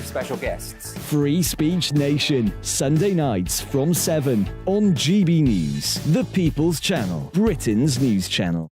Special guests. Free Speech Nation, Sunday nights from 7 on GB News, the People's Channel, Britain's news channel.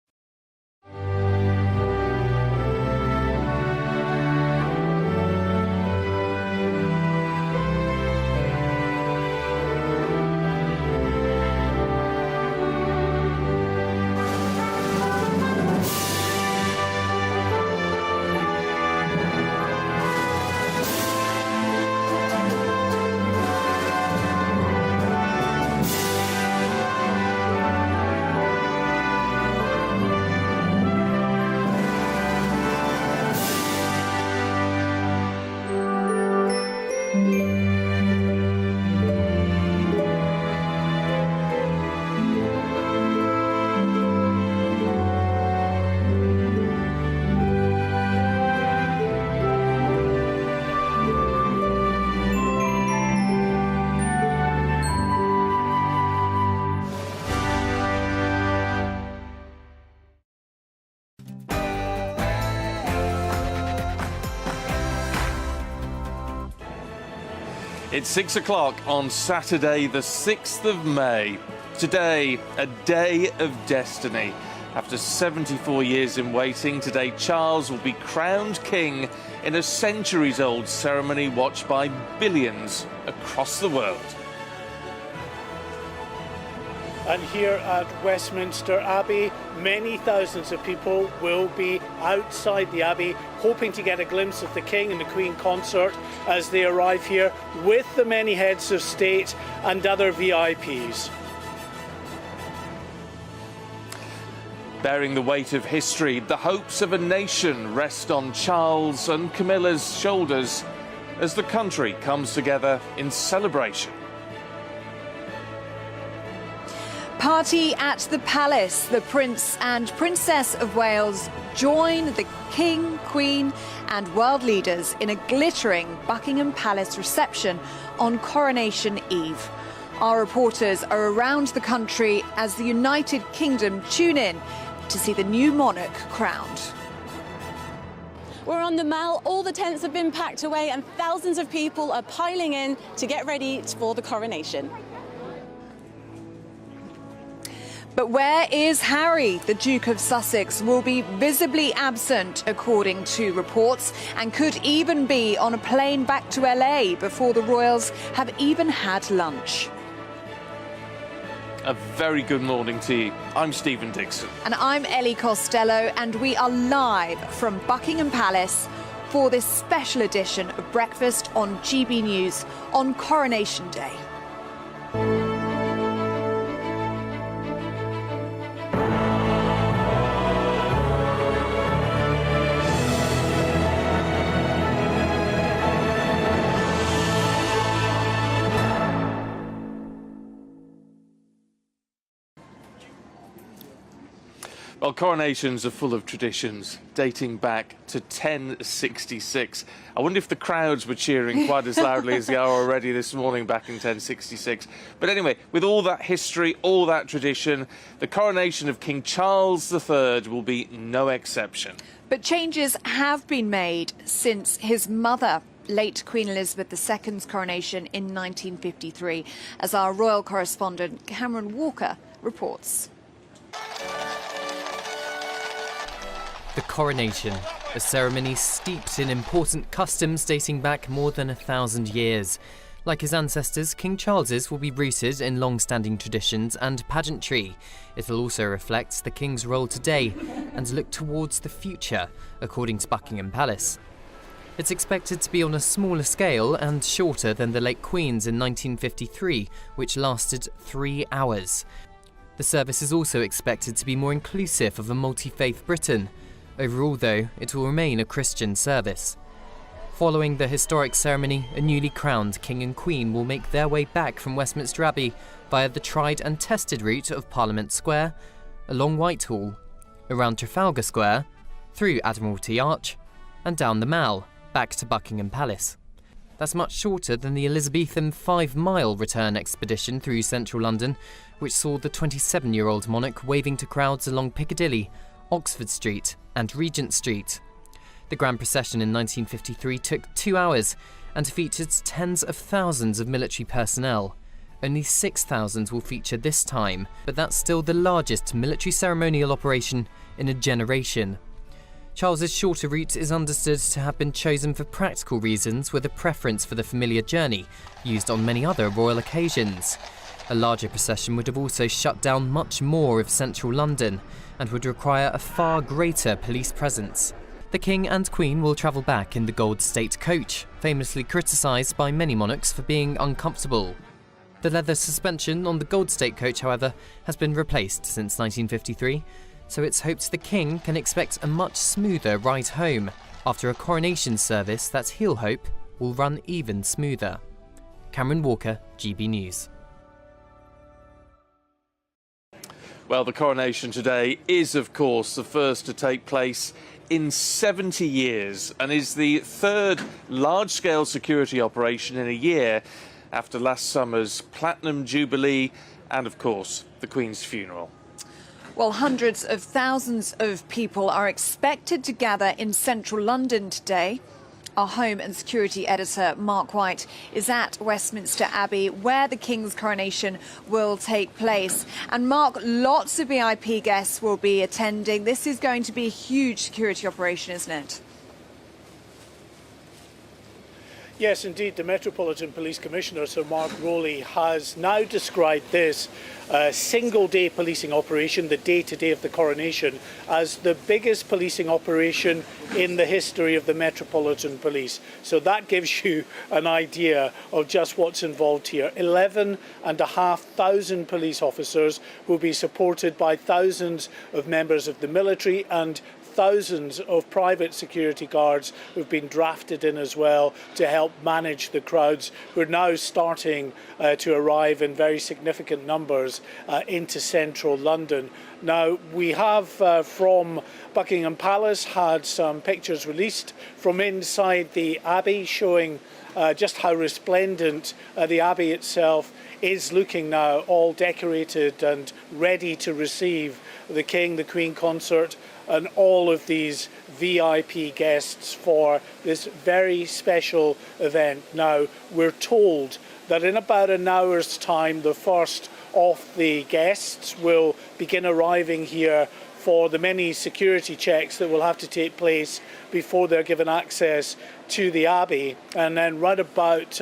It's 6 o'clock on Saturday, the 6th of May. Today, a day of destiny. After 74 years in waiting, today Charles will be crowned king in a centuries-old ceremony watched by billions across the world. And here at Westminster Abbey, many thousands of people will be outside the Abbey, hoping to get a glimpse of the King and the Queen consort as they arrive here with the many heads of state and other VIPs. Bearing the weight of history, the hopes of a nation rest on Charles and Camilla's shoulders as the country comes together in celebration. Party at the Palace. The Prince and Princess of Wales join the King, Queen and world leaders in a glittering Buckingham Palace reception on Coronation Eve. Our reporters are around the country as the United Kingdom tune in to see the new monarch crowned. We're on the Mall, all the tents have been packed away and thousands of people are piling in to get ready for the coronation. But where is Harry? The Duke of Sussex will be visibly absent, according to reports, and could even be on a plane back to LA before the royals have even had lunch. A very good morning to you. I'm Stephen Dixon. And I'm Ellie Costello, and we are live from Buckingham Palace for this special edition of Breakfast on GB News on Coronation Day. Well, coronations are full of traditions dating back to 1066. I wonder if the crowds were cheering quite as loudly as they are already this morning back in 1066. But anyway, with all that history, all that tradition, the coronation of King Charles III will be no exception. But changes have been made since his mother, late Queen Elizabeth II's coronation in 1953, as our royal correspondent Cameron Walker reports. The coronation, a ceremony steeped in important customs dating back more than 1,000 years. Like his ancestors, King Charles's will be rooted in long-standing traditions and pageantry. It'll also reflect the King's role today and look towards the future, according to Buckingham Palace. It's expected to be on a smaller scale and shorter than the late Queen's in 1953, which lasted 3 hours. The service is also expected to be more inclusive of a multi-faith Britain. Overall, though, it will remain a Christian service. Following the historic ceremony, a newly crowned King and Queen will make their way back from Westminster Abbey via the tried and tested route of Parliament Square, along Whitehall, around Trafalgar Square, through Admiralty Arch, and down the Mall, back to Buckingham Palace. That's much shorter than the Elizabethan 5-mile return expedition through central London, which saw the 27-year-old monarch waving to crowds along Piccadilly, Oxford Street and Regent Street. The Grand Procession in 1953 took 2 hours and featured tens of thousands of military personnel. Only 6,000 will feature this time, but that's still the largest military ceremonial operation in a generation. Charles's shorter route is understood to have been chosen for practical reasons, with a preference for the familiar journey used on many other royal occasions. A larger procession would have also shut down much more of central London and would require a far greater police presence. The King and Queen will travel back in the Gold State coach, famously criticised by many monarchs for being uncomfortable. The leather suspension on the Gold State coach, however, has been replaced since 1953, so it's hoped the King can expect a much smoother ride home after a coronation service that he'll hope will run even smoother. Cameron Walker, GB News. Well, the coronation today is, of course, the first to take place in 70 years and is the third large-scale security operation in a year after last summer's Platinum Jubilee and, of course, the Queen's funeral. Well, hundreds of thousands of people are expected to gather in central London today. Our Home and Security editor, Mark White, is at Westminster Abbey, where the King's coronation will take place. And Mark, lots of VIP guests will be attending. This is going to be a huge security operation, isn't it? Yes, indeed. The Metropolitan Police Commissioner, Sir Mark Rowley, has now described this single-day policing operation, the day-to-day of the coronation, as the biggest policing operation in the history of the Metropolitan Police. So that gives you an idea of just what's involved here. 11,500 police officers will be supported by thousands of members of the military and thousands of private security guards who've been drafted in as well to help manage the crowds who are now starting to arrive in very significant numbers into central London. Now, we have from Buckingham Palace had some pictures released from inside the Abbey showing just how resplendent the Abbey itself is looking now, all decorated and ready to receive the King, the Queen consort and all of these VIP guests for this very special event. Now, we're told that in about an hour's time, the first of the guests will begin arriving here for the many security checks that will have to take place before they're given access to the Abbey. And then right about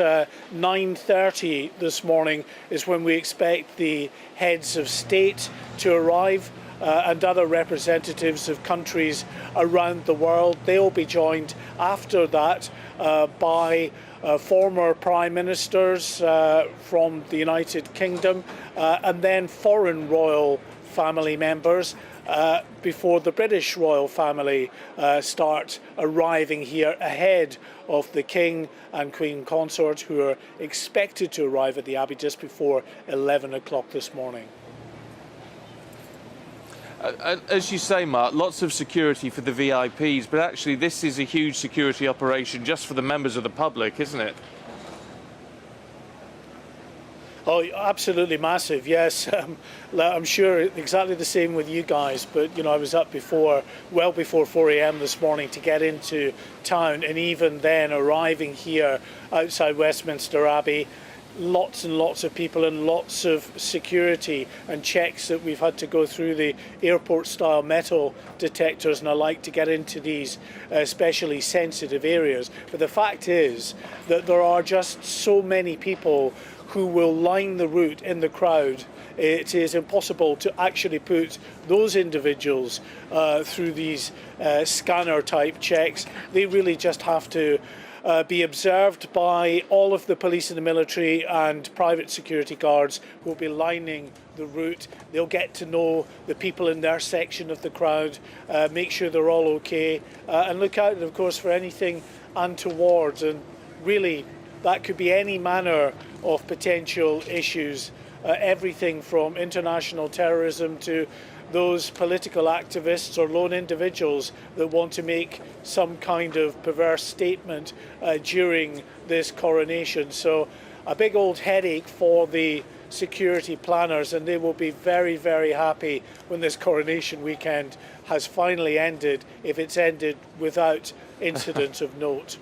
9:30 this morning is when we expect the heads of state to arrive and other representatives of countries around the world. They'll be joined after that by former prime ministers from the United Kingdom and then foreign royal family members before the British royal family start arriving here ahead of the King and Queen consort, who are expected to arrive at the Abbey just before 11 o'clock this morning. As you say, Mark, lots of security for the VIPs, but actually this is a huge security operation just for the members of the public, isn't it? Oh, absolutely massive, yes. I'm sure exactly the same with you guys, but you know, I was up well before 4 a.m. this morning to get into town, and even then arriving here outside Westminster Abbey, lots and lots of people and lots of security and checks that we've had to go through the airport-style metal detectors and alike to get into these especially sensitive areas. But the fact is that there are just so many people who will line the route in the crowd. It is impossible to actually put those individuals through these scanner-type checks. They really just have to be observed by all of the police and the military and private security guards who will be lining the route. They'll get to know the people in their section of the crowd, make sure they're all okay, and look out, of course, for anything untoward. And really, that could be any manner of potential issues, everything from international terrorism to those political activists or lone individuals that want to make some kind of perverse statement during this coronation. So a big old headache for the security planners, and they will be very, very happy when this coronation weekend has finally ended, if it's ended without incident of note.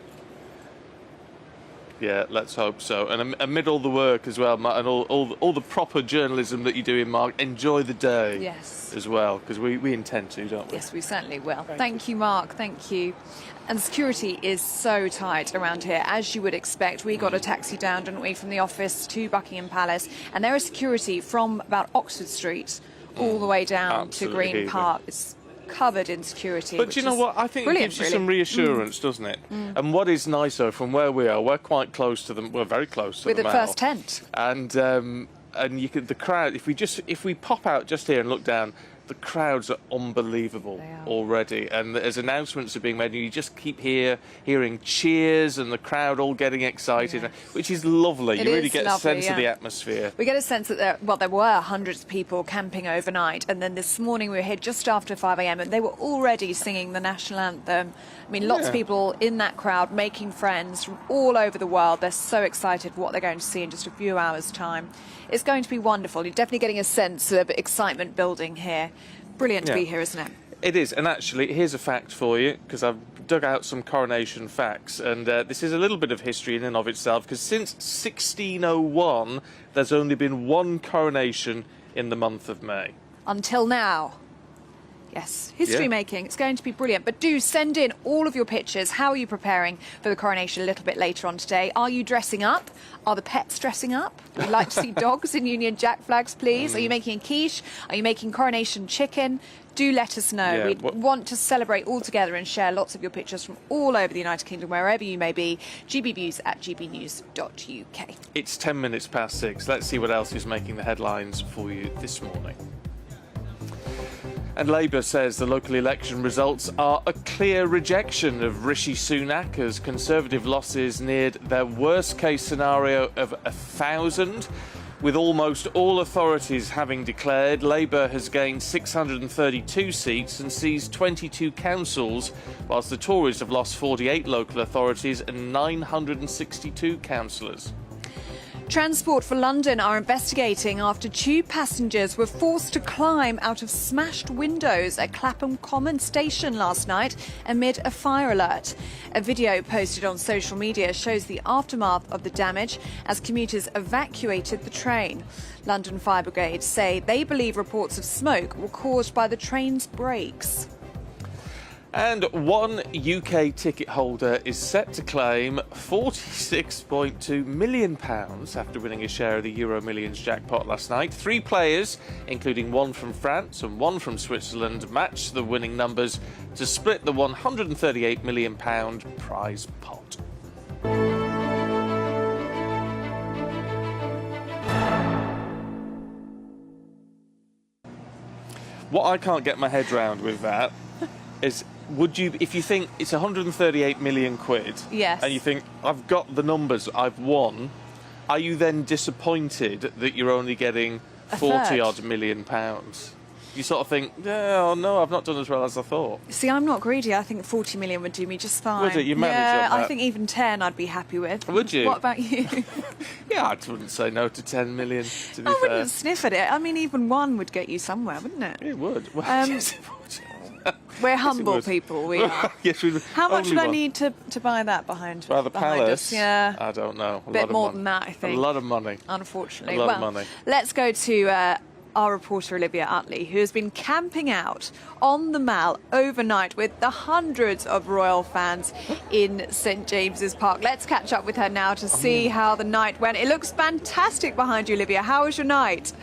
Yeah, let's hope so. And amid all the work as well, Mark, and all the proper journalism that you're doing, Mark, enjoy the day. Yes. As well, because we intend to, don't we? Yes, we certainly will. Thank you, Mark. Thank you. And security is so tight around here, as you would expect. We got a taxi down, didn't we, from the office to Buckingham Palace, and there is security from about Oxford Street all the way down to Green Park. It's covered in security. But you know what? I think it gives you some reassurance, doesn't it? And what is nicer from where we are, we're quite close to them. We're very close to with the the first tent. And you could, the crowd, if we pop out just here and look down, the crowds are unbelievable already, and as announcements are being made, you just keep hearing cheers and the crowd all getting excited, which is lovely. You really get a sense of the atmosphere. We get a sense that there were hundreds of people camping overnight, and then this morning we were here just after 5 a.m. and they were already singing the national anthem. I mean, lots of people in that crowd making friends from all over the world. They're so excited for what they're going to see in just a few hours' time. It's going to be wonderful. You're definitely getting a sense of excitement building here. Brilliant to be here, isn't it? It is. And actually, here's a fact for you, because I've dug out some coronation facts. And this is a little bit of history in and of itself, because since 1601, there's only been one coronation in the month of May. Until now. Yes, history making. It's going to be brilliant. But do send in all of your pictures. How are you preparing for the coronation a little bit later on today? Are you dressing up? Are the pets dressing up? We'd like to see dogs in Union Jack flags, please. Are you making a quiche? Are you making coronation chicken? Do let us know. We'd want to celebrate all together and share lots of your pictures from all over the United Kingdom, wherever you may be. gbnews@gbnews.uk. It's 10 minutes past 6. Let's see what else is making the headlines for you this morning. And Labour says the local election results are a clear rejection of Rishi Sunak as Conservative losses neared their worst-case scenario of 1,000. With almost all authorities having declared, Labour has gained 632 seats and seized 22 councils, whilst the Tories have lost 48 local authorities and 962 councillors. Transport for London are investigating after tube passengers were forced to climb out of smashed windows at Clapham Common Station last night amid a fire alert. A video posted on social media shows the aftermath of the damage as commuters evacuated the train. London Fire Brigade say they believe reports of smoke were caused by the train's brakes. And one UK ticket holder is set to claim £46.2 million after winning a share of the Euro Millions jackpot last night. 3 players, including one from France and one from Switzerland, matched the winning numbers to split the £138 million prize pot. What I can't get my head round with that is, would you, if you think it's 138 million quid, and you think, I've got the numbers, I've won, are you then disappointed that you're only getting 40-odd million pounds? You sort of think, oh no, I've not done as well as I thought. See, I'm not greedy. I think 40 million would do me just fine. Would it? You manage on that? I think even 10 I'd be happy with. Would you? What about you? Yeah, I wouldn't say no to 10 million, to be I fair. wouldn't sniff at it. I mean, even 1 would get you somewhere, wouldn't it? It would. Well, yes, it would. We're humble people, we are. Yes, we How much would I need to buy that behind the us? palace? Yeah. I don't know. A bit more than that, I think. A lot of money. Unfortunately. A lot of money. Let's go to our reporter Olivia Utley, who has been camping out on the Mall overnight with the hundreds of royal fans in St James's Park. Let's catch up with her now to see how the night went. It looks fantastic behind you, Olivia. How was your night?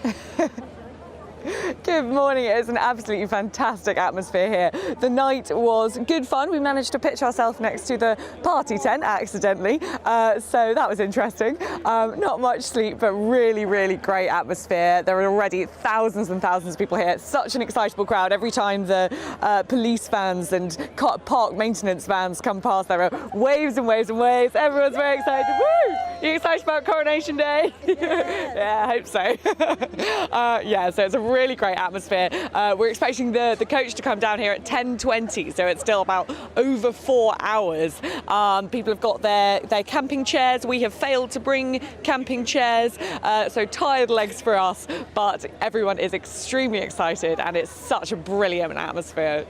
Good morning. It was an absolutely fantastic atmosphere here. The night was good fun. We managed to pitch ourselves next to the party tent accidentally, so that was interesting. Not much sleep, but really, really great atmosphere. There are already thousands and thousands of people here. It's such an excitable crowd. Every time the police vans and park maintenance vans come past, there are waves and waves and waves. Everyone's very excited. Woo! You excited about Coronation Day? Yeah, I hope so. Yeah, so it's a really great atmosphere. We're expecting the coach to come down here at 10:20, so it's still about over 4 hours. People have got their camping chairs. We have failed to bring camping chairs, so tired legs for us, but everyone is extremely excited and it's such a brilliant atmosphere.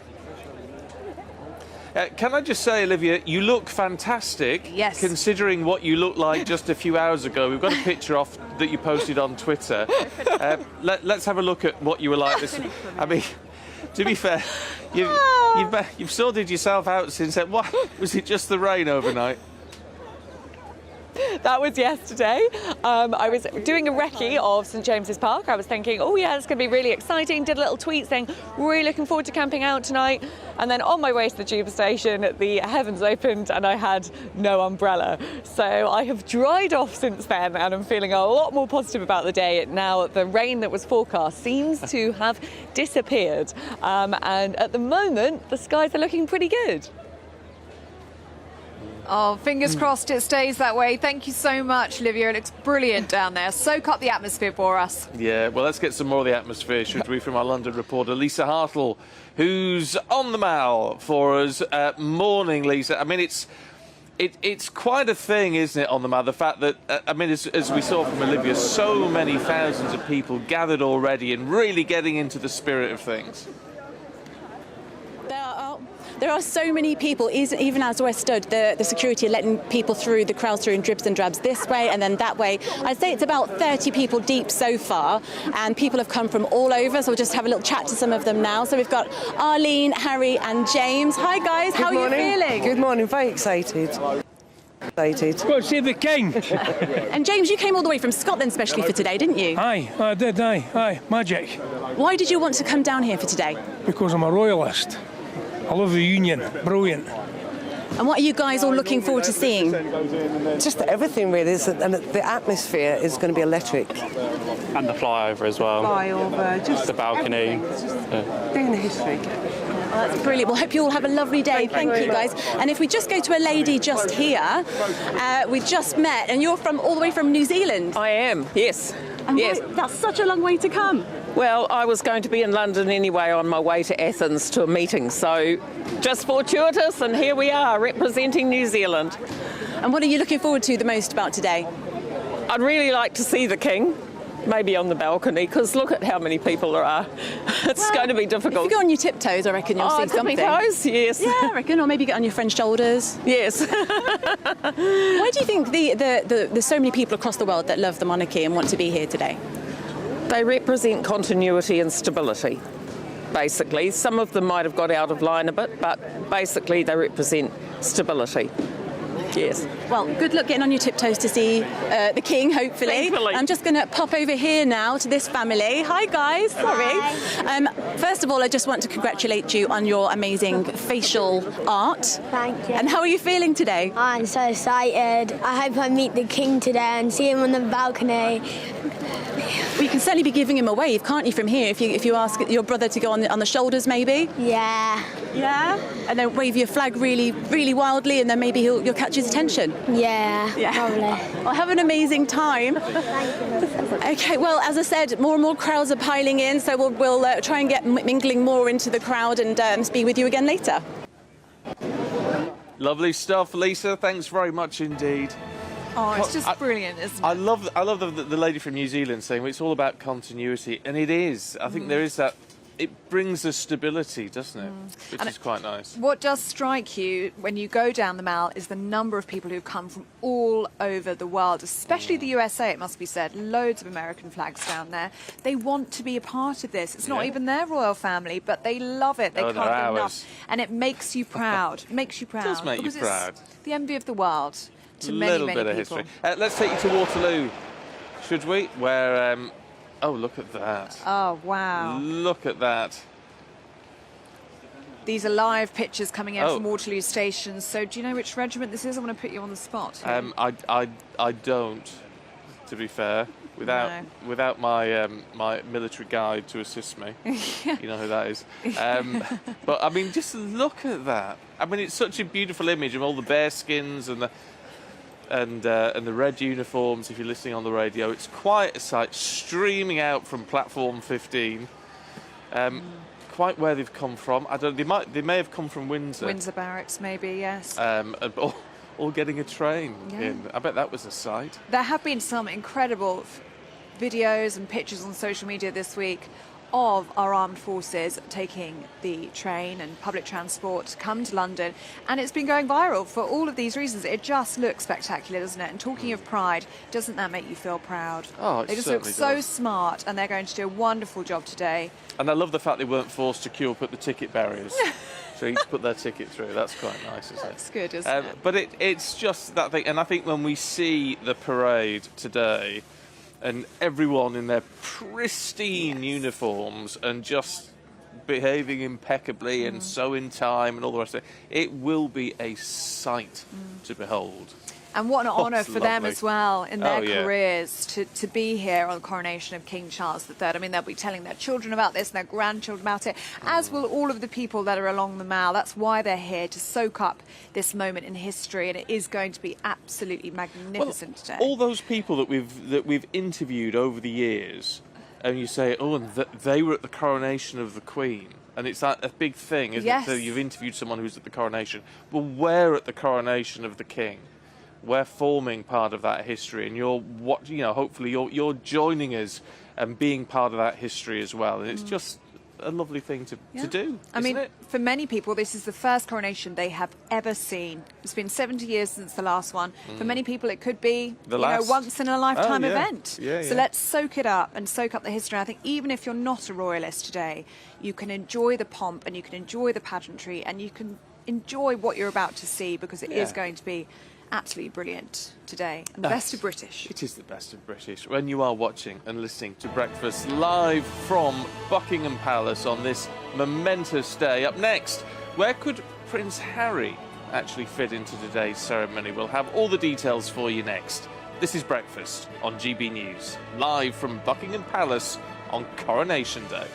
Can I just say, Olivia, you look fantastic. Yes. Considering what you looked like just a few hours ago. We've got a picture off that you posted on Twitter. Let's have a look at what you were like this. I mean, to be fair, you've sorted yourself out since then. What was it? Just the rain overnight? That was yesterday. I was doing a recce of St James's Park. I was thinking, oh yeah, it's going to be really exciting. Did a little tweet saying, really looking forward to camping out tonight. And then on my way to the tube station, the heavens opened and I had no umbrella. So I have dried off since then and I'm feeling a lot more positive about the day. Now the rain that was forecast seems to have disappeared. And at the moment, the skies are looking pretty good. Oh, fingers crossed it stays that way. Thank you so much, Olivia. It looks brilliant down there. Soak up the atmosphere for us. Yeah, well, let's get some more of the atmosphere, should we, from our London reporter, Lisa Hartle, who's on the Mall for us. Morning, Lisa. I mean, it's quite a thing, isn't it, on the Mall? The fact that, I mean, as we saw from Olivia, so many thousands of people gathered already and really getting into the spirit of things. There are so many people, even as we're stood, the security are letting people through, the crowds through in dribs and drabs this way and then that way. I'd say it's about 30 people deep so far, and people have come from all over, so we'll just have a little chat to some of them now. So we've got Arlene, Harry and James. Hi guys, how are you feeling? Good morning, very excited. Go see the King. And James, you came all the way from Scotland especially for today, didn't you? Aye, I did, aye, magic. Why did you want to come down here for today? Because I'm a royalist. I love the Union, brilliant. And what are you guys all looking forward to seeing? Just everything really, and the atmosphere is going to be electric. And the flyover as well. Flyover, just the balcony. doing the history. Well, that's brilliant. Well, hope you all have a lovely day. Thank you, guys. And if we just go to a lady just here, we just met, and you're all the way from New Zealand. I am, yes. And yes. That's such a long way to come. Well, I was going to be in London anyway on my way to Athens to a meeting, so just fortuitous, and here we are representing New Zealand. And what are you looking forward to the most about today? I'd really like to see the King, maybe on the balcony, because look at how many people there are. It's going to be difficult. If you go on your tiptoes, I reckon you'll see something. Toes, yes. Yeah, I reckon, or maybe get on your friend's shoulders. Yes. Why do you think there's so many people across the world that love the monarchy and want to be here today? They represent continuity and stability, basically. Some of them might have got out of line a bit, but basically they represent stability. Yes. Well, good luck getting on your tiptoes to see the King, hopefully. Thankfully. I'm just going to pop over here now to this family. Hi, guys. Sorry. First of all, I just want to congratulate you on your amazing facial art. Thank you. And how are you feeling today? I'm so excited. I hope I meet the King today and see him on the balcony. Well, you can certainly be giving him a wave, can't you, from here? If you ask your brother to go on the shoulders, maybe. Yeah. Yeah. And then wave your flag really, really wildly, and then maybe you'll catch his attention. Yeah. Yeah. Probably. Well, have an amazing time. Okay. Well, as I said, more and more crowds are piling in, so we'll try and get mingling more into the crowd and be with you again later. Lovely stuff, Lisa. Thanks very much indeed. Oh, it's just brilliant, isn't it? I love the lady from New Zealand saying, well, it's all about continuity, and it is. I think there is that. It brings us stability, doesn't it? Which is quite nice. What does strike you when you go down the Mall is the number of people who've come from all over the world, especially the USA, it must be said. Loads of American flags down there. They want to be a part of this. It's not even their royal family, but they love it. They can't get enough. And it makes you proud. It makes you proud. It does make you proud. It's the envy of the world to many, little many bit of people. history. Let's take you to Waterloo, should we? Where, oh, look at that. Oh, wow. Look at that. These are live pictures coming in from Waterloo Station. So do you know which regiment this is? I want to put you on the spot. I don't, to be fair, without my my military guide to assist me. You know who that is. But I mean, just look at that. I mean, it's such a beautiful image of all the bear skins and the red uniforms. If you're listening on the radio, it's quite a sight streaming out from platform 15. Quite where they've come from. I don't. They may have come from Windsor. Windsor Barracks, maybe, yes. All getting a train in. I bet that was a sight. There have been some incredible videos and pictures on social media this week of our armed forces taking the train and public transport to come to London, and it's been going viral for all of these reasons. It just looks spectacular, doesn't it? And talking of pride, doesn't that make you feel proud? Oh, it They just look certainly so does. smart, and they're going to do a wonderful job today. And I love the fact they weren't forced to queue up at the ticket barriers. So each put their ticket through. That's quite nice, isn't it? That's good, isn't it? But it's just that thing. And I think when we see the parade today and everyone in their pristine uniforms and just behaving impeccably and so in time and all the rest of it, it will be a sight to behold. And what an honour it's for them lovely. as well in their Oh, yeah. careers to be here on the coronation of King Charles III. I mean, they'll be telling their children about this and their grandchildren about it, as will all of the people that are along the Mall. That's why they're here, to soak up this moment in history, and it is going to be absolutely magnificent today. All those people that we've interviewed over the years, and you say, oh, and they were at the coronation of the Queen. And it's that a big thing, isn't Yes. it? So you've interviewed someone who's at the coronation. Well, we're at the coronation of the King. We're forming part of that history, and hopefully you're joining us and being part of that history as well. And it's just a lovely thing to do. I mean, isn't it? for many people, this is the first coronation they have ever seen. It's been 70 years since the last one. For many people, it could be The last. once in a lifetime Oh, yeah. event. Yeah, So yeah. let's soak it up and soak up the history. I think even if you're not a royalist today, you can enjoy the pomp and you can enjoy the pageantry and you can enjoy what you're about to see, because it is Yeah. going to be absolutely brilliant today, and the best of British. It is the best of British. When you are watching and listening to Breakfast live from Buckingham Palace on this momentous day. Up next, where could Prince Harry actually fit into today's ceremony? We'll have all the details for you next. This is Breakfast on GB News, live from Buckingham Palace on Coronation Day.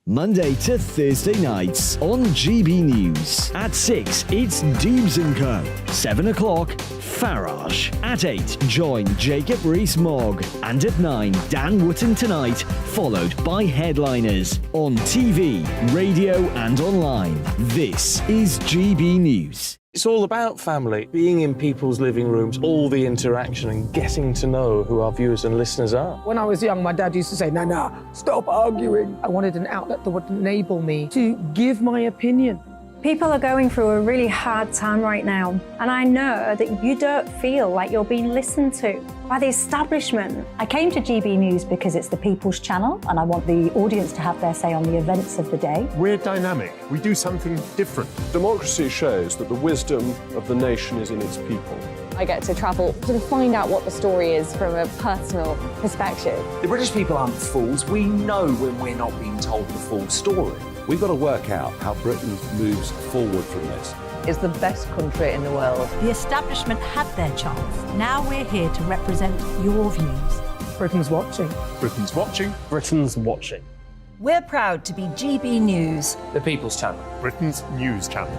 Monday to Thursday nights on GB News. At 6, it's Dubes & Co. 7 o'clock, Farage. At 8, join Jacob Rees-Mogg. And at 9, Dan Wootton Tonight, followed by Headliners. On TV, radio and online. This is GB News. It's all about family, being in people's living rooms, all the interaction and getting to know who our viewers and listeners are. When I was young, my dad used to say, "Nana, stop arguing." I wanted an outlet that would enable me to give my opinion. People are going through a really hard time right now, and I know that you don't feel like you're being listened to by the establishment. I came to GB News because it's the People's Channel, and I want the audience to have their say on the events of the day. We're dynamic. We do something different. Democracy shows that the wisdom of the nation is in its people. I get to travel to find out what the story is from a personal perspective. The British people aren't fools. We know when we're not being told the full story. We've got to work out how Britain moves forward from this. It's the best country in the world. The establishment had their chance. Now we're here to represent your views. Britain's watching. Britain's watching. Britain's watching. We're proud to be GB News. The People's Channel. Britain's news channel.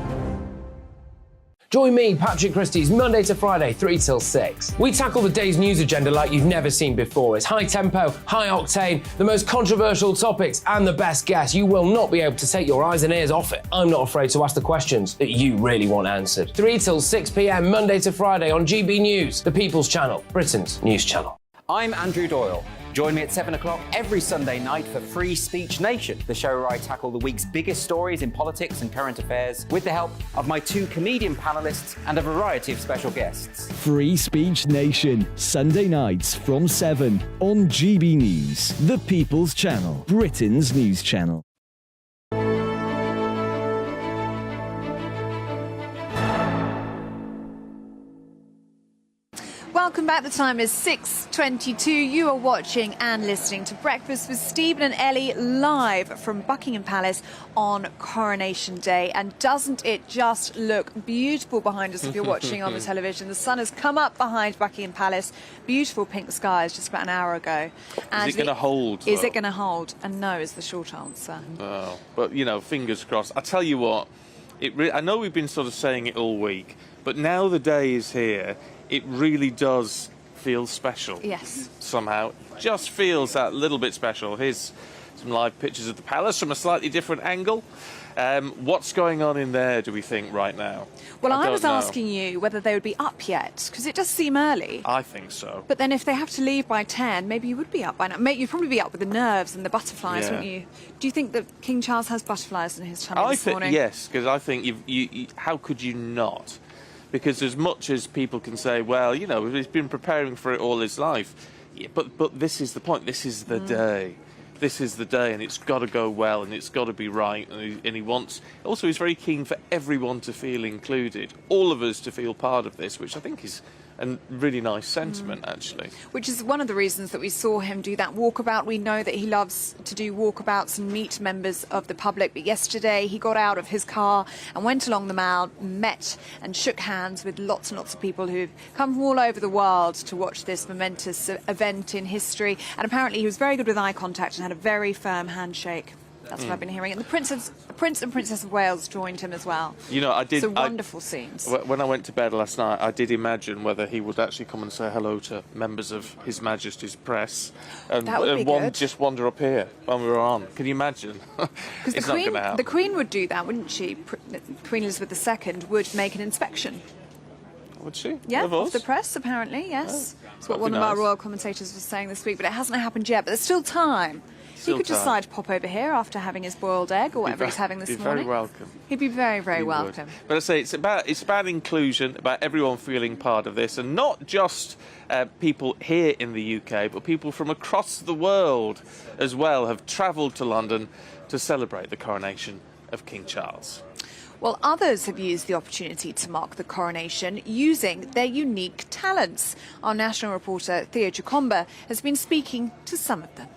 Join me, Patrick Christie's, Monday to Friday, 3 till 6. We tackle the day's news agenda like you've never seen before. It's high tempo, high octane, the most controversial topics, and the best guests. You will not be able to take your eyes and ears off it. I'm not afraid to ask the questions that you really want answered. 3 till 6 p.m, Monday to Friday on GB News, the People's Channel, Britain's news channel. I'm Andrew Doyle. Join me at 7 o'clock every Sunday night for Free Speech Nation, the show where I tackle the week's biggest stories in politics and current affairs with the help of my 2 comedian panellists and a variety of special guests. Free Speech Nation, Sunday nights from 7 on GB News, the People's Channel, Britain's news channel. Welcome back. The time is 6:22. You are watching and listening to Breakfast with Stephen and Ellie live from Buckingham Palace on Coronation Day. And doesn't it just look beautiful behind us if you're watching on the television? The sun has come up behind Buckingham Palace. Beautiful pink skies just about an hour ago. Is it going to hold? Is it going to hold? And no is the short answer. Oh, but, fingers crossed. I tell you what, I know we've been sort of saying it all week, but now the day is here, it really does feel special. Yes. Somehow. Just feels that little bit special. Here's some live pictures of the palace from a slightly different angle. What's going on in there, do we think, right now? Well, I don't was know. asking you whether they would be up yet, because it does seem early. I think so. But then if they have to leave by 10, maybe you would be up by now. You'd probably be up with the nerves and the butterflies, Yeah. wouldn't you? Do you think that King Charles has butterflies in his tummy this morning? Yes, because I think how could you not? Because as much as people can say, well, you know, he's been preparing for it all his life, yeah, but this is the point. This is the day. This is the day, and it's got to go well, and it's got to be right, and he wants... Also, he's very keen for everyone to feel included, all of us to feel part of this, which I think is a really nice sentiment, actually. Which is one of the reasons that we saw him do that walkabout. We know that he loves to do walkabouts and meet members of the public, but yesterday he got out of his car and went along the Mall, met and shook hands with lots and lots of people who've come from all over the world to watch this momentous event in history. And apparently he was very good with eye contact and had a very firm handshake. That's what I've been hearing. And the Prince and Princess of Wales joined him as well. You know, I did... So wonderful scenes. When I went to bed last night, I did imagine whether he would actually come and say hello to members of His Majesty's press. And, That would be good. just wander up here when we were on. Can you imagine? It's not going to happen. The Queen would do that, wouldn't she? Queen Elizabeth II would make an inspection. Would she? Yeah, Of of us? the press, apparently, yes. That's what that'd one be of our nice. royal commentators was saying this week, but it hasn't happened yet. But there's still time. Still he could time. decide to pop over here after having his boiled egg or whatever he's having this Be morning. very welcome. He'd be very, very He would. welcome. But I say it's about inclusion, about everyone feeling part of this, and not just people here in the UK, but people from across the world as well have travelled to London to celebrate the coronation of King Charles. Well, others have used the opportunity to mark the coronation using their unique talents. Our national reporter, Theo Giacomba, has been speaking to some of them.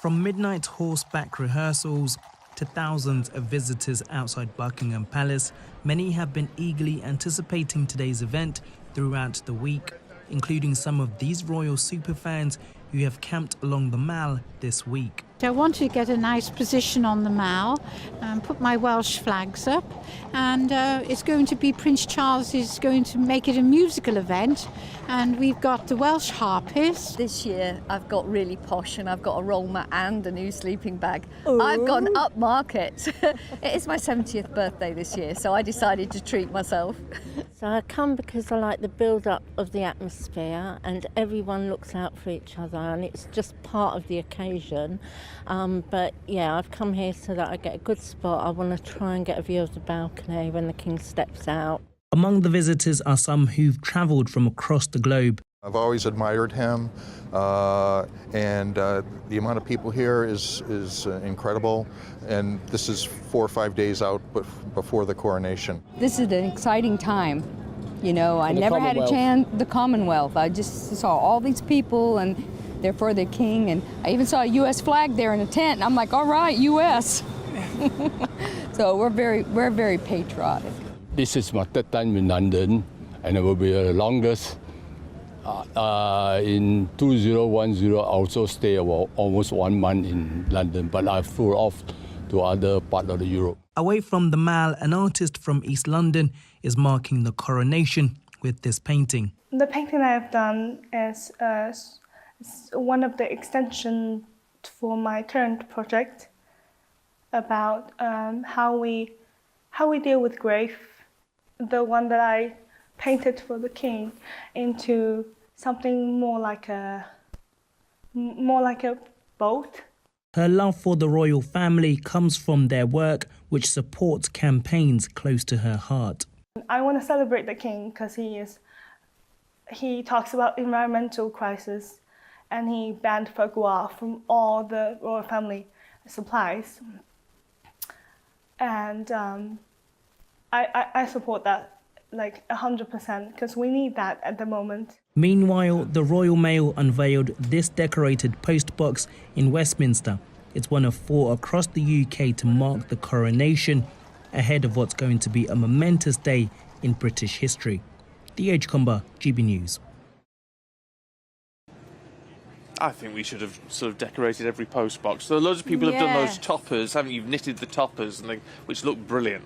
From midnight horseback rehearsals to thousands of visitors outside Buckingham Palace, many have been eagerly anticipating today's event throughout the week, including some of these royal superfans who have camped along the Mall this week. I want to get a nice position on the Mall and put my Welsh flags up, and it's going to be Prince Charles is going to make it a musical event, and we've got the Welsh harpists. This year I've got really posh and I've got a roll mat and a new sleeping bag. I've gone upmarket. It is my 70th birthday this year, so I decided to treat myself. So I come because I like the build-up of the atmosphere and everyone looks out for each other and it's just part of the occasion. But yeah, I've come here so that I get a good spot. I want to try and get a view of the balcony when the King steps out. Among the visitors are some who've travelled from across the globe. I've always admired him, and the amount of people here is incredible. And this is 4 or 5 days out before the coronation. This is an exciting time. You know, I never had a chance, the Commonwealth. I just saw all these people and they're for the King. And I even saw a U.S. flag there in a tent. And I'm like, all right, U.S. So we're very patriotic. This is my third time in London, and it will be the longest. In 2010, I also stayed about almost 1 month in London, but I flew off to other part of Europe. Away from the Mall, an artist from East London is marking the coronation with this painting. The painting I have done is one of the extensions for my current project about how we deal with grief. The one that I painted for the King into something more like a boat. Her love for the royal family comes from their work, which supports campaigns close to her heart. I want to celebrate the King because he talks about environmental crisis and he banned foie gras from all the royal family supplies. And I support that like 100% because we need that at the moment. Meanwhile, the Royal Mail unveiled this decorated postbox in Westminster. It's one of 4 across the UK to mark the coronation, ahead of what's going to be a momentous day in British history. Theo Giacomba, GB News. I think we should have sort of decorated every postbox. So loads of people have done those toppers, haven't you? You've knitted the toppers, which look brilliant.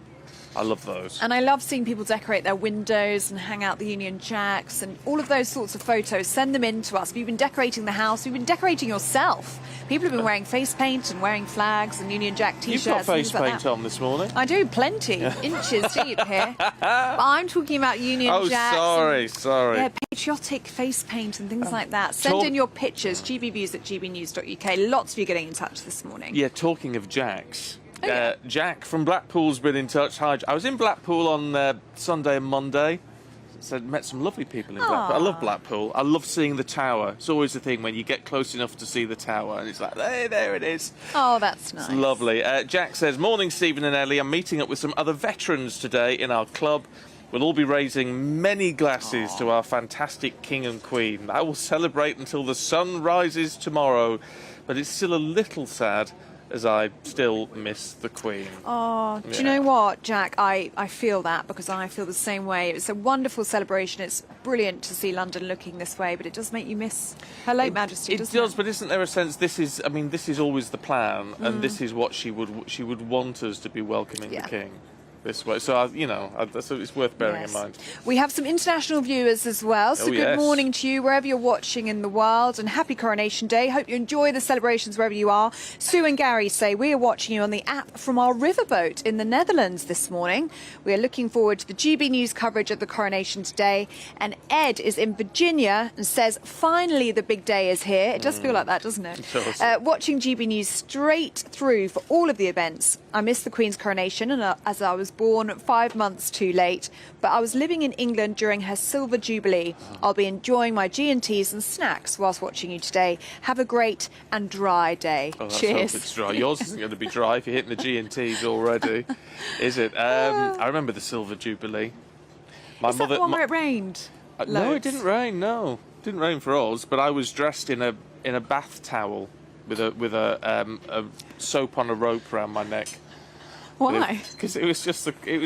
I love those. And I love seeing people decorate their windows and hang out the Union Jacks and all of those sorts of photos. Send them in to us. We've been decorating the house. We've been decorating yourself. People have been wearing face paint and wearing flags and Union Jack T-shirts. You've got face like paint on this morning. I do, plenty. Inches deep here. But I'm talking about Union Jacks. Oh, sorry. Yeah, patriotic face paint and things like that. Send in your pictures, gbviews@gbnews.uk. Lots of you getting in touch this morning. Yeah, talking of Jacks. Jack from Blackpool's been in touch. Hi, I was in Blackpool on Sunday and Monday. So met some lovely people in Blackpool. I love Blackpool. I love seeing the tower. It's always the thing when you get close enough to see the tower and it's like, hey, there it is. Oh, that's nice. It's lovely. Jack says, morning, Stephen and Ellie. I'm meeting up with some other veterans today in our club. We'll all be raising many glasses to our fantastic King and Queen. I will celebrate until the sun rises tomorrow, but it's still a little sad as I still miss the Queen. Oh, do you know what, Jack? I feel that because I feel the same way. It's a wonderful celebration. It's brilliant to see London looking this way, but it does make you miss Her late Majesty, doesn't it? It does, but isn't there a sense this is always the plan, and this is what she would want us to be welcoming the King this way. So, it's worth bearing in mind. We have some international viewers as well, so good morning to you wherever you're watching in the world, and happy Coronation Day. Hope you enjoy the celebrations wherever you are. Sue and Gary say we are watching you on the app from our riverboat in the Netherlands this morning. We are looking forward to the GB News coverage of the coronation today, and Ed is in Virginia and says finally the big day is here. It does feel like that, doesn't it? It does. Watching GB News straight through for all of the events. I missed the Queen's coronation, and as I was born 5 months too late, but I was living in England during her silver jubilee. I'll be enjoying my G&Ts and snacks whilst watching you today. Have a great and dry day. Cheers. Hope it's dry. Yours isn't going to be dry if you're hitting the G&Ts already, is it? I remember the silver jubilee. Is that the one where it rained? No, it didn't rain. No, it didn't rain for us. But I was dressed in a bath towel with a soap on a rope around my neck. Why? Because it was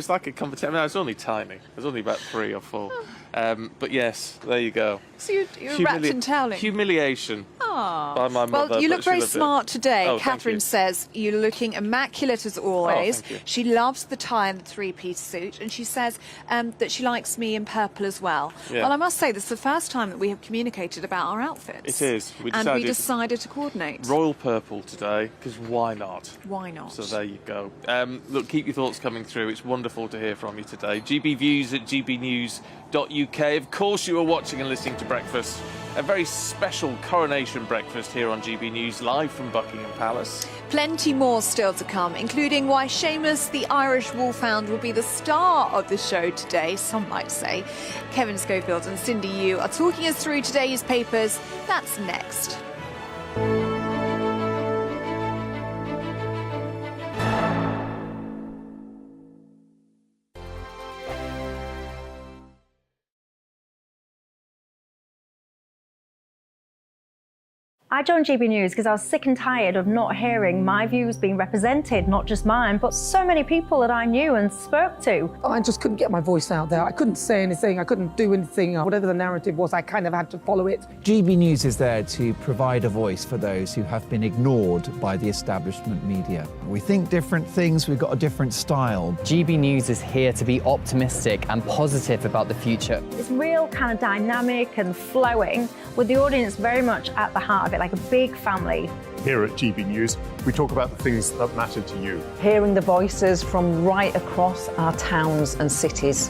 like a competition. I was only tiny. I was only about 3 or 4. But yes, there you go. So you're wrapped in toweling. Humiliation. By my mother. Well, you look very loved it. smart today. Oh, Catherine says you're looking immaculate as always. thank you. She loves the tie and the 3-piece suit, and she says that she likes me in purple as well. Yeah. Well, I must say this is the first time that we have communicated about our outfits. It is. We decided to coordinate. Royal purple today, because why not? Why not? So there you go. Look, keep your thoughts coming through. It's wonderful to hear from you today. gbviews@gbnews.uk. Of course, you are watching and listening to Breakfast, a very special coronation breakfast here on GB News, live from Buckingham Palace. Plenty more still to come, including why Seamus, the Irish wolfhound, will be the star of the show today, some might say. Kevin Schofield and Cindy Yu are talking us through today's papers. That's next. I joined GB News because I was sick and tired of not hearing my views being represented, not just mine, but so many people that I knew and spoke to. I just couldn't get my voice out there. I couldn't say anything. I couldn't do anything. Whatever the narrative was, I kind of had to follow it. GB News is there to provide a voice for those who have been ignored by the establishment media. We think different things. We've got a different style. GB News is here to be optimistic and positive about the future. It's real kind of dynamic and flowing, with the audience very much at the heart of it, like a big family. Here at GB News, we talk about the things that matter to you. Hearing the voices from right across our towns and cities,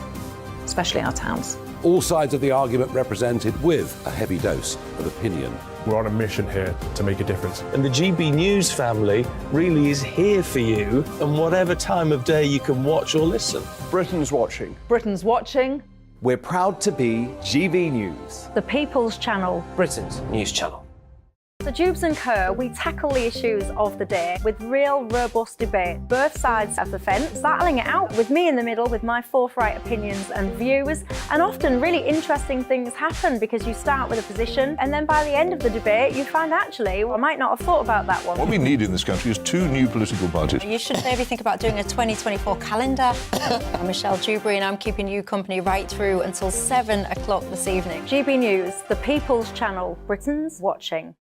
especially our towns. All sides of the argument represented with a heavy dose of opinion. We're on a mission here to make a difference. And the GB News family really is here for you, and whatever time of day you can watch or listen. Britain's watching. Britain's watching. We're proud to be GB News, The People's Channel. Britain's news channel. The Dubes and Co, we tackle the issues of the day with real robust debate, both sides of the fence, battling it out with me in the middle with my forthright opinions and views. And often really interesting things happen because you start with a position and then by the end of the debate you find actually, I might not have thought about that one. What we need in this country is 2 new political parties. You should maybe think about doing a 2024 calendar. I'm Michelle Dewberry and I'm keeping you company right through until 7 o'clock this evening. GB News, The People's Channel, Britain's watching.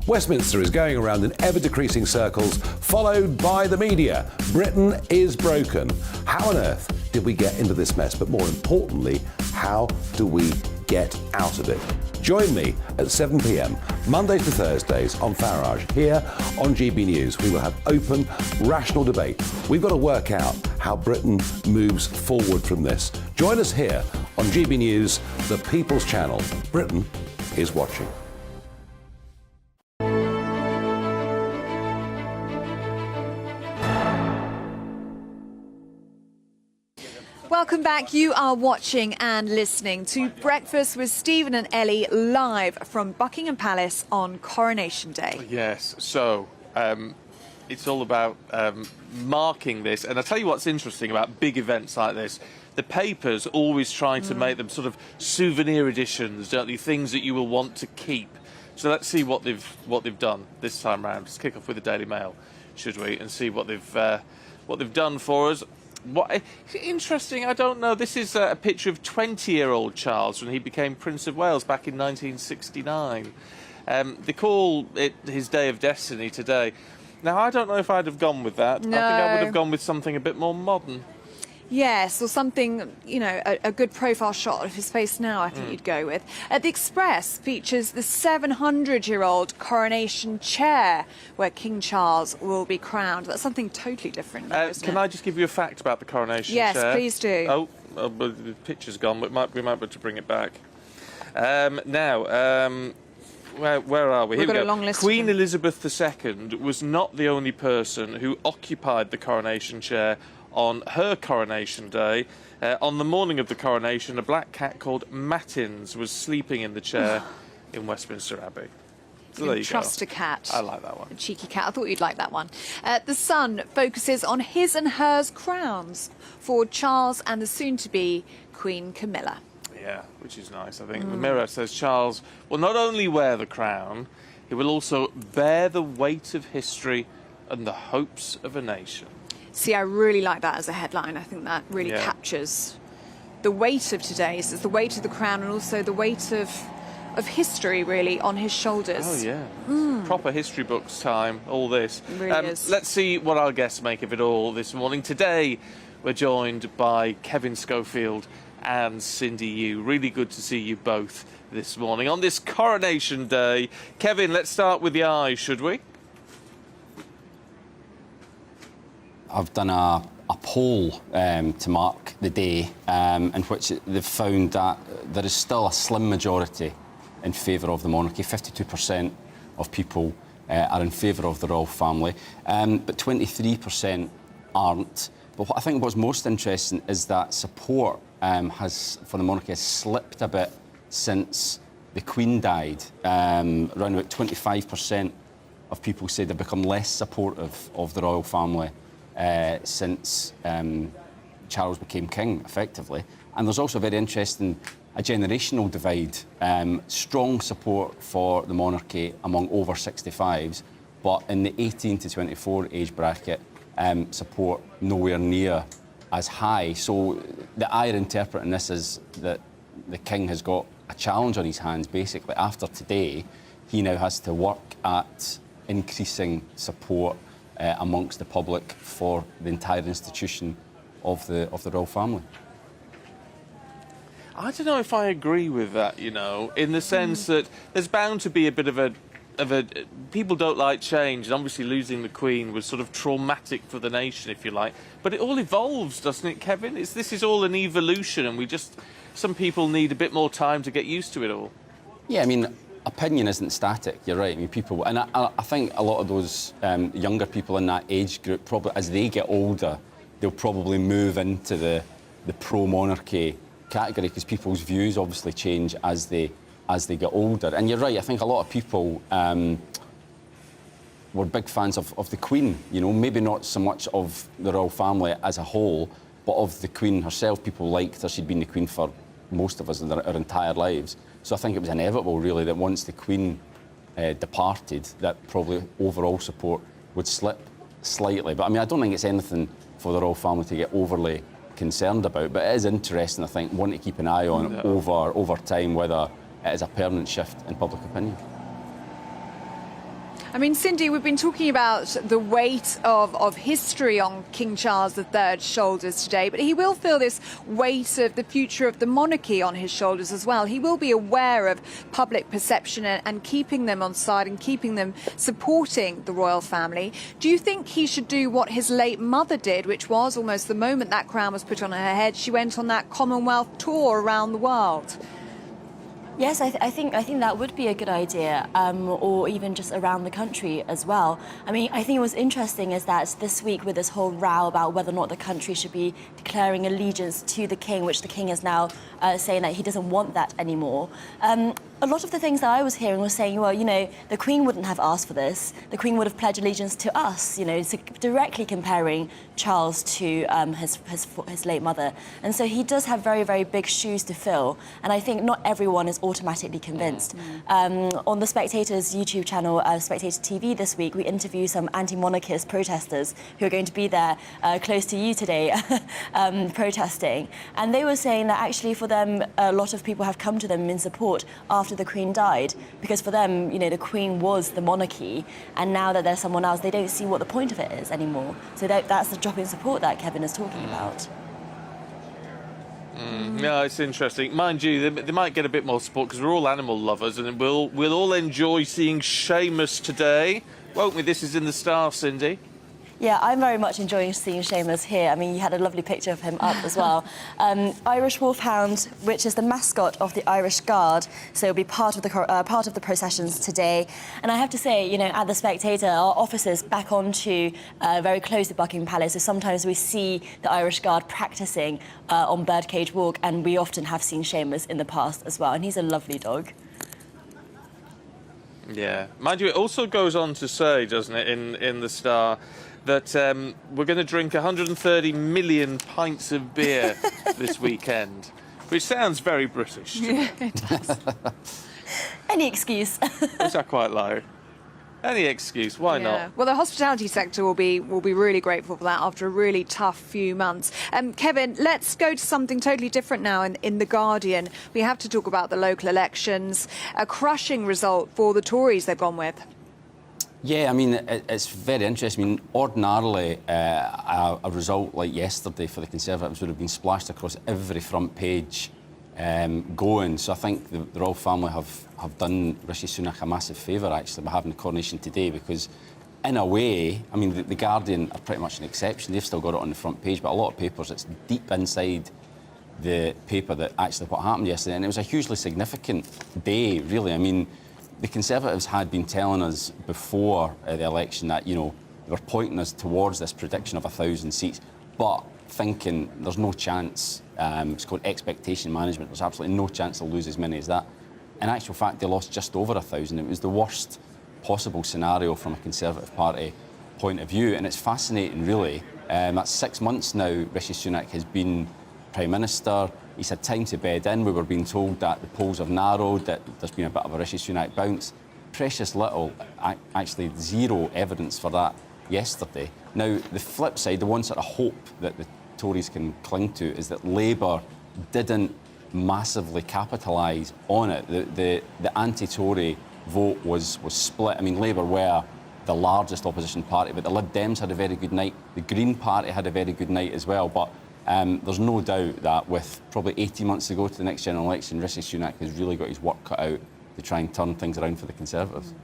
Westminster is going around in ever-decreasing circles, followed by the media. Britain is broken. How on earth did we get into this mess? But more importantly, how do we get out of it? Join me at 7 p.m, Mondays to Thursdays on Farage. Here on GB News, we will have open, rational debate. We've got to work out how Britain moves forward from this. Join us here on GB News, the People's Channel. Britain is watching. Welcome back. You are watching and listening to Breakfast with Stephen and Ellie live from Buckingham Palace on Coronation Day. Yes, so it's all about marking this. And I'll tell you what's interesting about big events like this. The papers always try to make them sort of souvenir editions, don't they? Things that you will want to keep. So let's see what they've done this time round. Let's kick off with the Daily Mail, should we, and see what they've done for us. What interesting, I don't know. This is a picture of 20-year-old Charles when he became Prince of Wales back in 1969. They call it his Day of Destiny today. Now, I don't know if I'd have gone with that. No. I think I would have gone with something a bit more modern. Yes, or something, you know, a good profile shot of his face now, I think you'd go with. The Express features the 700-year-old coronation chair where King Charles will be crowned. That's something totally different, though, isn't Can it? I just give you a fact about the coronation Yes, chair? please do. Oh, but the picture's gone. We might be able to bring it back. Now, where are we? We've Here got we a go. long list. Queen Elizabeth II was not the only person who occupied the coronation chair on her coronation day. On the morning of the coronation, a black cat called Matins was sleeping in the chair in Westminster Abbey. So there you Trust go. a cat. I like that one. A cheeky cat. I thought you'd like that one. The Sun focuses on his and hers crowns for Charles and the soon-to-be Queen Camilla. Yeah, which is nice, I think. The Mirror says Charles will not only wear the crown, he will also bear the weight of history and the hopes of a nation. See, I really like that as a headline. I think that really captures the weight of today. It's the weight of the crown and also the weight of history, really, on his shoulders. Oh, yeah. Proper history books time, all this. It really is. Let's see what our guests make of it all this morning. Today, we're joined by Kevin Schofield and Cindy Yu. Really good to see you both this morning on this coronation day. Kevin, let's start with the eyes, should we? I've done a poll to mark the day in which they've found that there is still a slim majority in favour of the monarchy. 52% of people are in favour of the royal family, but 23% aren't. But what I think what's most interesting is that support for the monarchy has slipped a bit since the Queen died. Around about 25% of people say they've become less supportive of the royal family since Charles became king, effectively. And there's also very interesting a generational divide. Strong support for the monarchy among over 65s, but in the 18 to 24 age bracket, support nowhere near as high. So the I interpret in this is that the king has got a challenge on his hands. Basically, after today, he now has to work at increasing support amongst the public for the entire institution of the royal family. I don't know if I agree with that, you know, in the sense that there's bound to be a bit of a people don't like change, and obviously losing the Queen was sort of traumatic for the nation, if you like. But it all evolves, doesn't it, Kevin? This is all an evolution, and some people need a bit more time to get used to it all. Yeah, I mean, opinion isn't static, you're right. I mean, people, and I think a lot of those younger people in that age group, probably as they get older, they'll probably move into the pro-monarchy category, because people's views obviously change as they get older. And you're right, I think a lot of people were big fans of the Queen, you know, maybe not so much of the royal family as a whole, but of the Queen herself. People liked her. She'd been the Queen for most of us in our entire lives. So I think it was inevitable, really, that once the Queen departed, that probably overall support would slip slightly. But I mean, I don't think it's anything for the royal family to get overly concerned about. But it is interesting, I think, one to keep an eye on over time, whether it is a permanent shift in public opinion. I mean, Cindy, we've been talking about the weight of history on King Charles III's shoulders today, but he will feel this weight of the future of the monarchy on his shoulders as well. He will be aware of public perception and keeping them on side and keeping them supporting the royal family. Do you think he should do what his late mother did, which was almost the moment that crown was put on her head, she went on that Commonwealth tour around the world? Yes, I think that would be a good idea, or even just around the country as well. I mean, I think what's interesting is that this week, with this whole row about whether or not the country should be declaring allegiance to the king, which the king is now saying that he doesn't want that anymore. A lot of the things that I was hearing was saying, well, you know, the Queen wouldn't have asked for this. The Queen would have pledged allegiance to us, you know, directly comparing Charles to his late mother. And so he does have very, very big shoes to fill. And I think not everyone is automatically convinced. On the Spectator's YouTube channel, Spectator TV this week, we interviewed some anti-monarchist protesters who are going to be there close to you today protesting. And they were saying that actually for them, a lot of people have come to them in support after the Queen died, because for them, you know, the Queen was the monarchy, and now that there's someone else, they don't see what the point of it is anymore. So that's the drop in support that Kevin is talking about. Yeah, it's interesting. Mind you, they might get a bit more support because we're all animal lovers, and we'll all enjoy seeing Seamus today, won't we? This is in the Star, Cindy. Yeah, I'm very much enjoying seeing Seamus here. I mean, you had a lovely picture of him up as well. Irish Wolfhound, which is the mascot of the Irish Guard, so it'll be part of the processions today. And I have to say, you know, at the Spectator, our office is back onto very close to Buckingham Palace, so sometimes we see the Irish Guard practicing on Birdcage Walk, and we often have seen Seamus in the past as well, and he's a lovely dog. Yeah. Mind you, it also goes on to say, doesn't it, in the Star, that we're going to drink 130 million pints of beer this weekend, which sounds very British to me. Yeah, it does. Any excuse. Which I quite like. Any excuse, why not? Well, the hospitality sector will be really grateful for that after a really tough few months. Kevin, let's go to something totally different now in The Guardian. We have to talk about the local elections. A crushing result for the Tories they've gone with. Yeah, I mean, it's very interesting. I mean, ordinarily, a result like yesterday for the Conservatives would have been splashed across every front page going. So I think the royal family have done Rishi Sunak a massive favour, actually, by having the coronation today, because in a way, I mean, the Guardian are pretty much an exception. They've still got it on the front page, but a lot of papers, it's deep inside the paper that actually what happened yesterday. And it was a hugely significant day, really. I mean, the Conservatives had been telling us before the election that, you know, they were pointing us towards this prediction of 1,000 seats, but thinking there's no chance, it's called expectation management, there's absolutely no chance they'll lose as many as that. In actual fact, they lost just over 1,000. It was the worst possible scenario from a Conservative Party point of view, and it's fascinating, really. That's 6 months now Rishi Sunak has been Prime Minister. He's had time to bed in. We were being told that the polls have narrowed, that there's been a bit of a Rishi Sunak bounce. Precious little, actually zero evidence for that yesterday. Now, the flip side, the one sort of hope that the Tories can cling to is that Labour didn't massively capitalise on it. The anti-Tory vote was split. I mean, Labour were the largest opposition party, but the Lib Dems had a very good night. The Green Party had a very good night as well, but there's no doubt that with probably 18 months to go to the next general election, Rishi Sunak has really got his work cut out to try and turn things around for the Conservatives.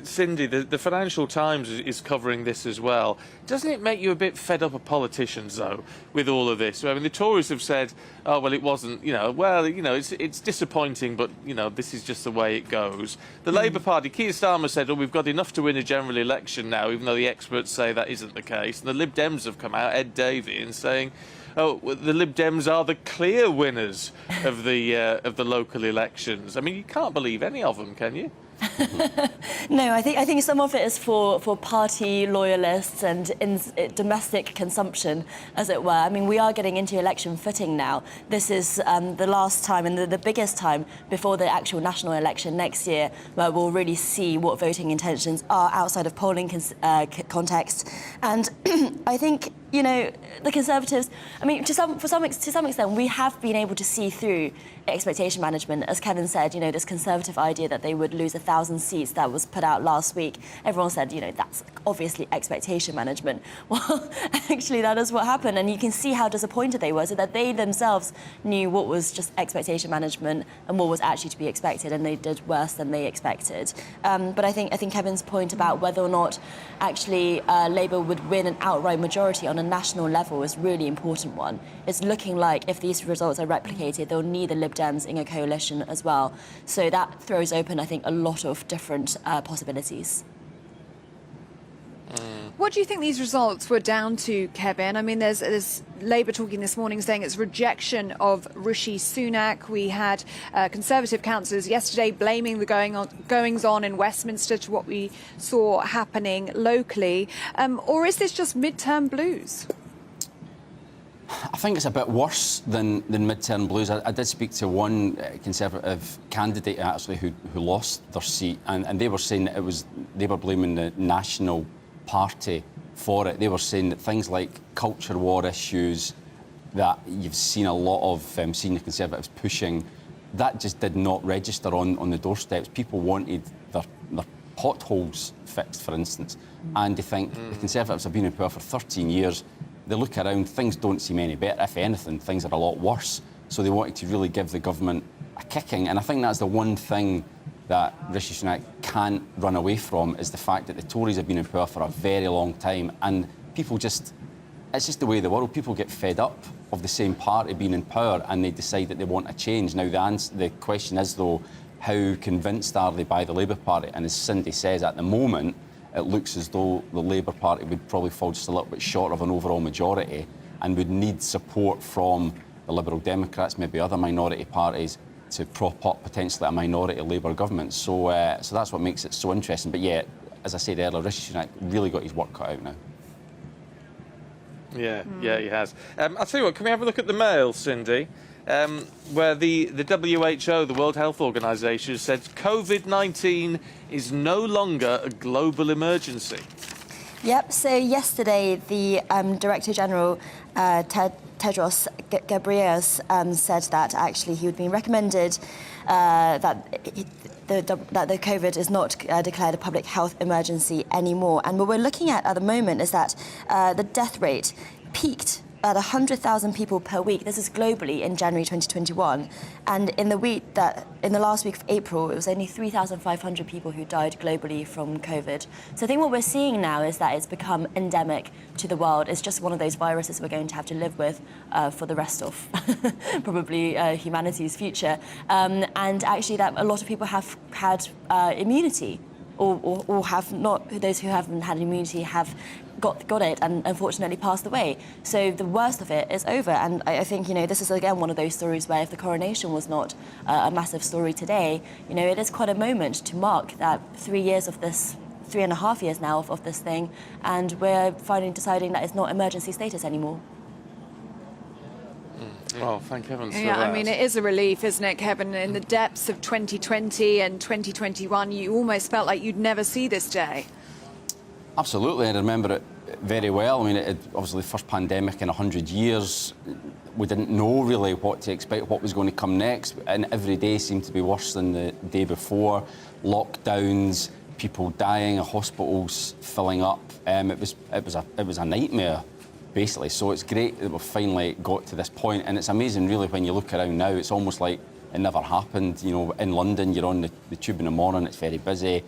Cindy, the Financial Times is covering this as well. Doesn't it make you a bit fed up of politicians, though, with all of this? I mean, the Tories have said, oh, well, it wasn't, it's disappointing, but, this is just the way it goes. The Labour Party, Keir Starmer said, oh, we've got enough to win a general election now, even though the experts say that isn't the case. And the Lib Dems have come out, Ed Davey, and saying, oh, the Lib Dems are the clear winners of the local elections. I mean, you can't believe any of them, can you? No, I think some of it is for party loyalists and domestic consumption, as it were. I mean, we are getting into election footing now. This is the last time and the biggest time before the actual national election next year, where we'll really see what voting intentions are outside of polling context. And I think you know, the Conservatives, I mean, to some extent, we have been able to see through expectation management. As Kevin said, you know, this Conservative idea that they would lose 1,000 seats that was put out last week, everyone said, you know, that's obviously expectation management. Well, actually, that is what happened, and you can see how disappointed they were, so that they themselves knew what was just expectation management and what was actually to be expected, and they did worse than they expected. But I think Kevin's point about whether or not actually Labour would win an outright majority on a national level is a really important one. It's looking like if these results are replicated, they'll need the Lib Dems in a coalition as well. So that throws open, I think, a lot of different possibilities. What do you think these results were down to, Kevin? I mean, there's Labour talking this morning saying it's rejection of Rishi Sunak. We had Conservative councillors yesterday blaming the goings-on in Westminster to what we saw happening locally. Or is this just midterm blues? I think it's a bit worse than midterm blues. I did speak to one Conservative candidate actually who lost their seat, and they were saying that they were blaming the National Party for it. They were saying that things like culture war issues that you've seen a lot of senior Conservatives pushing, that just did not register on the doorsteps. People wanted their potholes fixed, for instance, and they think the Conservatives have been in power for 13 years. They look around, things don't seem any better. If anything, things are a lot worse. So they wanted to really give the government a kicking. And I think that's the one thing that Rishi Sunak can't run away from, is the fact that the Tories have been in power for a very long time, and people it's just the way of the world. People get fed up of the same party being in power, and they decide that they want a change. Now, the question is, though, how convinced are they by the Labour Party? And as Cindy says, at the moment, it looks as though the Labour Party would probably fall just a little bit short of an overall majority and would need support from the Liberal Democrats, maybe other minority parties, to prop up potentially a minority Labour government. So that's what makes it so interesting. But yeah, as I said earlier, Rishi Sunak really got his work cut out now. Yeah, he has. I'll tell you what, can we have a look at the Mail, Cindy? Where the WHO, the World Health Organization, said COVID-19 is no longer a global emergency. Yep, so yesterday the Director General, Tedros Ghebreyesus, said that actually he would be recommended that the COVID is not declared a public health emergency anymore. And what we're looking at the moment is that the death rate peaked at 100,000 people per week. This is globally in January 2021. And in the last week of April, it was only 3,500 people who died globally from COVID. So I think what we're seeing now is that it's become endemic to the world. It's just one of those viruses we're going to have to live with for the rest of probably humanity's future. And actually that a lot of people have had immunity or have not. Those who haven't had immunity have got it and unfortunately passed away. So the worst of it is over. And I think, this is again one of those stories where if the coronation was not a massive story today, it is quite a moment to mark that 3 years of this, 3.5 years now of this thing, and we're finally deciding that it's not emergency status anymore. Well, thank heavens for Yeah, that. I mean, it is a relief, isn't it, Kevin? In the depths of 2020 and 2021, you almost felt like you'd never see this day. Absolutely, I remember it very well. I mean, it obviously the first pandemic in 100 years. We didn't know really what to expect, what was going to come next, and every day seemed to be worse than the day before. Lockdowns, people dying, hospitals filling up. It was a nightmare, basically. So it's great that we've finally got to this point, and it's amazing, really, when you look around now. It's almost like it never happened. In London, you're on the tube in the morning, it's very busy.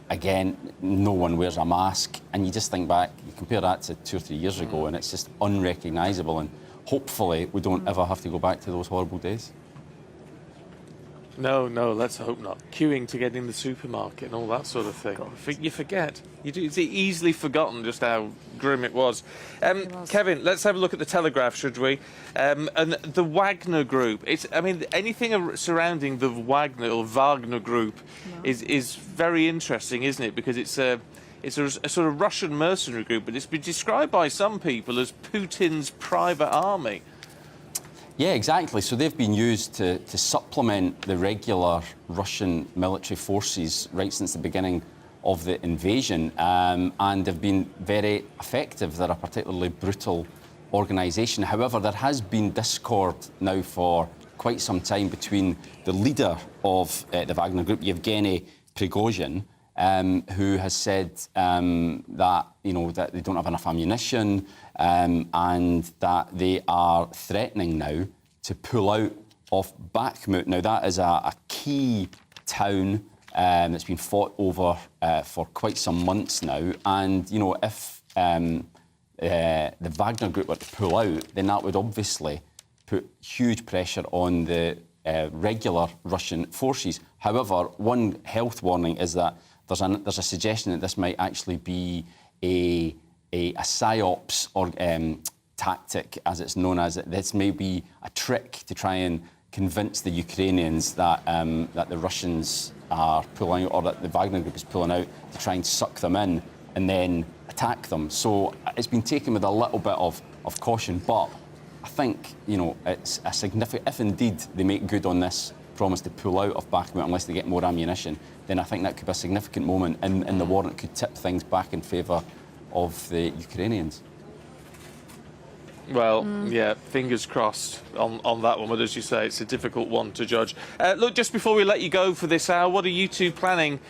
Again, no one wears a mask, and you just think back, you compare that to 2 or 3 years ago, and it's just unrecognisable, and hopefully we don't ever have to go back to those horrible days. No, let's hope not. Queuing to get in the supermarket and all that sort of thing. You forget. It's easily forgotten just how grim it was. Kevin, let's have a look at the Telegraph, should we? And the Wagner Group. Anything surrounding the Wagner Group is very interesting, isn't it? Because it's a sort of Russian mercenary group, but it's been described by some people as Putin's private army. Yeah, exactly. So they've been used to supplement the regular Russian military forces right since the beginning of the invasion, and have been very effective. They're a particularly brutal organisation. However, there has been discord now for quite some time between the leader of the Wagner Group, Yevgeny Prigozhin, who has said that, you know, that they don't have enough ammunition, and that they are threatening now to pull out of Bakhmut. Now, that is a key town that's been fought over for quite some months now, and, you know, if the Wagner Group were to pull out, then that would obviously put huge pressure on the regular Russian forces. However, one health warning is that there's a suggestion that this might actually be a psyops or tactic, as it's known as. This may be a trick to try and convince the Ukrainians that that the Russians are pulling out, or that the Wagner Group is pulling out, to try and suck them in and then attack them. So it's been taken with a little bit of caution, but I think, you know, it's a significant, if indeed they make good on this promise to pull out of Bakhmut unless they get more ammunition, then I think that could be a significant moment in the war, and it could tip things back in favour of the Ukrainians. Well, yeah, fingers crossed on that one, but as you say, it's a difficult one to judge. Look, just before we let you go for this hour, what are you two planning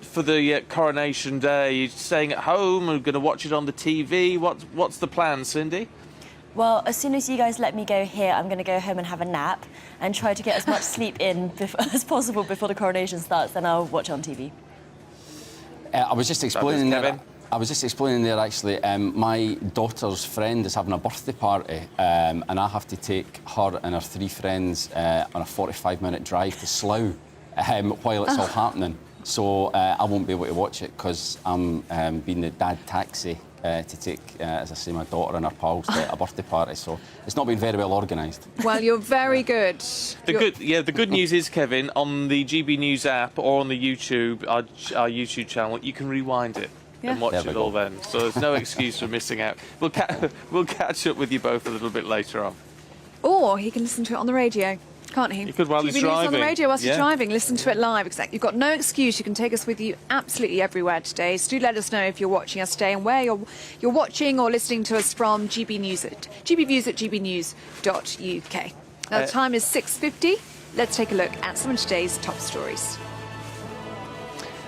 for the Coronation Day? Are you staying at home? Are you going to watch it on the TV? What's the plan, Cindy? Well, as soon as you guys let me go here, I'm going to go home and have a nap and try to get as much sleep in as possible before the coronation starts, then I'll watch on TV. I was just explaining there, actually, my daughter's friend is having a birthday party, and I have to take her and her 3 friends on a 45-minute drive to Slough while it's all happening. So I won't be able to watch it because I'm being the dad taxi to take, as I say, my daughter and her pals to a birthday party. So it's not been very well organised. Well, you're very good. The good news is, Kevin, on the GB News app or on the YouTube, our YouTube channel, you can rewind it. Yeah. And watch it all then. So there's no excuse for missing out. We'll catch up with you both a little bit later on. Or he can listen to it on the radio, can't he? He could while he's GBNews driving. on the radio whilst he's driving. Listen to it live. Exactly. You've got no excuse. You can take us with you absolutely everywhere today. So do let us know if you're watching us today and where you're watching or listening to us from. GBNews at gbnews@gbnews.uk. Now the time is 6:50. Let's take a look at some of today's top stories.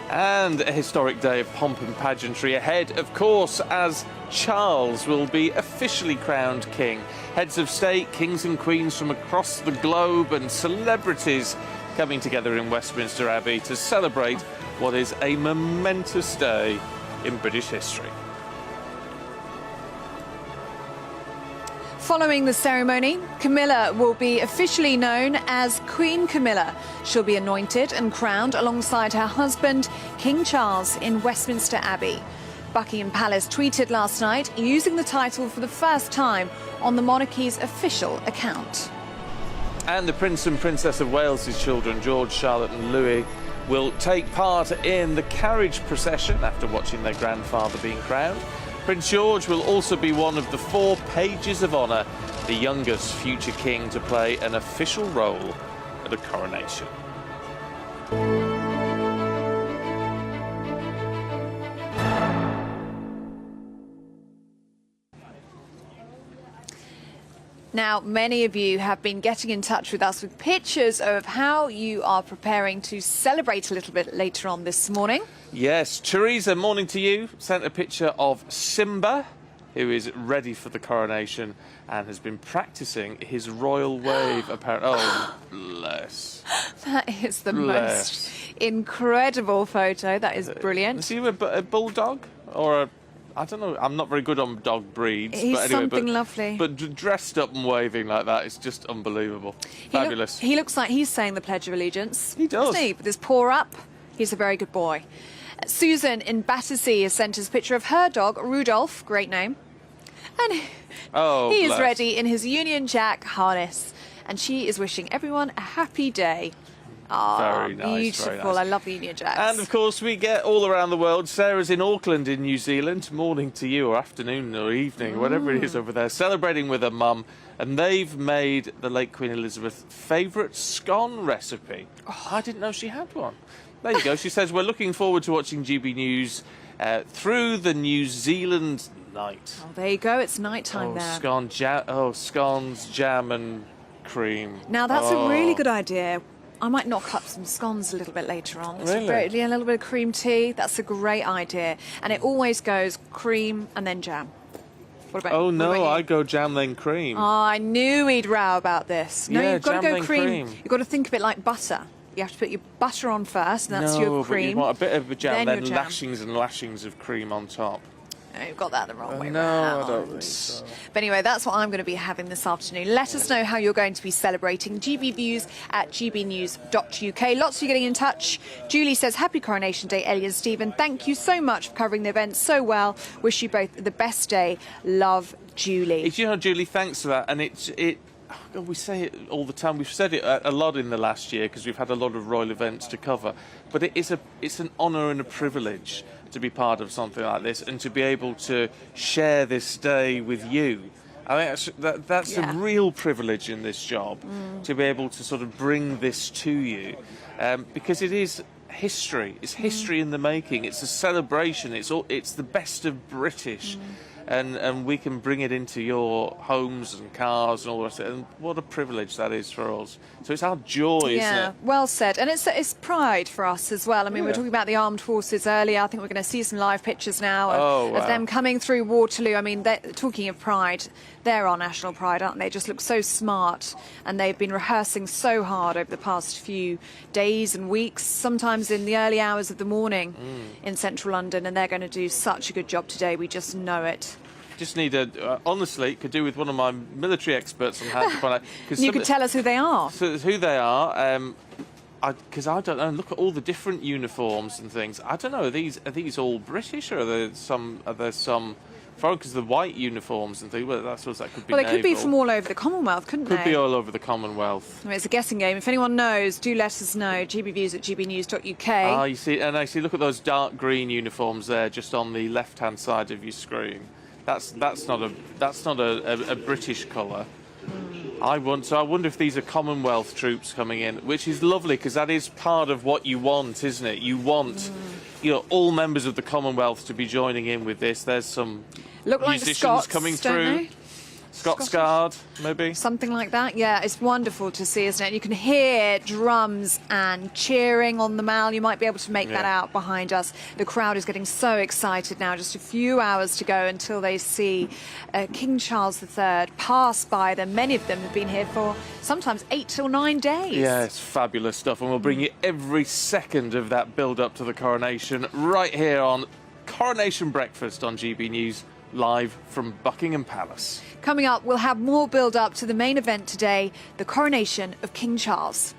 And a historic day of pomp and pageantry ahead, of course, as Charles will be officially crowned king. Heads of state, kings and queens from across the globe, and celebrities coming together in Westminster Abbey to celebrate what is a momentous day in British history. Following the ceremony, Camilla will be officially known as Queen Camilla. She'll be anointed and crowned alongside her husband, King Charles, in Westminster Abbey. Buckingham Palace tweeted last night, using the title for the first time on the monarchy's official account. And the Prince and Princess of Wales' children, George, Charlotte and Louis, will take part in the carriage procession after watching their grandfather being crowned. Prince George will also be one of the 4 pages of honour, the youngest future king to play an official role at a coronation. Now, many of you have been getting in touch with us with pictures of how you are preparing to celebrate a little bit later on this morning. Yes, Teresa, morning to you, sent a picture of Simba, who is ready for the coronation and has been practising his royal wave, apparently. Oh, bless. That is the most incredible photo. That is brilliant. Is he a bulldog or a... I don't know, I'm not very good on dog breeds. He's but anyway, something lovely. But dressed up and waving like that is just unbelievable. Fabulous. He looks like he's saying the Pledge of Allegiance. He does. Doesn't he? With his paw up. He's a very good boy. Susan in Battersea has sent us a picture of her dog, Rudolph, great name. And he is ready in his Union Jack harness. And she is wishing everyone a happy day. Oh, very nice, beautiful. very nice. I love the Union Jacks. And, of course, we get all around the world. Sarah's in Auckland in New Zealand. Morning to you, or afternoon or evening, whatever it is over there, celebrating with her mum. And they've made the late Queen Elizabeth's favourite scone recipe. Oh, I didn't know she had one. There you go. She says, we're looking forward to watching GB News through the New Zealand night. Oh, there you go. It's night time there. Scones, jam and cream. Now, that's a really good idea. I might knock up some scones a little bit later on. Really? A little bit of cream tea. That's a great idea. And it always goes cream and then jam. What about, oh, what no, about you? I go jam then cream. Oh, I knew we'd row about this. No, Yeah, you've got to jam go then cream. cream. You've got to think of it like butter. You have to put your butter on first, and that's no, your but cream. you want a bit of a jam, then your jam. lashings and lashings of cream on top. No, you've got that the wrong way No, round. I don't think so. But anyway, that's what I'm going to be having this afternoon. Let us know how you're going to be celebrating. GB Views at gbnews.uk. Lots of you getting in touch. Julie says, happy Coronation Day, Ellie and Stephen. Thank you so much for covering the event so well. Wish you both the best day. Love, Julie. You know, Julie, thanks for that. And we say it all the time. We've said it a lot in the last year because we've had a lot of royal events to cover. But it's an honour and a privilege to be part of something like this and to be able to share this day with you. I think that's a real privilege in this job, to be able to sort of bring this to you, because it is history. It's history in the making. It's a celebration. It's the best of British. And we can bring it into your homes and cars and all the rest of it. And what a privilege that is for us. So it's our joy, isn't it? Well said. And it's pride for us as well. I mean, we were talking about the armed forces earlier. I think we're going to see some live pictures now of them coming through Waterloo. I mean, talking of pride, they're our national pride, aren't they? They just look so smart. And they've been rehearsing so hard over the past few days and weeks, sometimes in the early hours of the morning in central London. And they're going to do such a good job today. We just know it. Just need honestly, could do with one of my military experts on how to find out. You could tell us who they are. So who they are, because I don't know. Look at all the different uniforms and things. I don't know. Are these all British, or are there some foreign? Because the white uniforms and things. Well, that could be. Well, they could be naval. from all over the Commonwealth, couldn't they? Could be all over the Commonwealth. I mean, it's a guessing game. If anyone knows, do let us know. GBViews at gbnews.uk. Ah, you see, and actually, look at those dark green uniforms there, just on the left-hand side of your screen. That's not a British colour. I wonder if these are Commonwealth troops coming in, which is lovely because that is part of what you want, isn't it? You want, all members of the Commonwealth to be joining in with this. There's some musicians Scots, coming don't through. they? Scots Guard, maybe? Something like that, yeah. It's wonderful to see, isn't it? You can hear drums and cheering on the Mall. You might be able to make that out behind us. The crowd is getting so excited now. Just a few hours to go until they see King Charles III pass by them. Many of them have been here for sometimes 8 or 9 days. Yeah, it's fabulous stuff. And we'll bring you every second of that build-up to the coronation right here on Coronation Breakfast on GB News, live from Buckingham Palace. Coming up, we'll have more build-up to the main event today, the coronation of King Charles.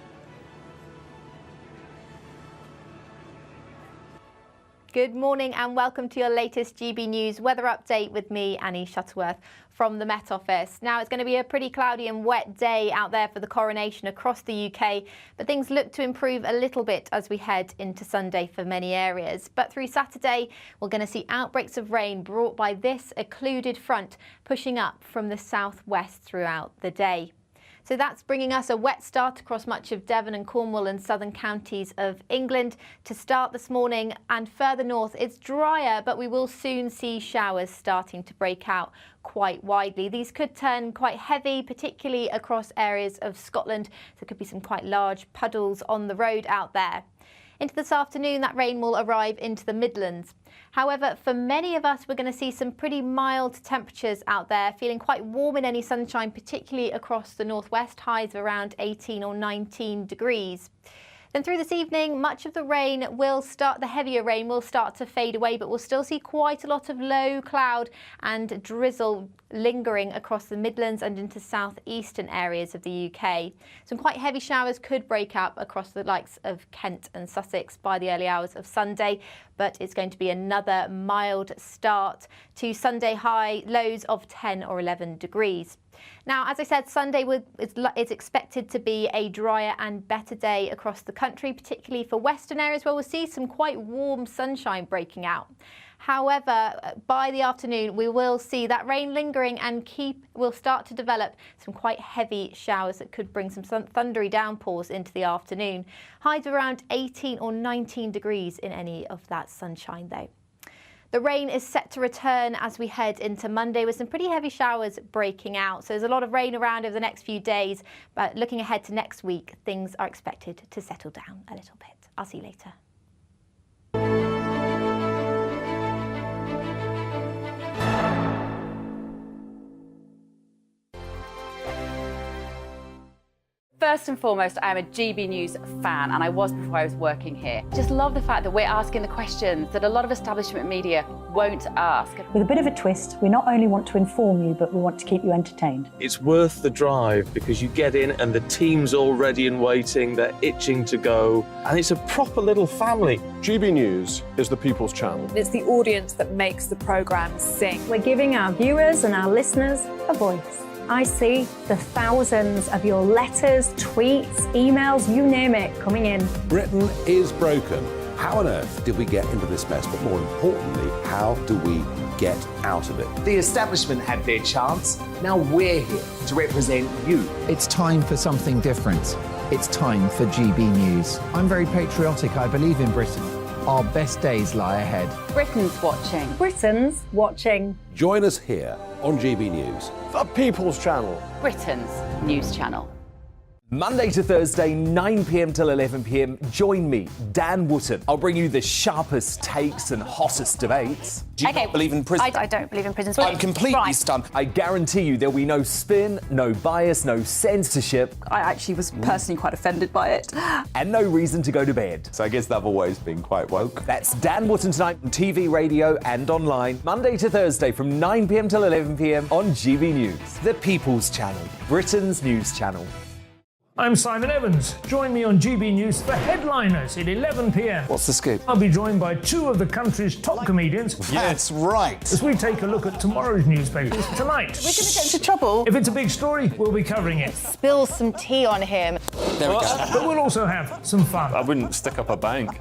Good morning and welcome to your latest GB News weather update with me, Annie Shuttleworth, from the Met Office. Now, it's going to be a pretty cloudy and wet day out there for the coronation across the UK, but things look to improve a little bit as we head into Sunday for many areas. But through Saturday, we're going to see outbreaks of rain brought by this occluded front pushing up from the southwest throughout the day. So that's bringing us a wet start across much of Devon and Cornwall and southern counties of England to start this morning. And further north, it's drier, but we will soon see showers starting to break out quite widely. These could turn quite heavy, particularly across areas of Scotland. There could be some quite large puddles on the road out there. Into this afternoon, that rain will arrive into the Midlands. However, for many of us, we're going to see some pretty mild temperatures out there, feeling quite warm in any sunshine, particularly across the northwest, highs of around 18 or 19 degrees. Then through this evening, much of the heavier rain will start to fade away, but we'll still see quite a lot of low cloud and drizzle lingering across the Midlands and into southeastern areas of the UK. Some quite heavy showers could break up across the likes of Kent and Sussex by the early hours of Sunday, but it's going to be another mild start to Sunday high lows of 10 or 11 degrees. Now, as I said, Sunday is expected to be a drier and better day across the country, particularly for western areas where we'll see some quite warm sunshine breaking out. However, by the afternoon, we will see that rain lingering and will start to develop some quite heavy showers that could bring some thundery downpours into the afternoon. Highs around 18 or 19 degrees in any of that sunshine, though. The rain is set to return as we head into Monday with some pretty heavy showers breaking out. So there's a lot of rain around over the next few days, but looking ahead to next week, things are expected to settle down a little bit. I'll see you later. First and foremost, I am a GB News fan, and I was before I was working here. Just love the fact that we're asking the questions that a lot of establishment media won't ask. With a bit of a twist, we not only want to inform you, but we want to keep you entertained. It's worth the drive because you get in and the team's all ready and waiting, they're itching to go, and it's a proper little family. GB News is the People's Channel. It's the audience that makes the programme sing. We're giving our viewers and our listeners a voice. I see the thousands of your letters, tweets, emails, you name it, coming in. Britain is broken. How on earth did we get into this mess? But more importantly, how do we get out of it? The establishment had their chance. Now we're here to represent you. It's time for something different. It's time for GB News. I'm very patriotic. I believe in Britain. Our best days lie ahead. Britain's watching. Britain's watching. Join us here on GB News. The People's Channel. Britain's news channel. Monday to Thursday, 9 p.m. till 11 p.m. Join me, Dan Wootton. I'll bring you the sharpest takes and hottest debates. Do you not believe in prison? I don't believe in prison. I'm completely stunned. I guarantee you there'll be no spin, no bias, no censorship. I actually was personally quite offended by it. And no reason to go to bed. So I guess they've always been quite woke. That's Dan Wootton tonight on TV, radio and online. Monday to Thursday from 9 p.m. till 11 p.m. on GB News. The People's Channel, Britain's news channel. I'm Simon Evans. Join me on GB News for Headliners at 11 p.m. What's the scoop? I'll be joined by two of the country's top comedians. That's right. As we take a look at tomorrow's newspapers tonight. We're going to get into trouble. If it's a big story, we'll be covering it. Spill some tea on him. There we go. But we'll also have some fun. I wouldn't stick up a bank.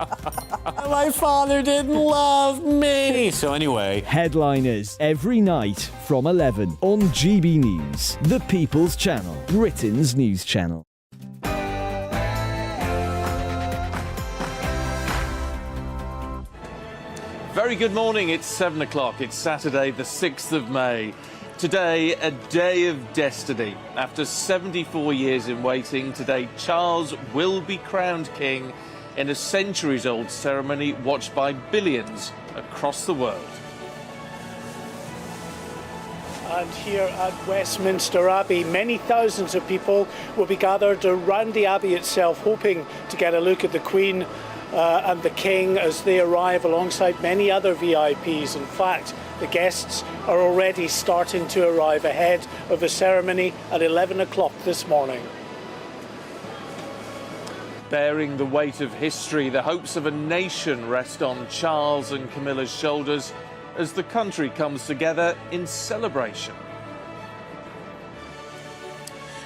My father didn't love me. So anyway. Headliners every night from 11 on GB News, the People's Channel, Britain's news channel. Very good morning. It's 7 o'clock. It's Saturday, the 6th of May. Today, a day of destiny. After 74 years in waiting, today Charles will be crowned king in a centuries-old ceremony watched by billions across the world. And here at Westminster Abbey, many thousands of people will be gathered around the Abbey itself, hoping to get a look at the Queen and the King as they arrive alongside many other VIPs. In fact, the guests are already starting to arrive ahead of the ceremony at 11 o'clock this morning. Bearing the weight of history, the hopes of a nation rest on Charles and Camilla's shoulders as the country comes together in celebration.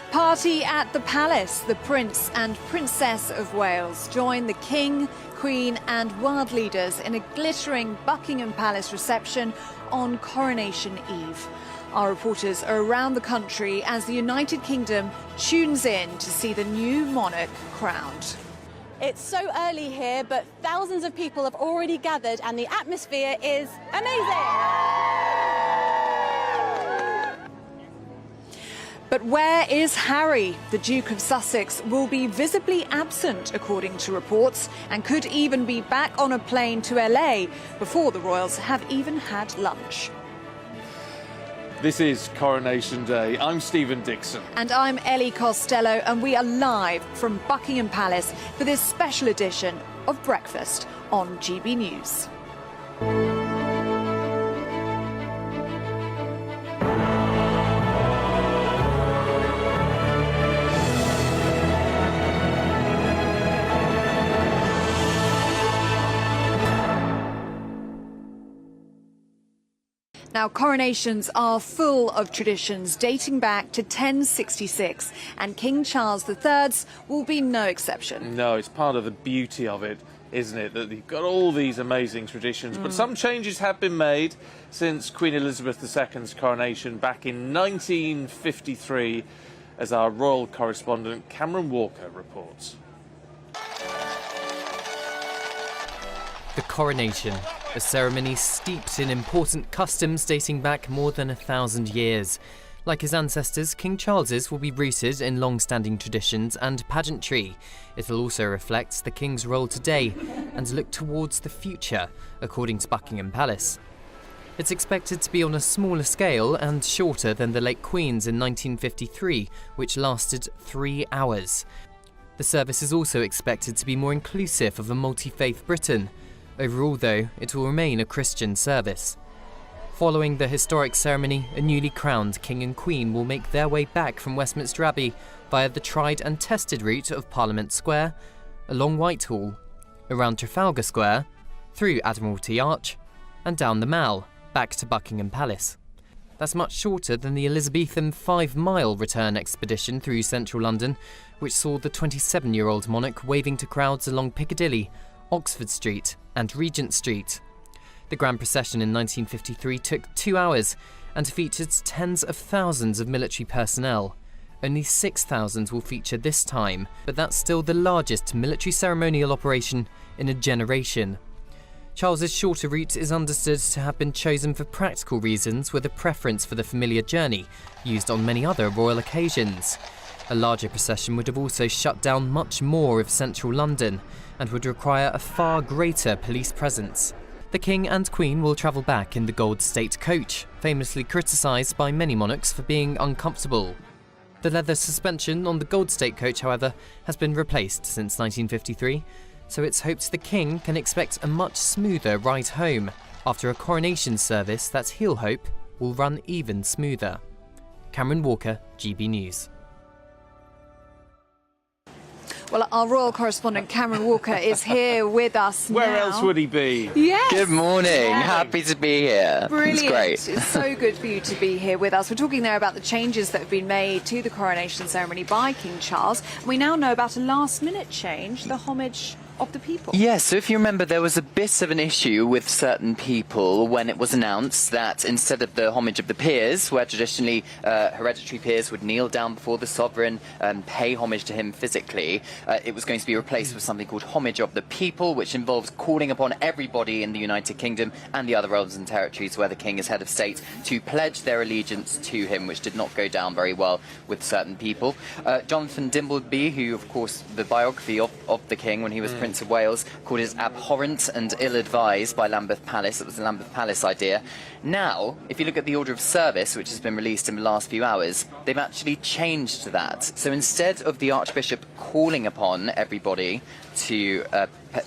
Party at the Palace. The Prince and Princess of Wales join the King, Queen and world leaders in a glittering Buckingham Palace reception on Coronation Eve. Our reporters are around the country as the United Kingdom tunes in to see the new monarch crowned. It's so early here, but thousands of people have already gathered and the atmosphere is amazing. But where is Harry? The Duke of Sussex will be visibly absent, according to reports, and could even be back on a plane to LA before the royals have even had lunch. This is Coronation Day. I'm Stephen Dixon. And I'm Ellie Costello, and we are live from Buckingham Palace for this special edition of Breakfast on GB News. Now, coronations are full of traditions dating back to 1066, and King Charles III's will be no exception. No, it's part of the beauty of it. isn't it? That you've got all these amazing traditions, but some changes have been made since Queen Elizabeth II's coronation back in 1953, as our royal correspondent Cameron Walker reports. The coronation, a ceremony steeped in important customs dating back more than 1,000 years. Like his ancestors, King Charles's will be rooted in long-standing traditions and pageantry. It will also reflect the King's role today and look towards the future, according to Buckingham Palace. It's expected to be on a smaller scale and shorter than the late Queen's in 1953, which lasted 3 hours. The service is also expected to be more inclusive of a multi-faith Britain. Overall, though, it will remain a Christian service. Following the historic ceremony, a newly crowned King and Queen will make their way back from Westminster Abbey via the tried and tested route of Parliament Square, along Whitehall, around Trafalgar Square, through Admiralty Arch, and down the Mall, back to Buckingham Palace. That's much shorter than the Elizabethan 5-mile return expedition through central London, which saw the 27-year-old monarch waving to crowds along Piccadilly, Oxford Street, and Regent Street. The Grand Procession in 1953 took 2 hours and featured tens of thousands of military personnel. Only 6,000 will feature this time, but that's still the largest military ceremonial operation in a generation. Charles's shorter route is understood to have been chosen for practical reasons, with a preference for the familiar journey, used on many other royal occasions. A larger procession would have also shut down much more of central London and would require a far greater police presence. The King and Queen will travel back in the Gold State coach, famously criticised by many monarchs for being uncomfortable. The leather suspension on the Gold State coach, however, has been replaced since 1953, so it's hoped the King can expect a much smoother ride home, after a coronation service that he'll hope will run even smoother. Cameron Walker, GB News. Well, our royal correspondent Cameron Walker is here with us Where now. else would he be? Yes. Good morning. Happy to be here. Brilliant. It's great. It's so good for you to be here with us. We're talking there about the changes that have been made to the coronation ceremony by King Charles. We now know about a last-minute change, the homage of the people. Yes, so if you remember, there was a bit of an issue with certain people when it was announced that instead of the homage of the peers, where traditionally hereditary peers would kneel down before the sovereign and pay homage to him physically, it was going to be replaced with something called homage of the people, which involves calling upon everybody in the United Kingdom and the other realms and territories where the king is head of state to pledge their allegiance to him, which did not go down very well with certain people. Jonathan Dimbleby, who, of course, the biography of the king when he was Prince of Wales, called it abhorrent and ill-advised by Lambeth Palace. It was the Lambeth Palace idea. Now, if you look at the order of service, which has been released in the last few hours, they've actually changed that. So instead of the Archbishop calling upon everybody to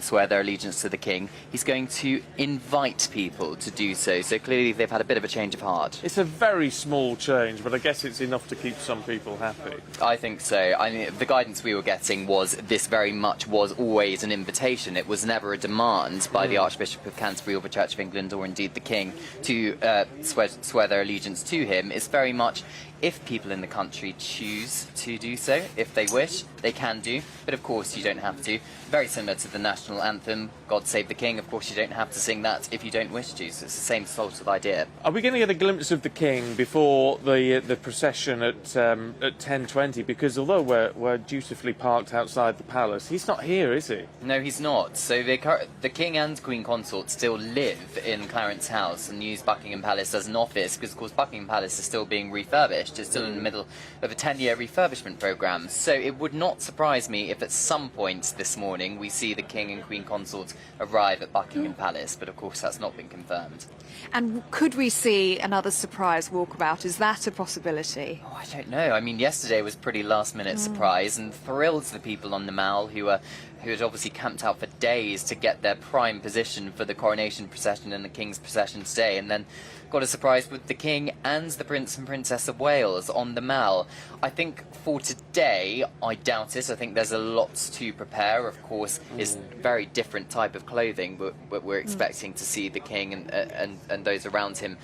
swear their allegiance to the king, he's going to invite people to do so. So clearly they've had a bit of a change of heart. It's a very small change, but I guess it's enough to keep some people happy. I think so. I mean, the guidance we were getting was this very much was always an invitation. It was never a demand by the Archbishop of Canterbury or the Church of England or indeed the king to swear their allegiance to him. It's very much if people in the country choose to do so, if they wish, they can do. But of course you don't have to. Very similar to the national anthem, God Save the King. Of course you don't have to sing that if you don't wish to. So it's the same sort of idea. Are we going to get a glimpse of the king before the procession at 10:20? Because although we're dutifully parked outside the palace, he's not here, is he? No, he's not. So the king and queen consort still live in Clarence House and use Buckingham Palace as an office, because of course Buckingham Palace is still being refurbished. It's still in the middle of a 10-year refurbishment programme. So it would not surprise me if at some point this morning we see the king and queen consort arrive at Buckingham Palace, but of course that's not been confirmed. And could we see another surprise walkabout? Is that a possibility? Oh, I don't know. I mean, yesterday was pretty last-minute surprise and thrilled the people on the Mall who had obviously camped out for days to get their prime position for the coronation procession and the King's procession today, and then got a surprise with the King and the Prince and Princess of Wales on the Mall. I think for today, I doubt it. I think there's a lot to prepare. Of course, it's a very different type of clothing, but we're expecting to see the King and those around him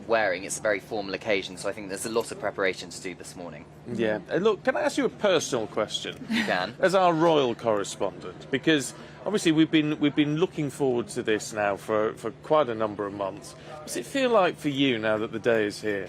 wearing. It's a very formal occasion, so I think there's a lot of preparation to do this morning. Yeah. Look, can I ask you a personal question? You can. As our royal correspondent, because obviously we've been looking forward to this now for quite a number of months. Does it feel like for you now that the day is here?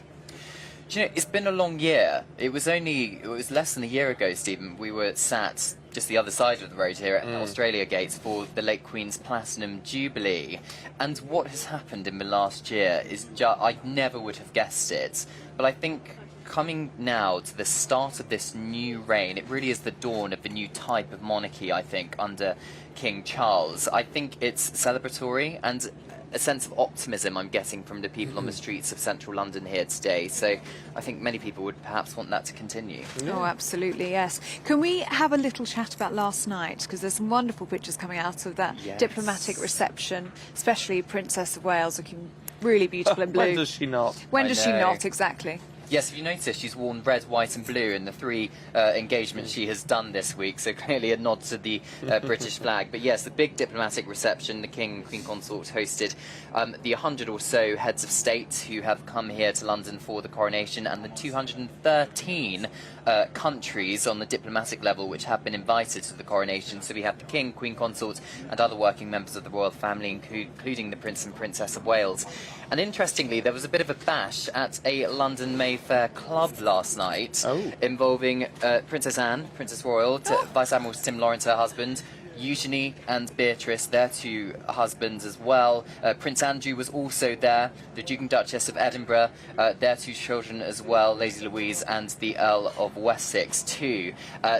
Do you know, it's been a long year. It was less than a year ago, Stephen. We were sat just the other side of the road here at Australia Gates for the late Queen's Platinum Jubilee. And what has happened in the last year is I never would have guessed it. But I think coming now to the start of this new reign, it really is the dawn of the new type of monarchy, I think, under King Charles. I think it's celebratory and a sense of optimism I'm getting from the people on the streets of central London here today. So I think many people would perhaps want that to continue. Oh, absolutely, yes. Can we have a little chat about last night? Because there's some wonderful pictures coming out of that diplomatic reception, especially Princess of Wales looking really beautiful in blue. When does she not? When does she not, exactly? Yes, if you notice, she's worn red, white and blue in the 3 engagements she has done this week, so clearly a nod to the British flag. But yes, the big diplomatic reception the King and Queen Consort hosted, the 100 or so heads of state who have come here to London for the coronation, and the 213 countries on the diplomatic level which have been invited to the coronation. So we have the King, Queen Consort and other working members of the royal family, including the Prince and Princess of Wales. And interestingly, there was a bit of a bash at a London Mayfair club last night involving Princess Anne, Princess Royal, Vice Admiral Tim Lawrence, her husband, Eugenie and Beatrice, their 2 husbands as well. Prince Andrew was also there, the Duke and Duchess of Edinburgh, their 2 children as well, Lady Louise and the Earl of Wessex too.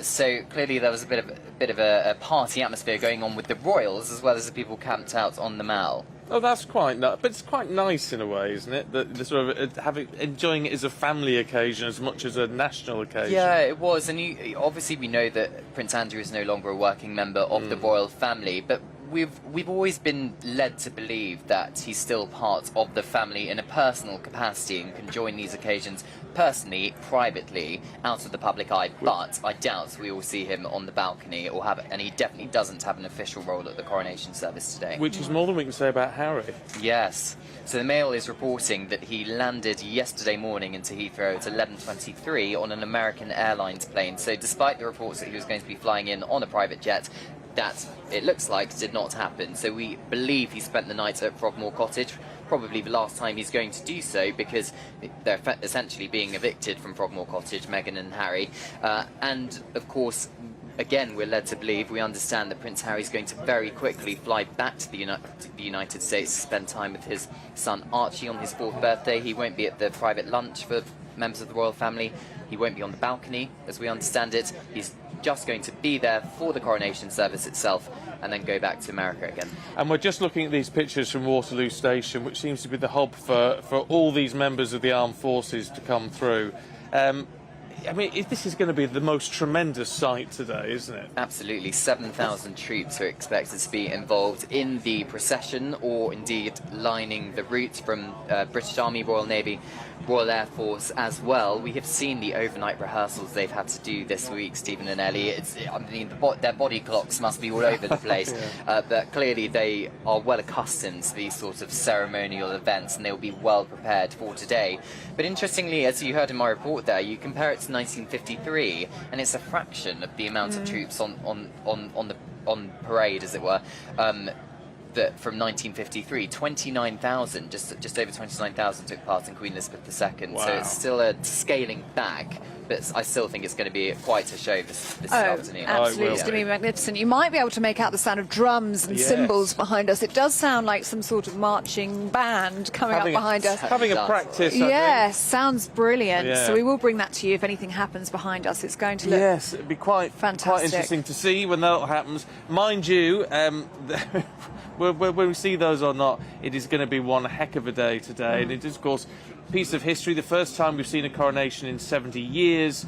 So clearly there was a bit of a party atmosphere going on with the royals as well as the people camped out on the Mall. Oh, that's quite nice. But it's quite nice in a way, isn't it? The sort of enjoying it as a family occasion as much as a national occasion. Yeah, it was. And obviously we know that Prince Andrew is no longer a working member of the royal family, but we've always been led to believe that he's still part of the family in a personal capacity and can join these occasions personally, privately, out of the public eye. But I doubt we will see him on the balcony and he definitely doesn't have an official role at the coronation service today. Which is more than we can say about Harry. Yes. So the Mail is reporting that he landed yesterday morning into Heathrow at 11:23 on an American Airlines plane. So despite the reports that he was going to be flying in on a private jet, that, it looks like, did not happen. So we believe he spent the night at Frogmore Cottage, probably the last time he's going to do so, because they're essentially being evicted from Frogmore Cottage, Meghan and Harry. And, of course, again, we're led to believe, we understand that Prince Harry's going to very quickly fly back to the United States to spend time with his son Archie on his 4th birthday. He won't be at the private lunch for members of the royal family. He won't be on the balcony, as we understand it. He's just going to be there for the coronation service itself and then go back to America again. And we're just looking at these pictures from Waterloo Station, which seems to be the hub for all these members of the armed forces to come through. I mean, this is going to be the most tremendous sight today, isn't it? Absolutely. 7,000 troops are expected to be involved in the procession, or indeed lining the route from British Army, Royal Navy, Royal Air Force as well. We have seen the overnight rehearsals they've had to do this week, Stephen and Ellie. I mean, their body clocks must be all over the place, but clearly they are well accustomed to these sorts of ceremonial events and they'll be well prepared for today. But interestingly, as you heard in my report there, you compare it to 1953 and it's a fraction of the amount of troops on parade, as it were. That from 1953, 29,000, just over 29,000 took part in Queen Elizabeth II. Wow. So it's still a scaling back, but I still think it's going to be quite a show this afternoon. Absolutely, it's going to be magnificent. You might be able to make out the sound of drums and cymbals behind us. It does sound like some sort of marching band coming up behind us. Having a practice, I yes, sounds brilliant. Yeah. So we will bring that to you if anything happens behind us. It's going to look it'd be quite fantastic. Interesting to see when that happens. Mind you, whether we see those or not, it is going to be one heck of a day today. And it is, of course, a piece of history, the first time we've seen a coronation in 70 years.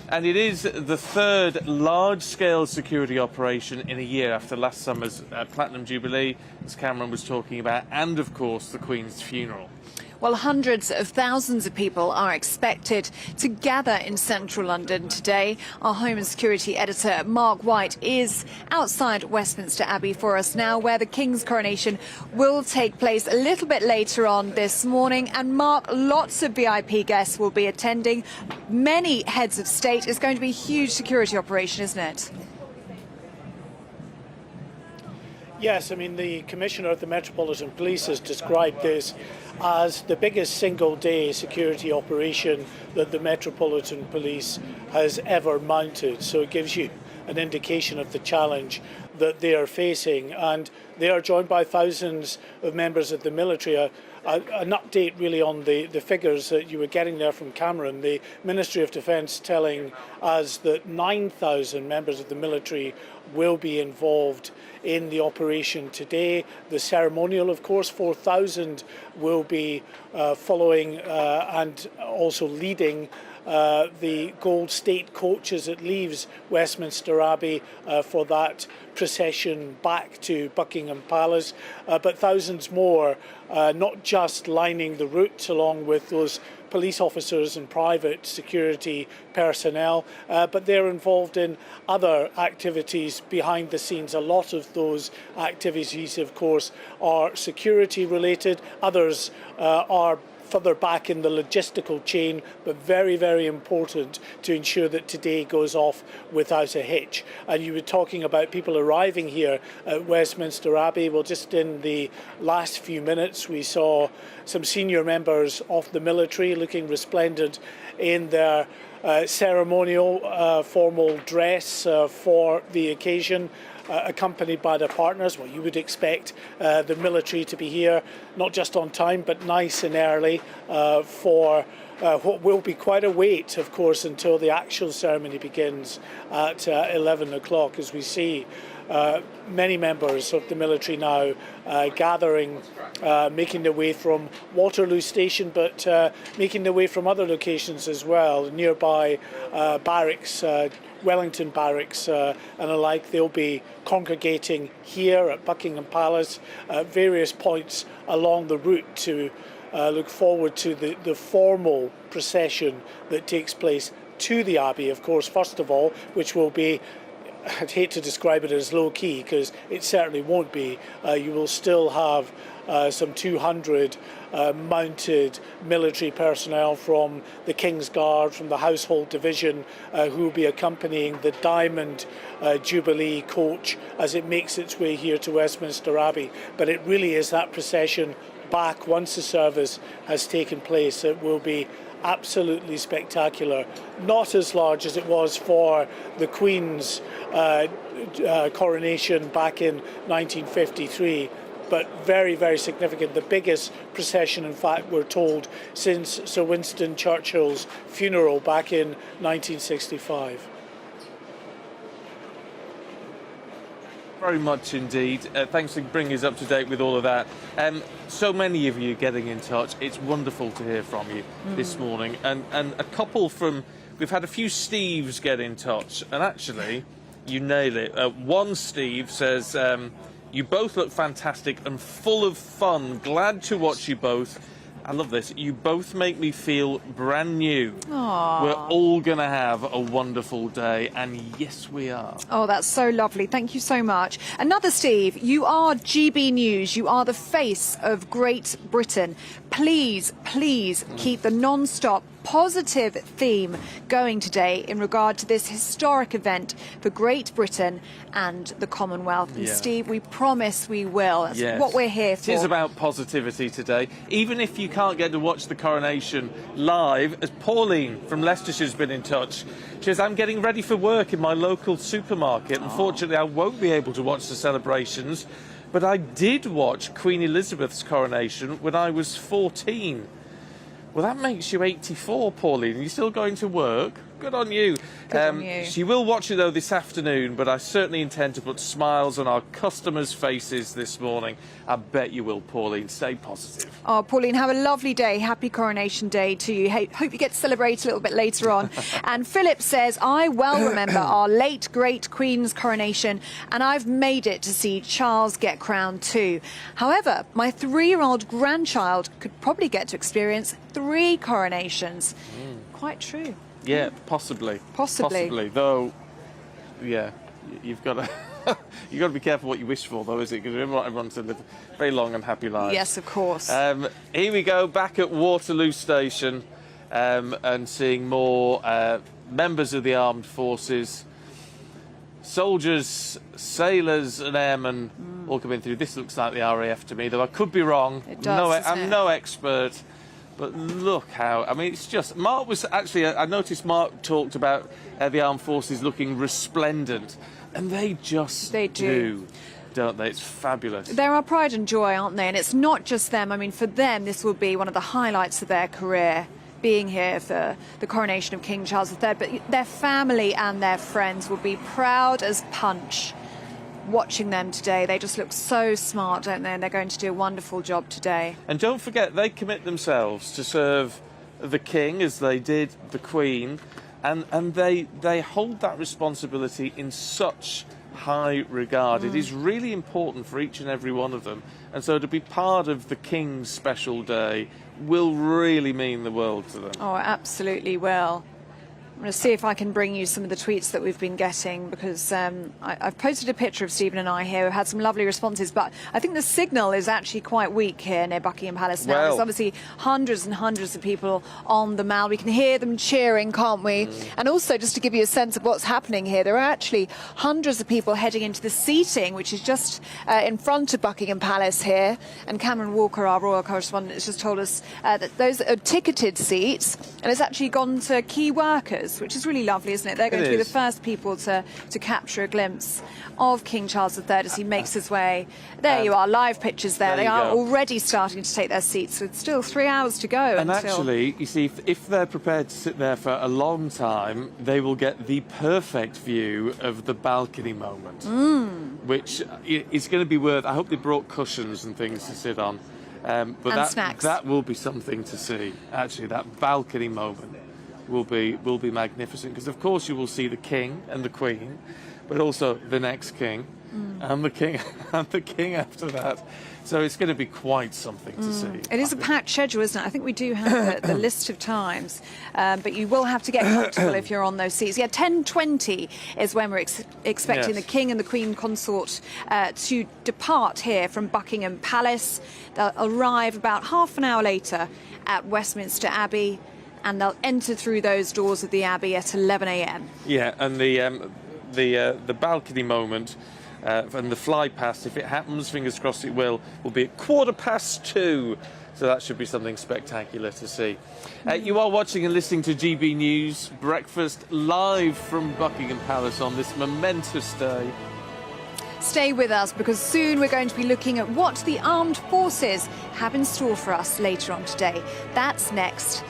And it is the 3rd large-scale security operation in a year after last summer's Platinum Jubilee, as Cameron was talking about, and, of course, the Queen's funeral. Well, hundreds of thousands of people are expected to gather in central London today. Our Home and Security editor, Mark White, is outside Westminster Abbey for us now, where the King's coronation will take place a little bit later on this morning. And Mark, lots of VIP guests will be attending, many heads of state. It's going to be a huge security operation, isn't it? Yes, I mean, the Commissioner of the Metropolitan Police has described this as the biggest single-day security operation that the Metropolitan Police has ever mounted. So it gives you an indication of the challenge that they are facing. And they are joined by thousands of members of the military. An update really on the figures that you were getting there from Cameron. The Ministry of Defence telling us that 9,000 members of the military will be involved in the operation today. The ceremonial, of course, 4,000 will be following and also leading the gold state coach as it leaves Westminster Abbey for that procession back to Buckingham Palace, but thousands more not just lining the route along with those police officers and private security personnel, but they're involved in other activities behind the scenes. A lot of those activities, of course, are security related. Others are further back in the logistical chain, but very, very important to ensure that today goes off without a hitch. And you were talking about people arriving here at Westminster Abbey. Well, just in the last few minutes, we saw some senior members of the military looking resplendent in their ceremonial formal dress for the occasion, accompanied by their partners. Well, you would expect the military to be here, not just on time, but nice and early for what will be quite a wait, of course, until the actual ceremony begins at 11 o'clock, as we see many members of the military now gathering, making their way from Waterloo Station, but making their way from other locations as well, nearby barracks, Wellington Barracks and alike. They'll be congregating here at Buckingham Palace at various points along the route to look forward to the formal procession that takes place to the Abbey, of course, first of all, which will be, I'd hate to describe it as low-key because it certainly won't be. You will still have some 200 mounted military personnel from the King's Guard, from the Household Division, who will be accompanying the Diamond Jubilee coach as it makes its way here to Westminster Abbey. But it really is that procession back once the service has taken place. It will be absolutely spectacular. Not as large as it was for the Queen's coronation back in 1953, but very, very significant. The biggest procession, in fact, we're told, since Sir Winston Churchill's funeral back in 1965. Very much indeed. Thanks for bringing us up to date with all of that. So many of you getting in touch. It's wonderful to hear from you this morning. And a couple from... We've had a few Steves get in touch. And actually, you nail it. One Steve says, you both look fantastic and full of fun. Glad to watch you both. I love this. You both make me feel brand new. Aww. We're all going to have a wonderful day, and yes, we are. Oh, that's so lovely. Thank you so much. Another Steve, you are GB News. You are the face of Great Britain. Please, please keep the non-stop positive theme going today in regard to this historic event for Great Britain and the Commonwealth. And Steve, we promise we will. That's what we're here for. It is about positivity today. Even if you can't get to watch the coronation live, as Pauline from Leicestershire has been in touch. She says, I'm getting ready for work in my local supermarket. Unfortunately, I won't be able to watch the celebrations, but I did watch Queen Elizabeth's coronation when I was 14. Well, that makes you 84, Pauline. Are you still going to work? Good on you. She will watch it, though, this afternoon, but I certainly intend to put smiles on our customers' faces this morning. I bet you will, Pauline. Stay positive. Oh, Pauline, have a lovely day. Happy Coronation Day to you. Hope you get to celebrate a little bit later on. And Philip says, I well remember our late, great Queen's coronation, and I've made it to see Charles get crowned too. However, my 3-year-old grandchild could probably get to experience 3 coronations. Quite true. Yeah, possibly. Possibly, though, yeah, you've got to... You've got to be careful what you wish for, though, is it? Because we want everyone to live very long and happy lives. Yes, of course. Here we go, back at Waterloo Station, and seeing more members of the armed forces, soldiers, sailors and airmen all coming through. This looks like the RAF to me, though I could be wrong. It does, I'm no expert. But look how, I mean, it's just, Mark was actually, I noticed Mark talked about the armed forces looking resplendent. And they just do, don't they? It's fabulous. They're our pride and joy, aren't they? And it's not just them. I mean, for them, this will be one of the highlights of their career, being here for the coronation of King Charles III. But their family and their friends will be proud as punch watching them today. They just look so smart, don't they? And they're going to do a wonderful job today. And don't forget, they commit themselves to serve the King as they did the Queen. And they hold that responsibility in such high regard. It is really important for each and every one of them. And so to be part of the King's special day will really mean the world to them. Oh, absolutely will. I'm going to see if I can bring you some of the tweets that we've been getting, because I've posted a picture of Stephen and I here. We've had some lovely responses, but I think the signal is actually quite weak here near Buckingham Palace now. There's obviously hundreds and hundreds of people on the Mall. We can hear them cheering, can't we? And also, just to give you a sense of what's happening here, there are actually hundreds of people heading into the seating, which is just in front of Buckingham Palace here. And Cameron Walker, our royal correspondent, has just told us that those are ticketed seats, and it's actually gone to key workers, which is really lovely, isn't it? They're going to be the first people to capture a glimpse of King Charles III as he makes his way. There you are, live pictures there. They are already starting to take their seats, with still 3 hours to go. And actually, you see, if they're prepared to sit there for a long time, they will get the perfect view of the balcony moment, which is going to be worth... I hope they brought cushions and things to sit on. But snacks. That will be something to see, actually, that balcony moment. Will be magnificent, because of course you will see the King and the Queen, but also the next King and the King and the King after that. So it's going to be quite something to see. It is a packed schedule, isn't it? I think we do have the list of times, but you will have to get comfortable if you're on those seats. Yeah, 10:20 is when we're expecting the King and the Queen consort to depart here from Buckingham Palace. They'll arrive about half an hour later at Westminster Abbey, and they'll enter through those doors of the Abbey at 11 a.m. Yeah, and the balcony moment and the fly past, if it happens, fingers crossed it will be at 2:15. So that should be something spectacular to see. You are watching and listening to GB News Breakfast live from Buckingham Palace on this momentous day. Stay with us, because soon we're going to be looking at what the armed forces have in store for us later on today. That's next.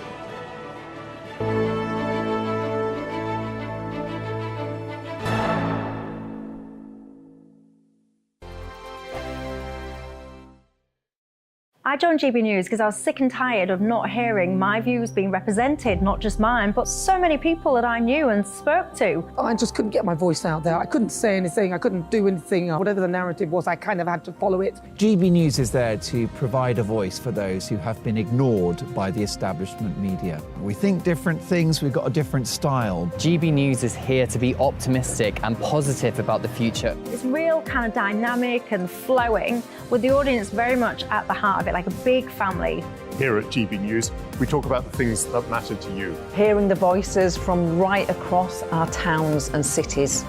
I joined GB News because I was sick and tired of not hearing my views being represented, not just mine, but so many people that I knew and spoke to. I just couldn't get my voice out there. I couldn't say anything. I couldn't do anything. Whatever the narrative was, I kind of had to follow it. GB News is there to provide a voice for those who have been ignored by the establishment media. We think different things, we've got a different style. GB News is here to be optimistic and positive about the future. It's real kind of dynamic and flowing, with the audience very much at the heart of it, like a big family. Here at GB News, we talk about the things that matter to you. Hearing the voices from right across our towns and cities,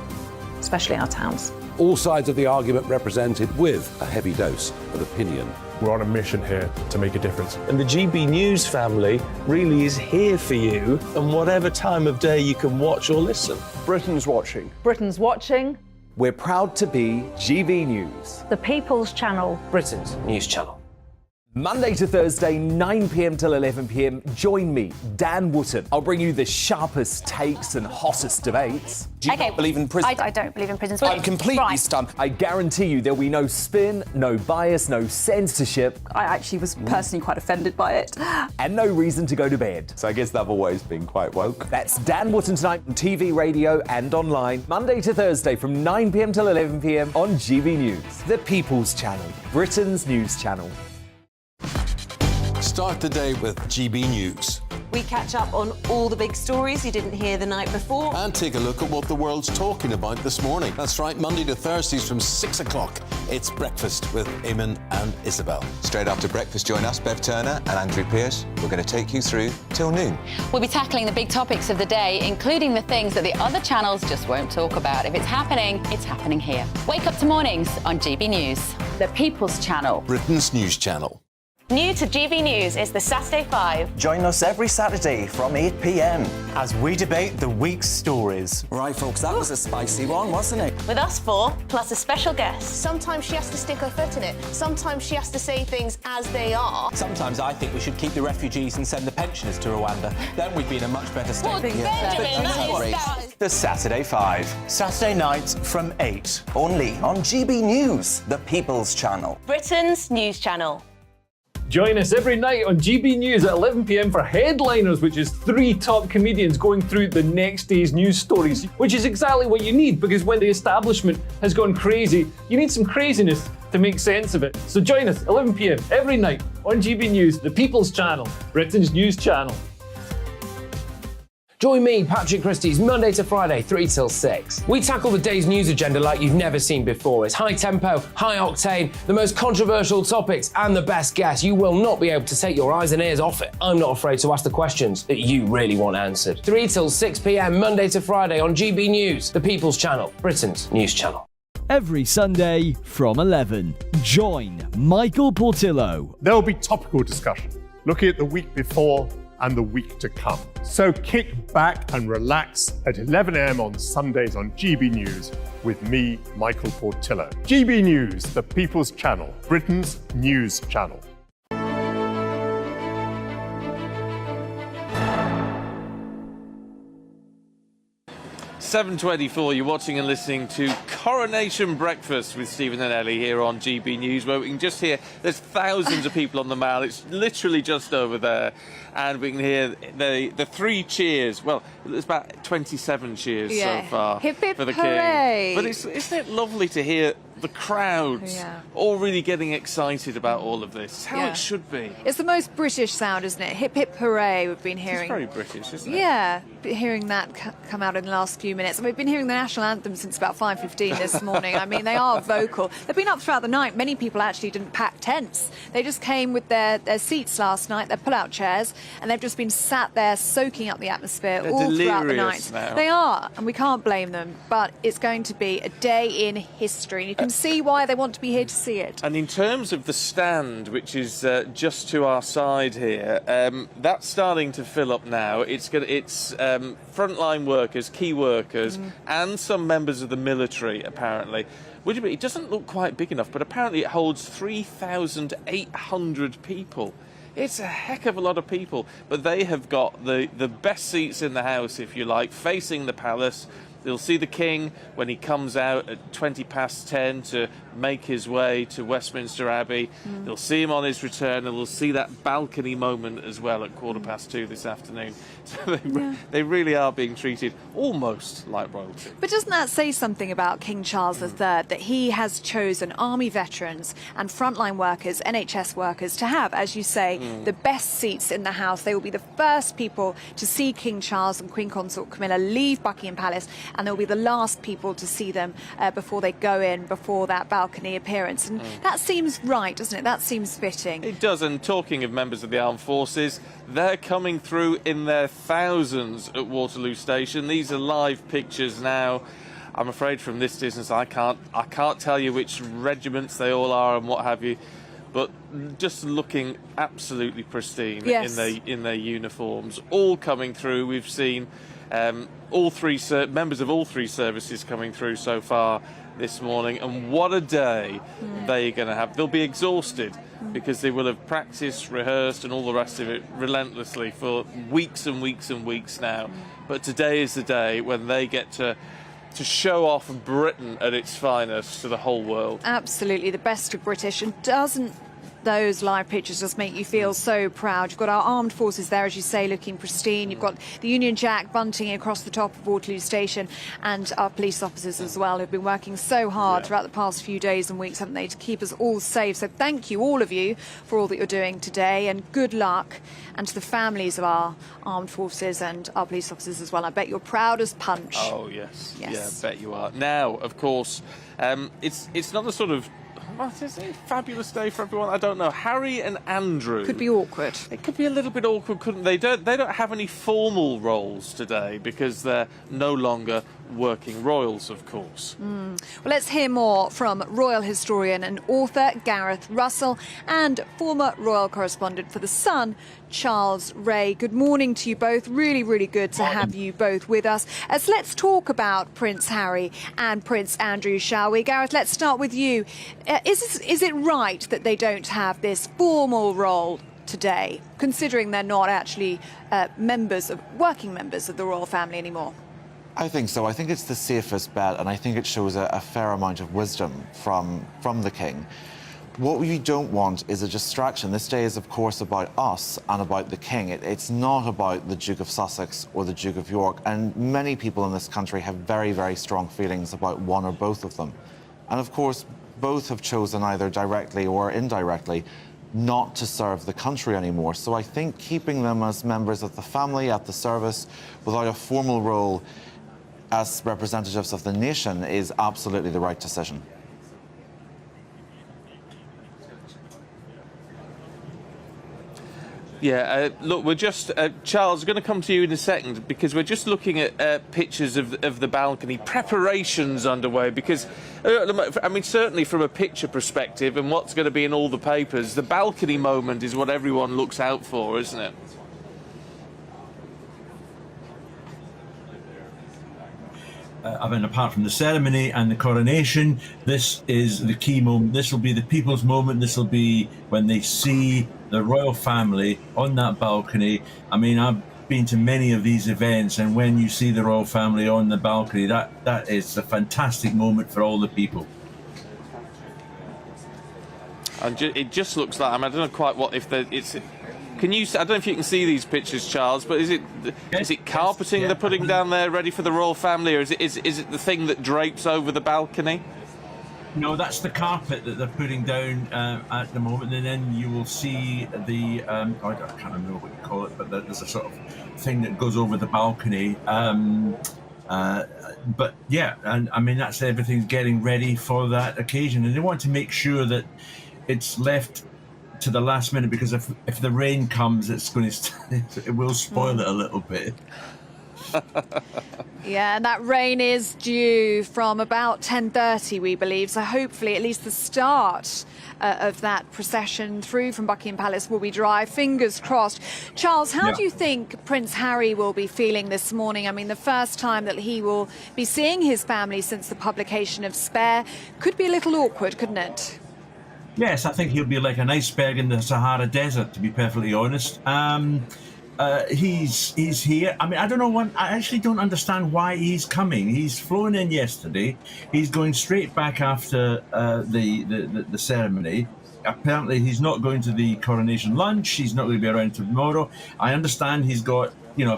especially our towns. All sides of the argument represented, with a heavy dose of opinion. We're on a mission here to make a difference. And the GB News family really is here for you, and whatever time of day you can watch or listen. Britain's watching. Britain's watching. We're proud to be GB News, The People's Channel. Britain's news channel. Monday to Thursday, 9 p.m. till 11 p.m. Join me, Dan Wootton. I'll bring you the sharpest takes and hottest debates. Do you not believe in prison? I don't believe in prisons. I'm completely stunned. I guarantee you there'll be no spin, no bias, no censorship. I actually was personally quite offended by it. And no reason to go to bed. So I guess they've always been quite woke. That's Dan Wootton tonight on TV, radio and online. Monday to Thursday from 9 p.m. till 11 p.m. on GB News. The People's Channel, Britain's news channel. Start the day with GB News. We catch up on all the big stories you didn't hear the night before. And take a look at what the world's talking about this morning. That's right, Monday to Thursdays from 6 o'clock. It's Breakfast with Eamon and Isabel. Straight after breakfast, join us, Bev Turner and Andrew Pearce. We're going to take you through till noon. We'll be tackling the big topics of the day, including the things that the other channels just won't talk about. If it's happening here. Wake up to mornings on GB News, the People's Channel. Britain's news channel. New to GB News is the Saturday 5. Join us every Saturday from 8 p.m. as we debate the week's stories. Right, folks, that was a spicy one, wasn't it? With us four, plus a special guest. Sometimes she has to stick her foot in it. Sometimes she has to say things as they are. Sometimes I think we should keep the refugees and send the pensioners to Rwanda. Then we'd be in a much better state. Well, Benjamin, that is The Saturday 5. Saturday nights from 8. Only on GB News, the People's Channel. Britain's news channel. Join us every night on GB News at 11 p.m. for Headliners, which is 3 top comedians going through the next day's news stories, which is exactly what you need, because when the establishment has gone crazy, you need some craziness to make sense of it. So join us 11 p.m. every night on GB News, the People's Channel, Britain's news channel. Join me, Patrick Christie's, Monday to Friday, 3 till 6. We tackle the day's news agenda like you've never seen before. It's high tempo, high octane, the most controversial topics, and the best guests. You will not be able to take your eyes and ears off it. I'm not afraid to ask the questions that you really want answered. 3 till 6 p.m, Monday to Friday on GB News, the People's Channel, Britain's news channel. Every Sunday from 11. Join Michael Portillo. There will be topical discussion, looking at the week before and the week to come. So kick back and relax at 11 a.m. on Sundays on GB News with me, Michael Portillo. GB News, the People's Channel, Britain's news channel. 7:24, you're watching and listening to Coronation Breakfast with Stephen and Ellie here on GB News, where we can just hear there's thousands of people on the Mall. It's literally just over there, and we can hear the 3 cheers. Well, there's about 27 cheers so far hip, hip, for the hooray. King. But isn't it lovely to hear the crowds all really getting excited about all of this? It's how it should be. It's the most British sound, isn't it? Hip, hip, hooray, we've been hearing. It's very British, isn't it? Yeah, hearing that come out in the last few minutes. And we've been hearing the national anthem since about 5:15 this morning. I mean, they are vocal. They've been up throughout the night. Many people actually didn't pack tents. They just came with their seats last night, their pull-out chairs, and they've just been sat there soaking up the atmosphere all throughout the night. Now. They are, and we can't blame them. But it's going to be a day in history. And you can see why they want to be here to see it. And in terms of the stand, which is just to our side here, that's starting to fill up now. It's frontline workers, key workers, and some members of the military, apparently. It doesn't look quite big enough, but apparently it holds 3,800 people. It's a heck of a lot of people, but they have got the best seats in the house, if you like, facing the palace. They'll see the King when he comes out at 10:20 to make his way to Westminster Abbey. They'll see him on his return, and they'll see that balcony moment as well at 2:15 this afternoon. So they really are being treated almost like royalty. But doesn't that say something about King Charles III, that he has chosen army veterans and frontline workers, NHS workers, to have, as you say, the best seats in the house? They will be the first people to see King Charles and Queen Consort Camilla leave Buckingham Palace, and they'll be the last people to see them before they go in, before that balcony appearance. And that seems right, doesn't it? That seems fitting. It does, and talking of members of the armed forces, they're coming through in their thousands at Waterloo Station. These are live pictures now. I'm afraid from this distance I can't tell you which regiments they all are and what have you, but just looking absolutely pristine in their uniforms, all coming through. We've seen all three members of all 3 services coming through so far this morning, and what a day they're going to have. They'll be exhausted because they will have practiced, rehearsed and all the rest of it relentlessly for weeks and weeks and weeks now. But today is the day when they get to show off Britain at its finest to the whole world. Absolutely, the best of British. And doesn't those live pictures just make you feel so proud? You've got our armed forces there, as you say, looking pristine. You've got the Union Jack bunting across the top of Waterloo Station, and our police officers as well, who've been working so hard throughout the past few days and weeks, haven't they, to keep us all safe. So thank you, all of you, for all that you're doing today, and good luck. And to the families of our armed forces and our police officers as well. I bet you're proud as punch. Oh, yes. Yeah, I bet you are. Now, of course, it's another sort of, what is it? Fabulous day for everyone. I don't know. Harry and Andrew. Could be awkward. It could be a little bit awkward, couldn't they? They don't have any formal roles today because they're no longer working royals, of course. Well, let's hear more from royal historian and author Gareth Russell and former royal correspondent for The Sun, Charles Ray. Good morning to you both. Really, really good to have you both with us. So let's talk about Prince Harry and Prince Andrew, shall we? Gareth, let's start with you. Is it right that they don't have this formal role today, considering they're not actually working members of the royal family anymore? I think so. I think it's the safest bet, and I think it shows a fair amount of wisdom from the King. What we don't want is a distraction. This day is, of course, about us and about the King. It's not about the Duke of Sussex or the Duke of York, and many people in this country have very, very strong feelings about one or both of them. And, of course, both have chosen either directly or indirectly not to serve the country anymore. So I think keeping them as members of the family at the service without a formal role as representatives of the nation is absolutely the right decision. Yeah, look, we're just, Charles, going to come to you in a second because we're just looking at pictures of the balcony, preparations underway because, I mean, certainly from a picture perspective and what's going to be in all the papers, the balcony moment is what everyone looks out for, isn't it? I mean, apart from the ceremony and the coronation, this is the key moment. This will be the people's moment. This will be when they see the royal family on that balcony. I mean, I've been to many of these events, and when you see the royal family on the balcony, that is a fantastic moment for all the people. And it just looks like, I mean, I don't know quite what, it's... Can you? I don't know if you can see these pictures, Charles, but is it carpeting they're putting down there ready for the royal family, or is it the thing that drapes over the balcony? No, that's the carpet that they're putting down at the moment, and then you will see the I can't remember what you call it, but there's a sort of thing that goes over the balcony. But yeah, and I mean that's everything's getting ready for that occasion, and they want to make sure that it's left to the last minute, because if the rain comes, it's going to it will spoil it a little bit. Yeah, and that rain is due from about 10:30, we believe. So hopefully, at least the start of that procession through from Buckingham Palace will be dry. Fingers crossed. Charles, how do you think Prince Harry will be feeling this morning? I mean, the first time that he will be seeing his family since the publication of Spare could be a little awkward, couldn't it? Yes, I think he'll be like an iceberg in the Sahara Desert, to be perfectly honest. He's here. I mean, I actually don't understand why he's coming. He's flown in yesterday. He's going straight back after the ceremony. Apparently, he's not going to the coronation lunch. He's not going to be around tomorrow. I understand he's got, you know,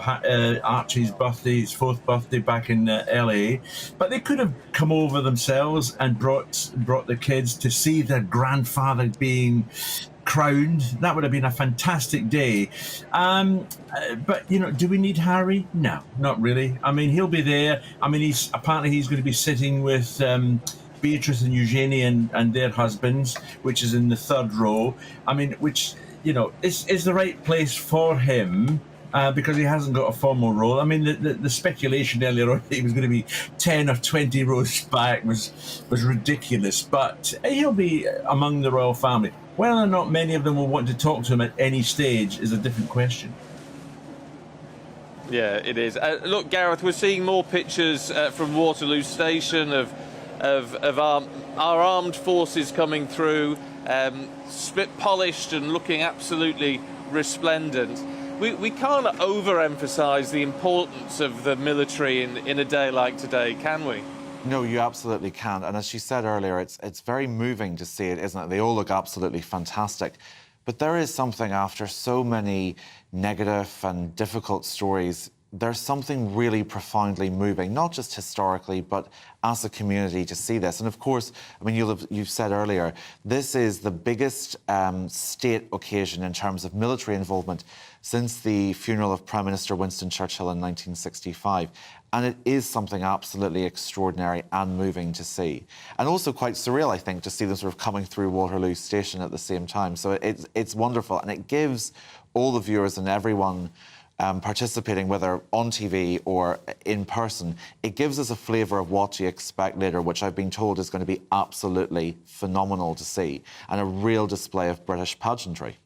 Archie's birthday, his 4th birthday back in LA. But they could have come over themselves and brought the kids to see their grandfather being crowned. That would have been a fantastic day. But, you know, do we need Harry? No, not really. I mean, he'll be there. I mean, he's going to be sitting with Beatrice and Eugenie and their husbands, which is in the 3rd row. I mean, which, you know, is the right place for him. Because he hasn't got a formal role. I mean, the speculation earlier on that he was going to be 10 or 20 rows back was ridiculous. But he'll be among the royal family. Whether or not many of them will want to talk to him at any stage is a different question. Yeah, it is. Look, Gareth, we're seeing more pictures from Waterloo Station of our our armed forces coming through, spit polished and looking absolutely resplendent. We can't overemphasise the importance of the military in a day like today, can we? No, you absolutely can. And as she said earlier, it's very moving to see it, isn't it? They all look absolutely fantastic. But there is something, after so many negative and difficult stories, there's something really profoundly moving, not just historically, but as a community to see this. And of course, I mean, you've said earlier, this is the biggest state occasion in terms of military involvement since the funeral of Prime Minister Winston Churchill in 1965. And it is something absolutely extraordinary and moving to see. And also quite surreal, I think, to see them sort of coming through Waterloo Station at the same time. So it's wonderful, and it gives all the viewers and everyone participating, whether on TV or in person, it gives us a flavour of what to expect later, which I've been told is going to be absolutely phenomenal to see, and a real display of British pageantry.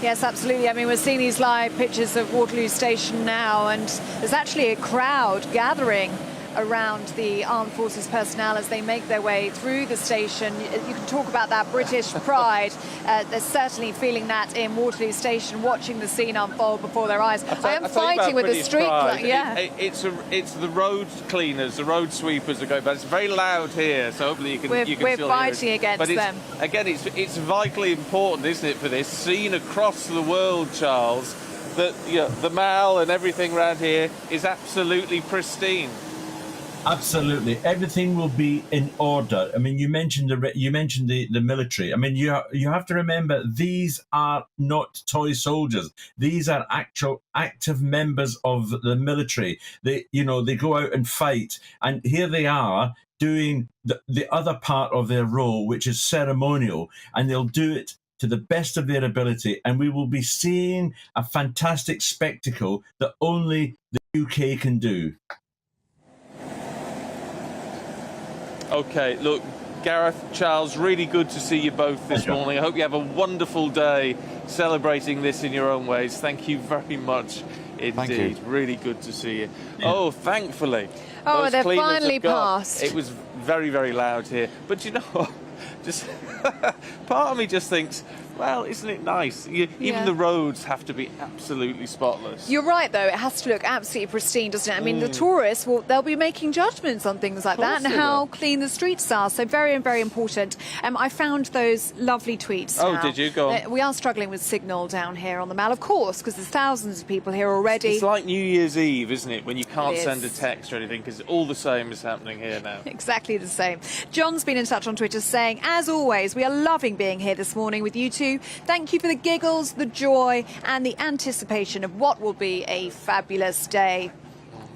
Yes, absolutely. I mean, we're seeing these live pictures of Waterloo Station now, and there's actually a crowd gathering around the armed forces personnel as they make their way through the station. You can talk about that British pride. They're certainly feeling that in Waterloo Station, watching the scene unfold before their eyes. I am fighting with the street. Yeah, it's the road cleaners, the road sweepers are going, but it's very loud here, so hopefully you can we're still fighting hear it. against But them. Again, it's vitally important, isn't it, for this seen across the world, Charles, that the Mall and everything around here is absolutely pristine. Absolutely, everything will be in order. I mean, you mentioned the military. I mean, you have to remember, these are not toy soldiers. These are actual active members of the military. They go out and fight, and here they are doing the other part of their role, which is ceremonial, and they'll do it to the best of their ability, and we will be seeing a fantastic spectacle that only the UK can do. OK, look, Gareth, Charles, really good to see you both this morning. I hope you have a wonderful day celebrating this in your own ways. Thank you very much indeed. Thank you. Really good to see you. Yeah. Oh, thankfully. Oh, those they're cleaners finally have gone. passed. It was very, very loud here. But you know what? Just part of me just thinks, well, isn't it nice? Even the roads have to be absolutely spotless. You're right, though. It has to look absolutely pristine, doesn't it? I mean, the tourists, they'll be making judgments on things like that and how clean the streets are. So very, very important. I found those lovely tweets. Oh, now. did you? Go on. We are struggling with signal down here on the Mall, of course, because there's thousands of people here already. It's like New Year's Eve, isn't it? When you can't send a text or anything, because all the same is happening here now. Exactly the same. John's been in touch on Twitter saying, as always, we are loving being here this morning with you two. Thank you for the giggles, the joy, and the anticipation of what will be a fabulous day.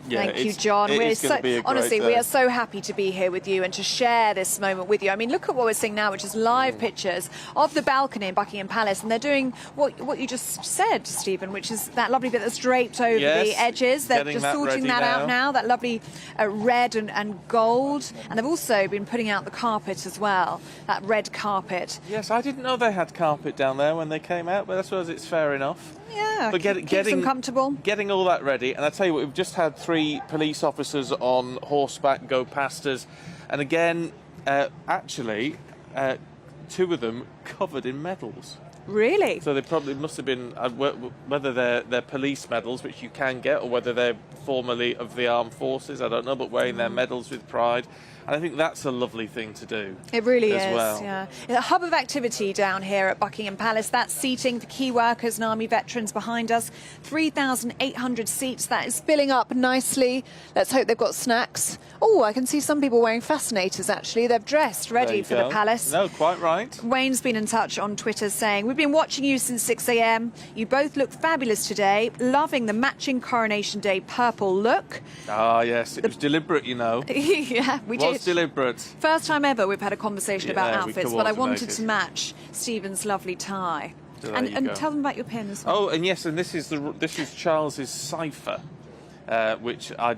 Yeah, Thank you, John. Honestly, day. we are so happy to be here with you and to share this moment with you. I mean, look at what we're seeing now, which is live pictures of the balcony in Buckingham Palace, and they're doing what you just said, Stephen, which is that lovely bit that's draped over the edges. They're just sorting that out now, that lovely red and gold. And they've also been putting out the carpet as well, that red carpet. Yes, I didn't know they had carpet down there when they came out, but I suppose it's fair enough. Yeah, but keeps them comfortable. Getting all that ready, and I tell you what, we've just had 3 police officers on horseback go past us, and again, actually, 2 of them covered in medals. Really? So they probably must have been, whether they're police medals, which you can get, or whether they're formerly of the armed forces, I don't know, but wearing their medals with pride. And I think that's a lovely thing to do. It really is, well. yeah. A hub of activity down here at Buckingham Palace. That's seating for key workers and army veterans behind us. 3,800 seats. That is filling up nicely. Let's hope they've got snacks. Oh, I can see some people wearing fascinators, actually. They've dressed ready for the palace. No, quite right. Wayne's been in touch on Twitter saying, we've been watching you since 6 a.m. You both look fabulous today. Loving the matching Coronation Day purple look. Ah, yes. It was deliberate, you know. Yeah, we did. Was deliberate. First time ever we've had a conversation about outfits, but I wanted coordinated. to match Stephen's lovely tie. So and go. tell them about your pin as well. Oh, and yes, and this is Charles's cipher. which I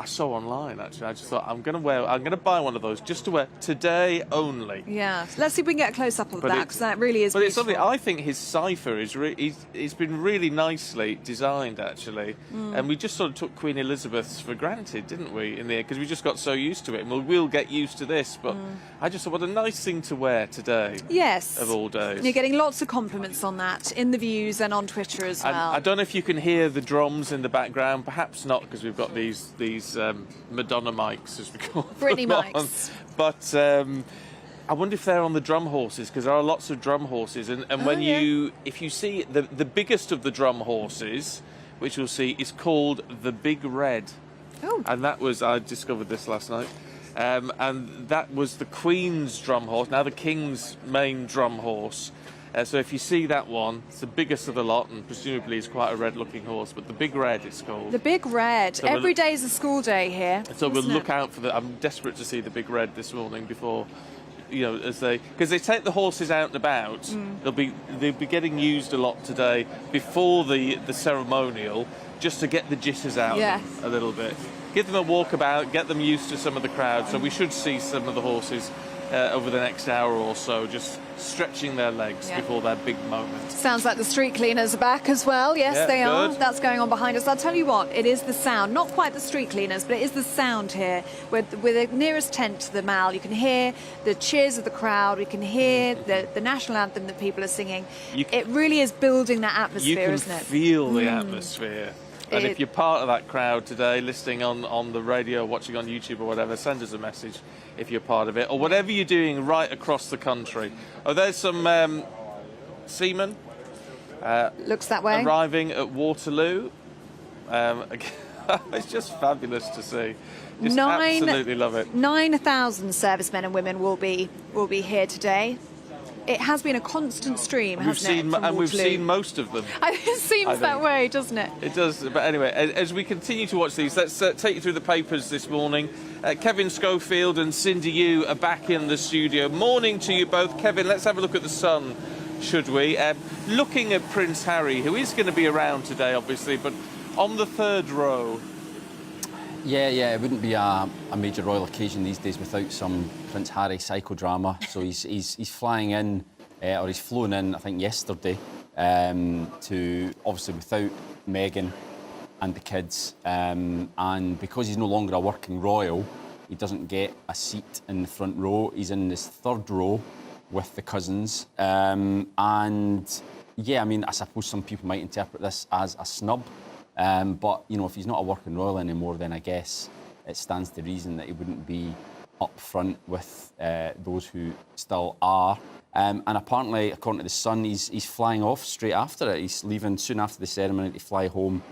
saw online. Actually, I just thought I'm going to buy one of those just to wear today only. Yeah, let's see if we can get a close up of But that, it- because that really is But it's beautiful. something. I think his cipher is it's been really nicely designed, actually. Mm. And we just sort of took Queen Elizabeth's for granted, didn't we? In there, because we just got so used to it, and we'll get used to this. But I just thought, what a nice thing to wear today. Yes. Of all days. You're getting lots of compliments on that in the views and on Twitter as And well. I don't know if you can hear the drums in the background. Perhaps not, because we've got these Madonna mics, as we call them. Britney on. mics. But I wonder if they're on the drum horses, because there are lots of drum horses. And when if you see the biggest of the drum horses, which you'll see, is called the Big Red. Oh. And I discovered this last night. And that was the Queen's drum horse, now the King's main drum horse. So if you see that one, it's the biggest of the lot, and presumably it's quite a red-looking horse, but the Big Red it's called. The Big Red. So Every day is a school day here. So we'll isn't look it? out for I'm desperate to see the Big Red this morning before, because they take the horses out and about. They'll be getting used a lot today before the ceremonial, just to get the jitters out of them a little bit. Give them a walkabout, get them used to some of the crowd. So we should see some of the horses over the next hour or so, just stretching their legs before their big moment. Sounds like the street cleaners are back as well. Yes, Yeah, they are. good. That's going on behind us. I'll tell you what, it is the sound. Not quite the street cleaners, but it is the sound here. We're the nearest tent to the Mall. You can hear the cheers of the crowd. We can hear the national anthem that people are singing. It really is building that atmosphere, isn't it? You can feel the atmosphere. And if you're part of that crowd today, listening on the radio, watching on YouTube or whatever, send us a message if you're part of it. Or whatever you're doing right across the country. Oh, there's some seamen. Looks that way. Arriving at Waterloo. It's just fabulous to see. Just absolutely love it. 9,000 servicemen and women will be here today. It has been a constant stream, hasn't it? from We've Waterloo? seen most of them. It seems that way, doesn't it? It does. But anyway, as we continue to watch these, let's take you through the papers this morning. Kevin Schofield and Cindy Yu are back in the studio. Morning to you both. Kevin, let's have a look at the sun, should we? Looking at Prince Harry, who is going to be around today, obviously, but on the third row. Yeah, it wouldn't be a major royal occasion these days without some Prince Harry psychodrama. So he's flying in, or he's flown in, I think yesterday, to obviously without Meghan and the kids, and because he's no longer a working royal, he doesn't get a seat in the front row. He's in this third row with the cousins, and yeah, I mean, I suppose some people might interpret this as a snub. But, if he's not a working royal anymore, then I guess it stands to reason that he wouldn't be up front with those who still are. And apparently, according to The Sun, he's flying off straight after it. He's leaving soon after the ceremony to fly home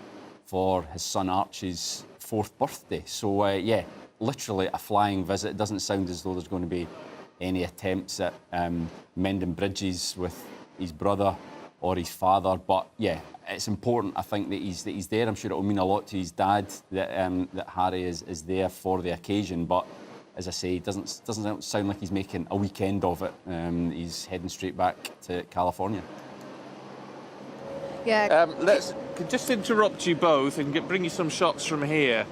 for his son Archie's 4th birthday. So, yeah, literally a flying visit. It doesn't sound as though there's going to be any attempts at mending bridges with his brother or his father, but yeah, it's important, I think, that he's there. I'm sure it will mean a lot to his dad that Harry is there for the occasion, but as I say, it doesn't sound like he's making a weekend of it. He's heading straight back to California. Yeah. Let's just interrupt you both and bring you some shots from here,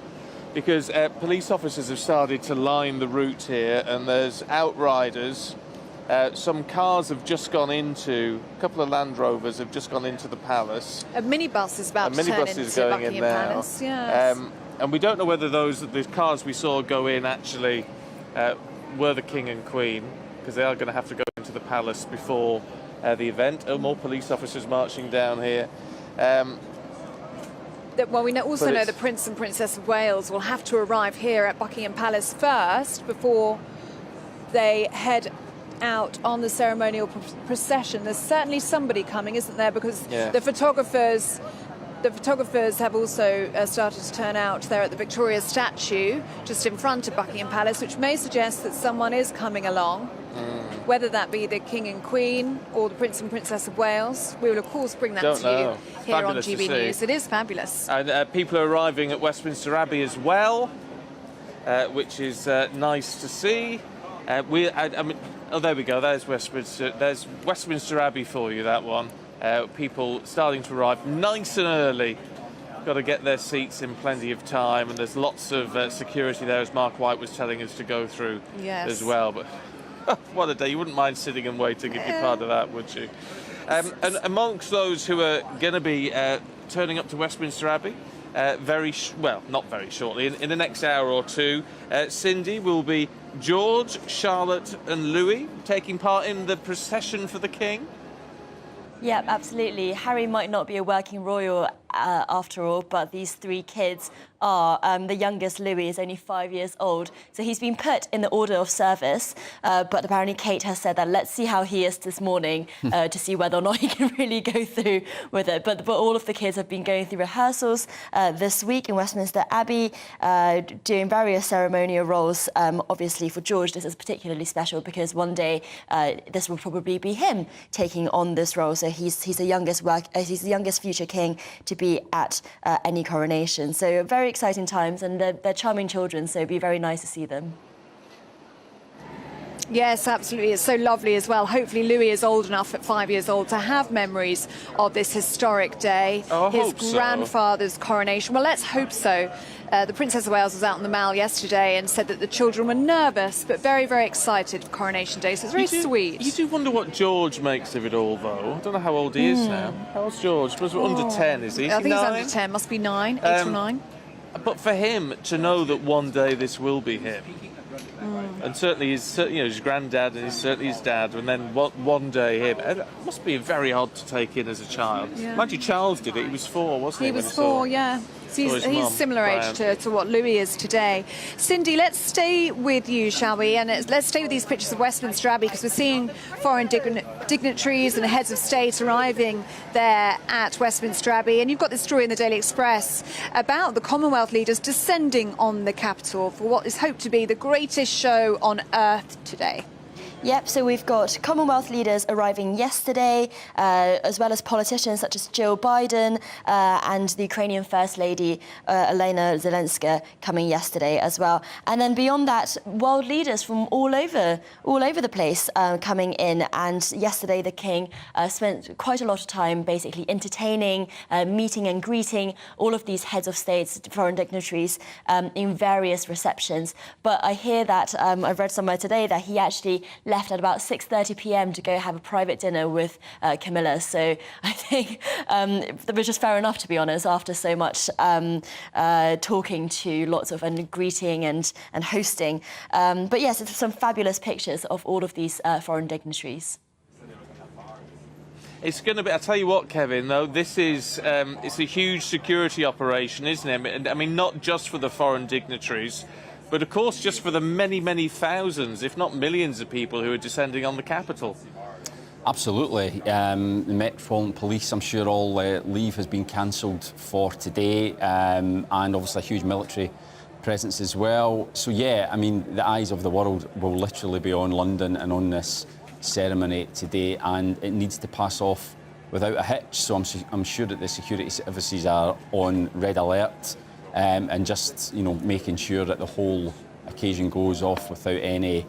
because police officers have started to line the route here, and there's outriders. Some cars have just gone into, a couple of Land Rovers have just gone into the palace. A minibus is about to turn minibus into is going Buckingham in now. Palace. Yes. And we don't know whether the cars we saw go in actually were the King and Queen, because they are going to have to go into the palace before the event. Oh, more police officers marching down here. Well, we also know the Prince and Princess of Wales will have to arrive here at Buckingham Palace first before they head out on the ceremonial procession. There's certainly somebody coming, isn't there? Because the photographers have also started to turn out there at the Victoria statue just in front of Buckingham Palace, which may suggest that someone is coming along. Whether that be the King and Queen or the Prince and Princess of Wales, we will of course bring that to you here on GB News. It is fabulous. And people are arriving at Westminster Abbey as well, which is nice to see. Oh, there we go. There's Westminster Abbey for you, that one. People starting to arrive nice and early got to get their seats in plenty of time, and there's lots of security there, as Mark White was telling us, to go through as well. But what a day. You wouldn't mind sitting and waiting if you're part of that, would you? And amongst those who are going to be turning up to Westminster Abbey, not very shortly, in the next hour or two, Cindy, will be George, Charlotte and Louis taking part in the procession for the King. Yeah, absolutely. Harry might not be a working royal after all, but these three kids are. The youngest, Louis, is only 5 years old, so he's been put in the order of service, but apparently Kate has said that let's see how he is this morning to see whether or not he can really go through with it. But all of the kids have been going through rehearsals this week in Westminster Abbey, doing various ceremonial roles. Obviously for George this is particularly special because one day this will probably be him taking on this role, so he's the youngest future king to be at any coronation. So very exciting times, and they're charming children, so it'd be very nice to see them. Yes, absolutely. It's so lovely as well. Hopefully Louis is old enough at 5 years old to have memories of this historic day. His grandfather's coronation. Well, let's hope so. The Princess of Wales was out in the Mall yesterday and said that the children were nervous but very, very excited for Coronation Day, so it's very sweet. You do wonder what George makes of it all, though. I don't know how old he is now. How old's George? Was under 10, is he? I think he's under 10, must be 9, 8 or 9. But for him to know that one day this will be him, and certainly his granddad and certainly his dad, and then one day him, it must be very odd to take in as a child. Yeah. Mind you, Charles did it. He was 4, wasn't he? He was 4, yeah. So he's similar age to what Louis is today. Cindy, let's stay with you, shall we? And let's stay with these pictures of Westminster Abbey, because we're seeing foreign dignitaries and heads of state arriving there at Westminster Abbey. And you've got this story in the Daily Express about the Commonwealth leaders descending on the capital for what is hoped to be the greatest show on earth today. Yep, so we've got Commonwealth leaders arriving yesterday, as well as politicians such as Joe Biden and the Ukrainian First Lady, Elena Zelenska, coming yesterday as well. And then beyond that, world leaders from all over the place coming in. And yesterday, the King spent quite a lot of time basically entertaining, meeting and greeting all of these heads of states, foreign dignitaries, in various receptions. But I hear that, I've read somewhere today that he actually left at about 6:30 p.m. to go have a private dinner with Camilla. So I think that was just fair enough, to be honest, after so much talking to lots of and greeting and hosting. But yes, it's some fabulous pictures of all of these foreign dignitaries. It's going to be, I'll tell you what, Kevin, though, this is, it's a huge security operation, isn't it? I mean, not just for the foreign dignitaries, but of course just for the many, many thousands, if not millions of people who are descending on the capital. Absolutely. The Metropolitan Police, I'm sure all leave has been cancelled for today, and obviously a huge military presence as well. So yeah, I mean, the eyes of the world will literally be on London and on this ceremony today, and it needs to pass off without a hitch. So I'm sure that the security services are on red alert, and just, you know, making sure that the whole occasion goes off without any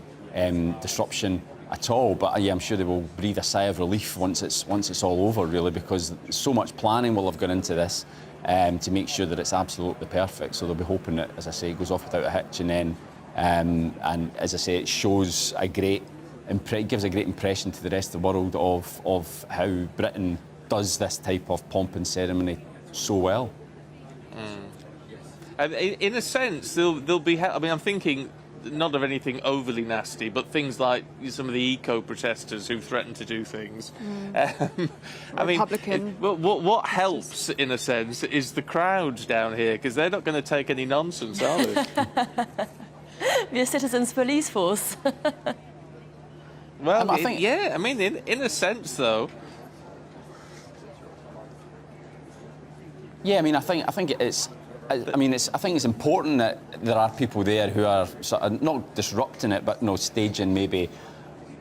disruption at all. But yeah, I'm sure they will breathe a sigh of relief once it's all over, really, because so much planning will have gone into this to make sure that it's absolutely perfect. So they'll be hoping that, as I say, it goes off without a hitch, and then and as I say, it shows gives a great impression to the rest of the world of how Britain does this type of pomp and ceremony so well. And in a sense, they'll be. I mean, I'm thinking not of anything overly nasty, but things like some of the eco-protesters who threaten to do things. Republican. I mean, what helps, in a sense, is the crowds down here, because they're not going to take any nonsense, are they? The citizens' police force. Well, I think, yeah. I mean, in a sense, though. Yeah, I mean, I think it's. I think it's important that there are people there who are sort of not disrupting it, but staging maybe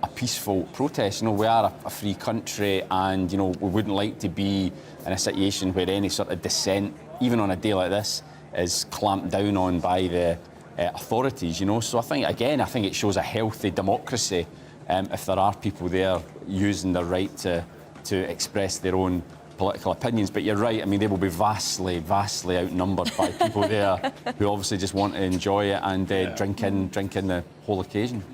a peaceful protest. We are a free country, and we wouldn't like to be in a situation where any sort of dissent, even on a day like this, is clamped down on by the authorities. So I think it shows a healthy democracy if there are people there using their right to express their own political opinions, but you're right. I mean, they will be vastly, vastly outnumbered by people there who obviously just want to enjoy it and drink in the whole occasion.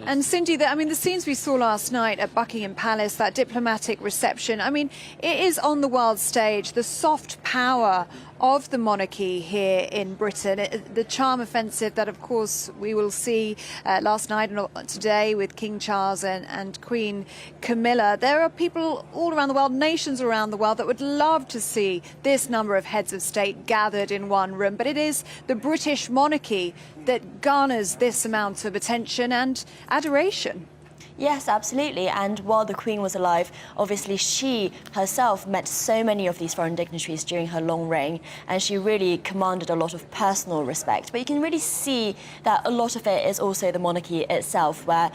And Cindy, the scenes we saw last night at Buckingham Palace, that diplomatic reception, I mean, it is on the world stage, the soft power of the monarchy here in Britain, the charm offensive that, of course, we will see last night and today with King Charles and Queen Camilla. There are people all around the world, nations around the world, that would love to see this number of heads of state gathered in one room. But it is the British monarchy that garners this amount of attention and adoration. Yes, absolutely. And while the Queen was alive, obviously she herself met so many of these foreign dignitaries during her long reign, and she really commanded a lot of personal respect. But you can really see that a lot of it is also the monarchy itself, where,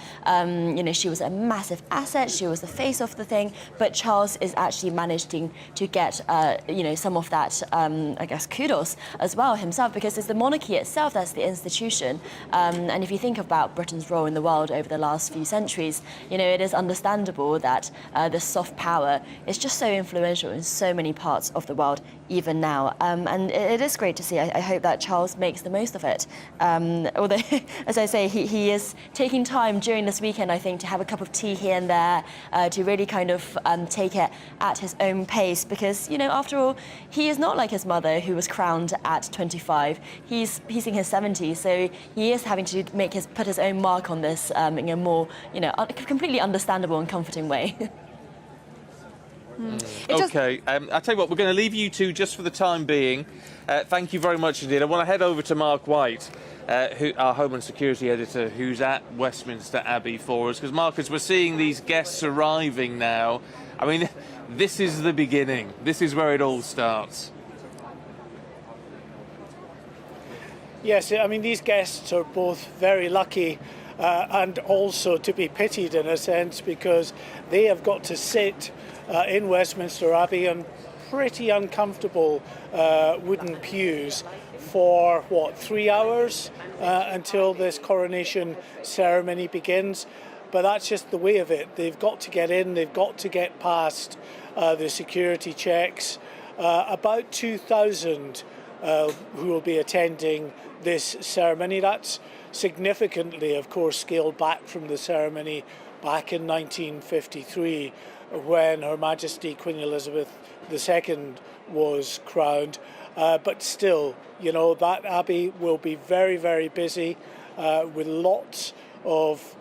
she was a massive asset, she was the face of the thing, but Charles is actually managing to get, some of that, kudos as well himself, because it's the monarchy itself that's the institution. And if you think about Britain's role in the world over the last few centuries, it is understandable that the soft power is just so influential in so many parts of the world, even now. And it is great to see. I hope that Charles makes the most of it. Although, as I say, he is taking time during this weekend, I think, to have a cup of tea here and there, to really kind of take it at his own pace. Because, after all, he is not like his mother, who was crowned at 25. He's in his 70s, so he is having to put his own mark on this in a more, completely understandable and comforting way. OK, I'll tell you what, we're going to leave you two just for the time being. Thank you very much indeed. I want to head over to Mark White, our Home and Security Editor, who's at Westminster Abbey for us. Because, Mark, as we're seeing these guests arriving now, I mean, this is the beginning. This is where it all starts. Yes, I mean, these guests are both very lucky and also to be pitied in a sense, because they have got to sit in Westminster Abbey on pretty uncomfortable wooden pews for, 3 hours until this coronation ceremony begins. But that's just the way of it. They've got to get in, they've got to get past the security checks. About 2,000 who will be attending this ceremony. That's significantly, of course, scaled back from the ceremony back in 1953, when Her Majesty Queen Elizabeth II was crowned. But still, that abbey will be very, very busy with lots of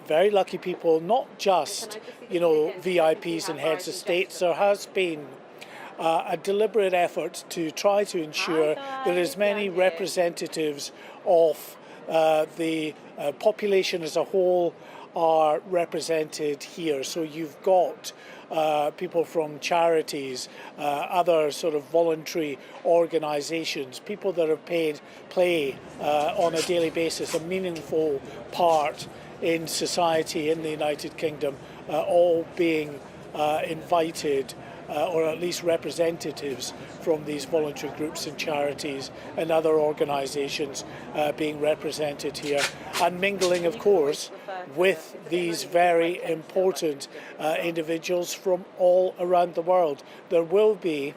very lucky people, not just, VIPs and heads of states. There has been a deliberate effort to try to ensure that as many representatives of the population as a whole are represented here. So you've got people from charities, other sort of voluntary organisations, people that have play on a daily basis a meaningful part in society in the United Kingdom, all being invited, or at least representatives from these voluntary groups and charities and other organisations being represented here, and mingling, of course, with these very important individuals from all around the world. There will be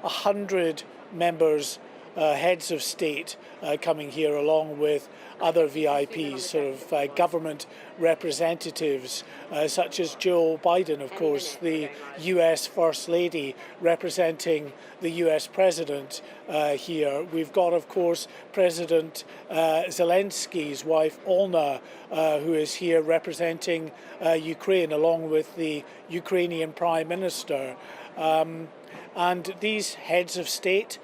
100 members, heads of state coming here, along with other VIPs, sort of government representatives, such as Joe Biden, of course, the US First Lady representing the US President here. We've got, of course, President Zelensky's wife, Olna, who is here representing Ukraine, along with the Ukrainian Prime Minister. And these heads of state,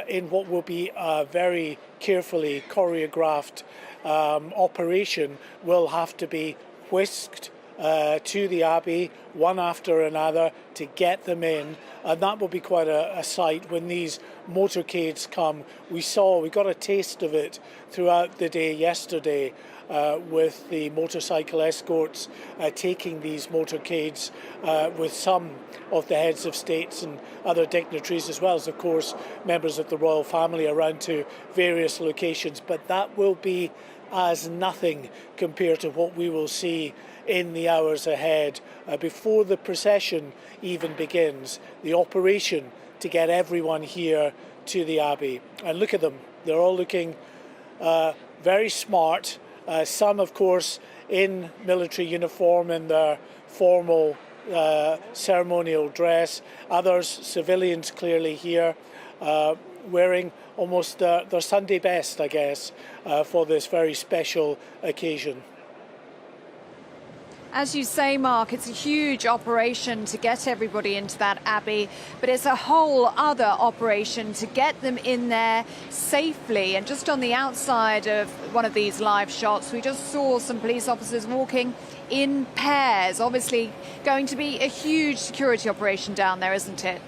in what will be a very carefully choreographed operation, will have to be whisked to the Abbey, one after another, to get them in. And that will be quite a sight when these motorcades come. We got a taste of it throughout the day yesterday, with the motorcycle escorts taking these motorcades with some of the heads of states and other dignitaries, as well as, of course, members of the royal family, around to various locations. But that will be as nothing compared to what we will see in the hours ahead, before the procession even begins, the operation to get everyone here to the Abbey. And look at them, they're all looking very smart. Some, of course, in military uniform in their formal ceremonial dress. Others, civilians, clearly here, wearing almost their Sunday best, I guess, for this very special occasion. As you say, Mark, it's a huge operation to get everybody into that abbey, but it's a whole other operation to get them in there safely. And just on the outside of one of these live shots, we just saw some police officers walking in pairs. Obviously going to be a huge security operation down there, isn't it?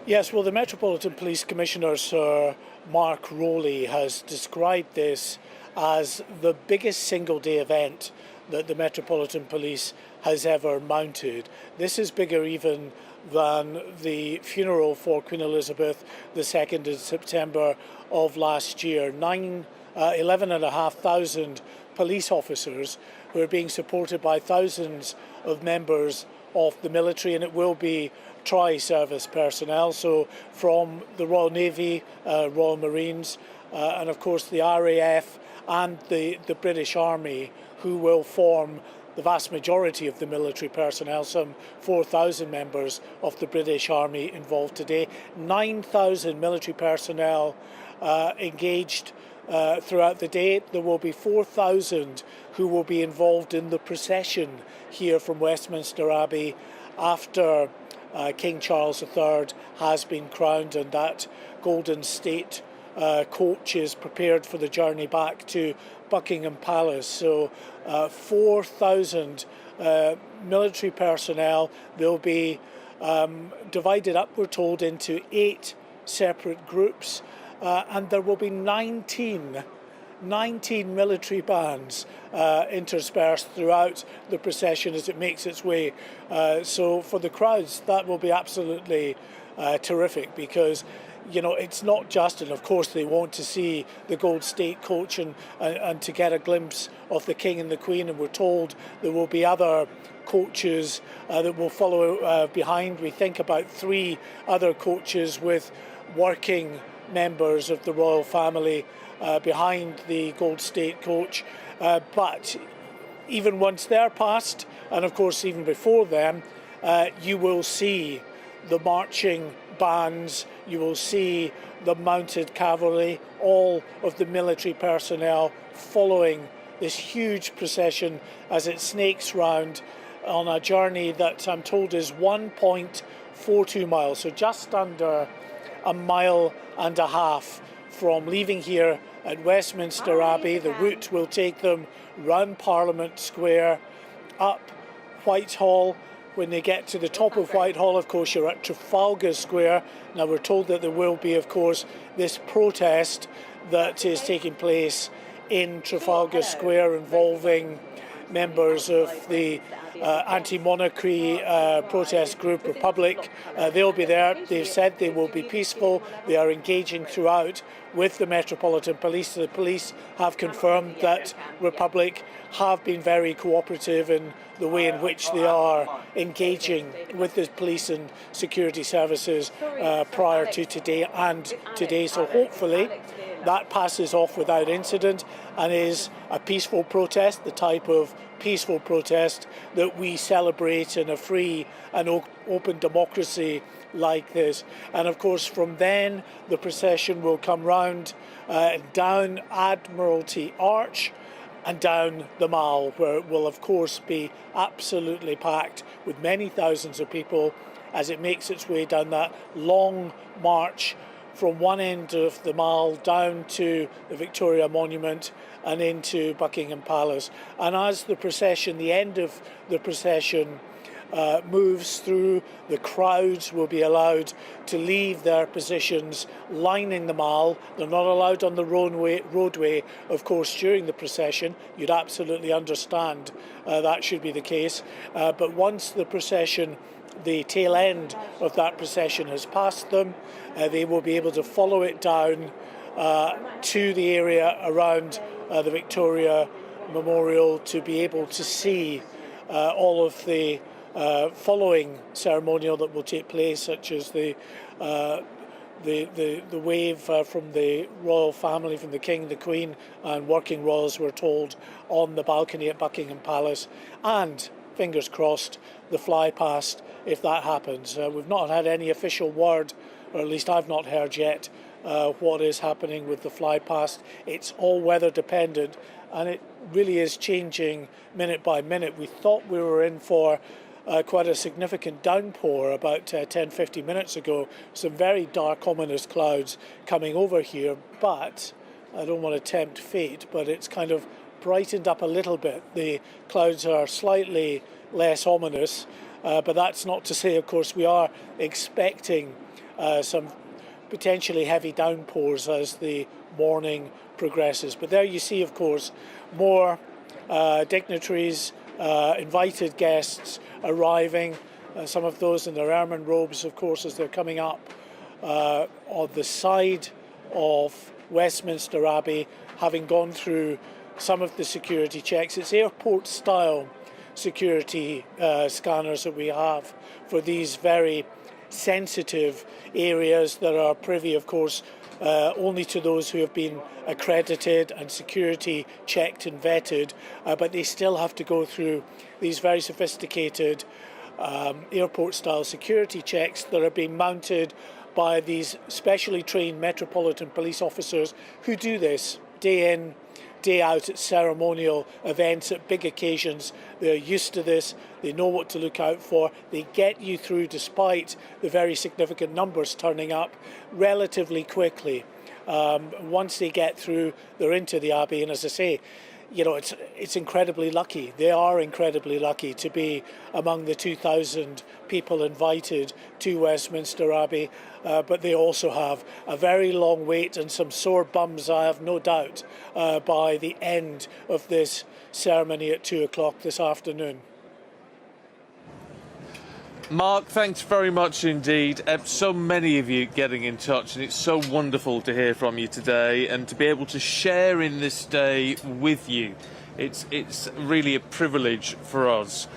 Yes, well, the Metropolitan Police Commissioner, Sir Mark Rowley, has described this as the biggest single-day event that the Metropolitan Police has ever mounted. This is bigger even than the funeral for Queen Elizabeth II in September of last year. 11,500 police officers who are being supported by thousands of members of the military, and it will be tri-service personnel, so from the Royal Navy, Royal Marines, and of course the RAF and the British Army, who will form the vast majority of the military personnel, some 4,000 members of the British Army involved today. 9,000 military personnel engaged throughout the day. There will be 4,000 who will be involved in the procession here from Westminster Abbey after King Charles III has been crowned, and that Golden State coach is prepared for the journey back to Buckingham Palace. So 4,000 military personnel. They'll be divided up, we're told, into 8 separate groups, and there will be 19 military bands interspersed throughout the procession as it makes its way. So for the crowds, that will be absolutely terrific, because you know, it's not just, and of course they want to see the Gold State coach and to get a glimpse of the King and the Queen, and we're told there will be other coaches that will follow behind. We think about 3 other coaches with working members of the royal family behind the Gold State coach, but even once they're past, and of course even before them, you will see the marching bands, you will see the mounted cavalry, all of the military personnel following this huge procession as it snakes round on a journey that I'm told is 1.42 miles, so just under a mile and a half from leaving here at Westminster Abbey. The route will take them round Parliament Square, up Whitehall. When they get to the top of Whitehall, of course, you're at Trafalgar Square. Now, we're told that there will be, of course, this protest that is taking place in Trafalgar Square involving members of the anti-monarchy protest group Republic. They'll be there. They've said they will be peaceful. They are engaging throughout with the Metropolitan Police. The police have confirmed that Republic have been very cooperative in the way in which they are engaging with the police and security services prior to today and today. So hopefully that passes off without incident and is a peaceful protest, the type of peaceful protest that we celebrate in a free and open democracy like this. And of course from then the procession will come round down Admiralty Arch and down the Mall, where it will of course be absolutely packed with many thousands of people as it makes its way down that long march from one end of the Mall down to the Victoria Monument and into Buckingham Palace. And as the procession, the end of the procession moves through, the crowds will be allowed to leave their positions lining the Mall. They're not allowed on the roadway, of course, during the procession. You'd absolutely understand that should be the case. But once the procession, the tail end of that procession has passed them, they will be able to follow it down to the area around the Victoria memorial to be able to see all of the following ceremonial that will take place, such as the wave from the royal family, from the King, the Queen and working royals, we're told, on the balcony at Buckingham Palace, and, fingers crossed, the fly past if that happens. We've not had any official word, or at least I've not heard yet, what is happening with the fly past. It's all weather dependent, and it really is changing minute by minute. We thought we were in for quite a significant downpour about 10-15 minutes ago. Some very dark, ominous clouds coming over here, but I don't want to tempt fate, but it's kind of brightened up a little bit. The clouds are slightly less ominous, but that's not to say, of course, we are expecting some potentially heavy downpours as the morning progresses. But there you see, of course, more dignitaries, invited guests arriving, some of those in their ermine robes, of course, as they're coming up on the side of Westminster Abbey, having gone through some of the security checks. It's airport-style security scanners that we have for these very sensitive areas that are privy, of course, only to those who have been accredited and security checked and vetted, but they still have to go through these very sophisticated airport-style security checks that are being mounted by these specially trained Metropolitan Police officers who do this day in, day out at ceremonial events, at big occasions. They're used to this, they know what to look out for, they get you through, despite the very significant numbers turning up, relatively quickly. Once they get through, they're into the Abbey, and as I say, you know, it's incredibly lucky. They are incredibly lucky to be among the 2,000 people invited to Westminster Abbey, but they also have a very long wait and some sore bums, I have no doubt, by the end of this ceremony at 2 o'clock this afternoon. Mark, thanks very much indeed. So many of you getting in touch, and it's so wonderful to hear from you today and to be able to share in this day with you. It's really a privilege for us.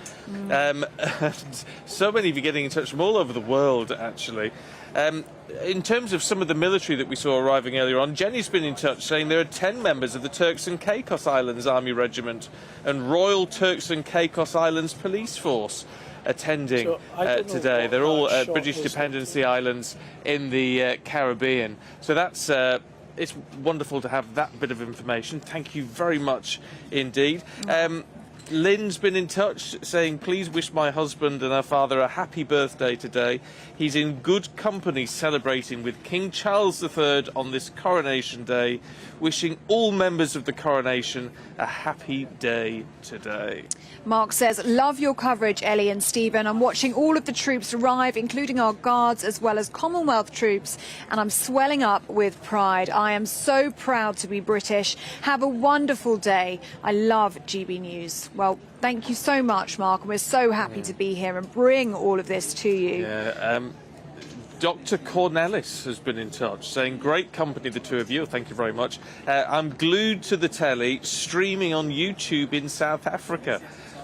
And so many of you getting in touch from all over the world, actually. In terms of some of the military that we saw arriving earlier on, Jenny's been in touch saying there are 10 members of the Turks and Caicos Islands Army Regiment and Royal Turks and Caicos Islands Police Force attending today. They're all British dependency islands in the Caribbean. So that's it's wonderful to have that bit of information. Thank you very much indeed. Lynn's been in touch saying, please wish my husband and our father a happy birthday today. He's in good company celebrating with King Charles III on this Coronation Day. Wishing all members of the Coronation a happy day today. Mark says, love your coverage, Ellie and Stephen. I'm watching all of the troops arrive, including our guards as well as Commonwealth troops, and I'm swelling up with pride. I am so proud to be British. Have a wonderful day. I love GB News. Well, thank you so much, Mark, and we're so happy to be here and bring all of this to you. Dr. Cornelis has been in touch, saying, great company, the two of you. Thank you very much. I'm glued to the telly, streaming on YouTube in South Africa.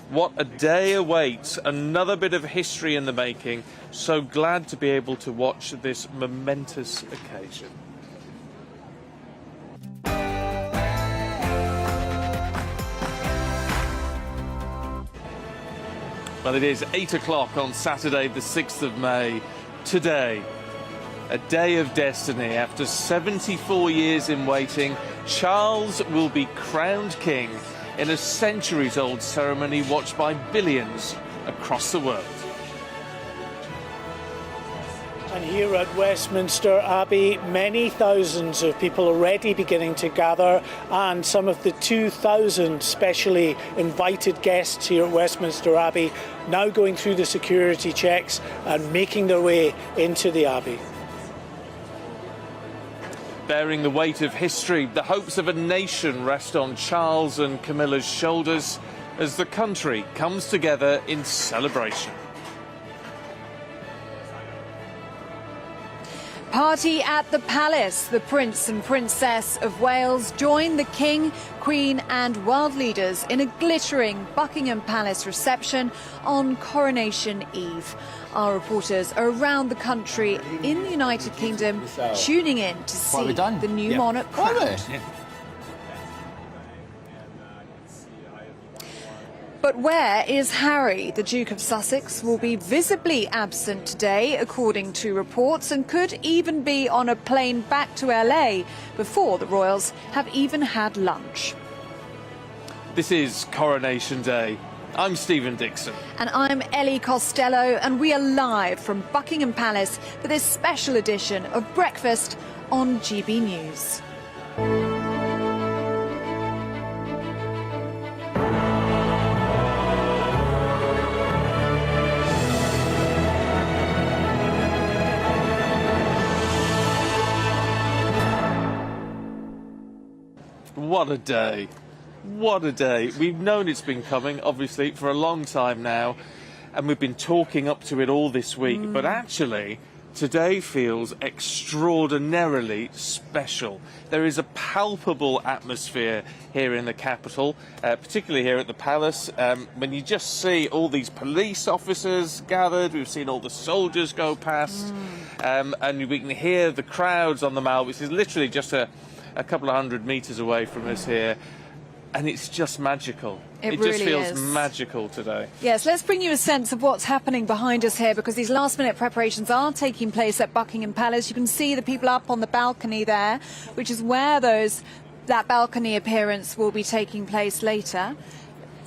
What a day awaits. Another bit of history in the making. So glad to be able to watch this momentous occasion. Well, it is 8 o'clock on Saturday, the 6th of May. Today, a day of destiny. After 74 years in waiting, Charles will be crowned king in a centuries-old ceremony watched by billions across the world. And here at Westminster Abbey, many thousands of people already beginning to gather, and some of the 2,000 specially invited guests here at Westminster Abbey now going through the security checks and making their way into the Abbey. Bearing the weight of history, the hopes of a nation rest on Charles and Camilla's shoulders as the country comes together in celebration. Party at the Palace. The Prince and Princess of Wales join the King, Queen and world leaders in a glittering Buckingham Palace reception on Coronation Eve. Our reporters are around the country in the United Kingdom tuning in to see the new monarch crowned. But where is Harry? The Duke of Sussex will be visibly absent today, according to reports, and could even be on a plane back to LA before the royals have even had lunch. This is Coronation Day. I'm Stephen Dixon. And I'm Ellie Costello, and we are live from Buckingham Palace for this special edition of Breakfast on GB News. What a day. What a day. We've known it's been coming, obviously, for a long time now, and we've been talking up to it all this week. But actually, today feels extraordinarily special. There is a palpable atmosphere here in the capital, particularly here at the palace. When you just see all these police officers gathered, we've seen all the soldiers go past, and we can hear the crowds on the Mall, which is literally just a couple of 100 metres away from us here. And it's just magical. It really just feels is. magical today. Yes, let's bring you a sense of what's happening behind us here, because these last-minute preparations are taking place at Buckingham Palace. You can see the people up on the balcony there, which is where that balcony appearance will be taking place later.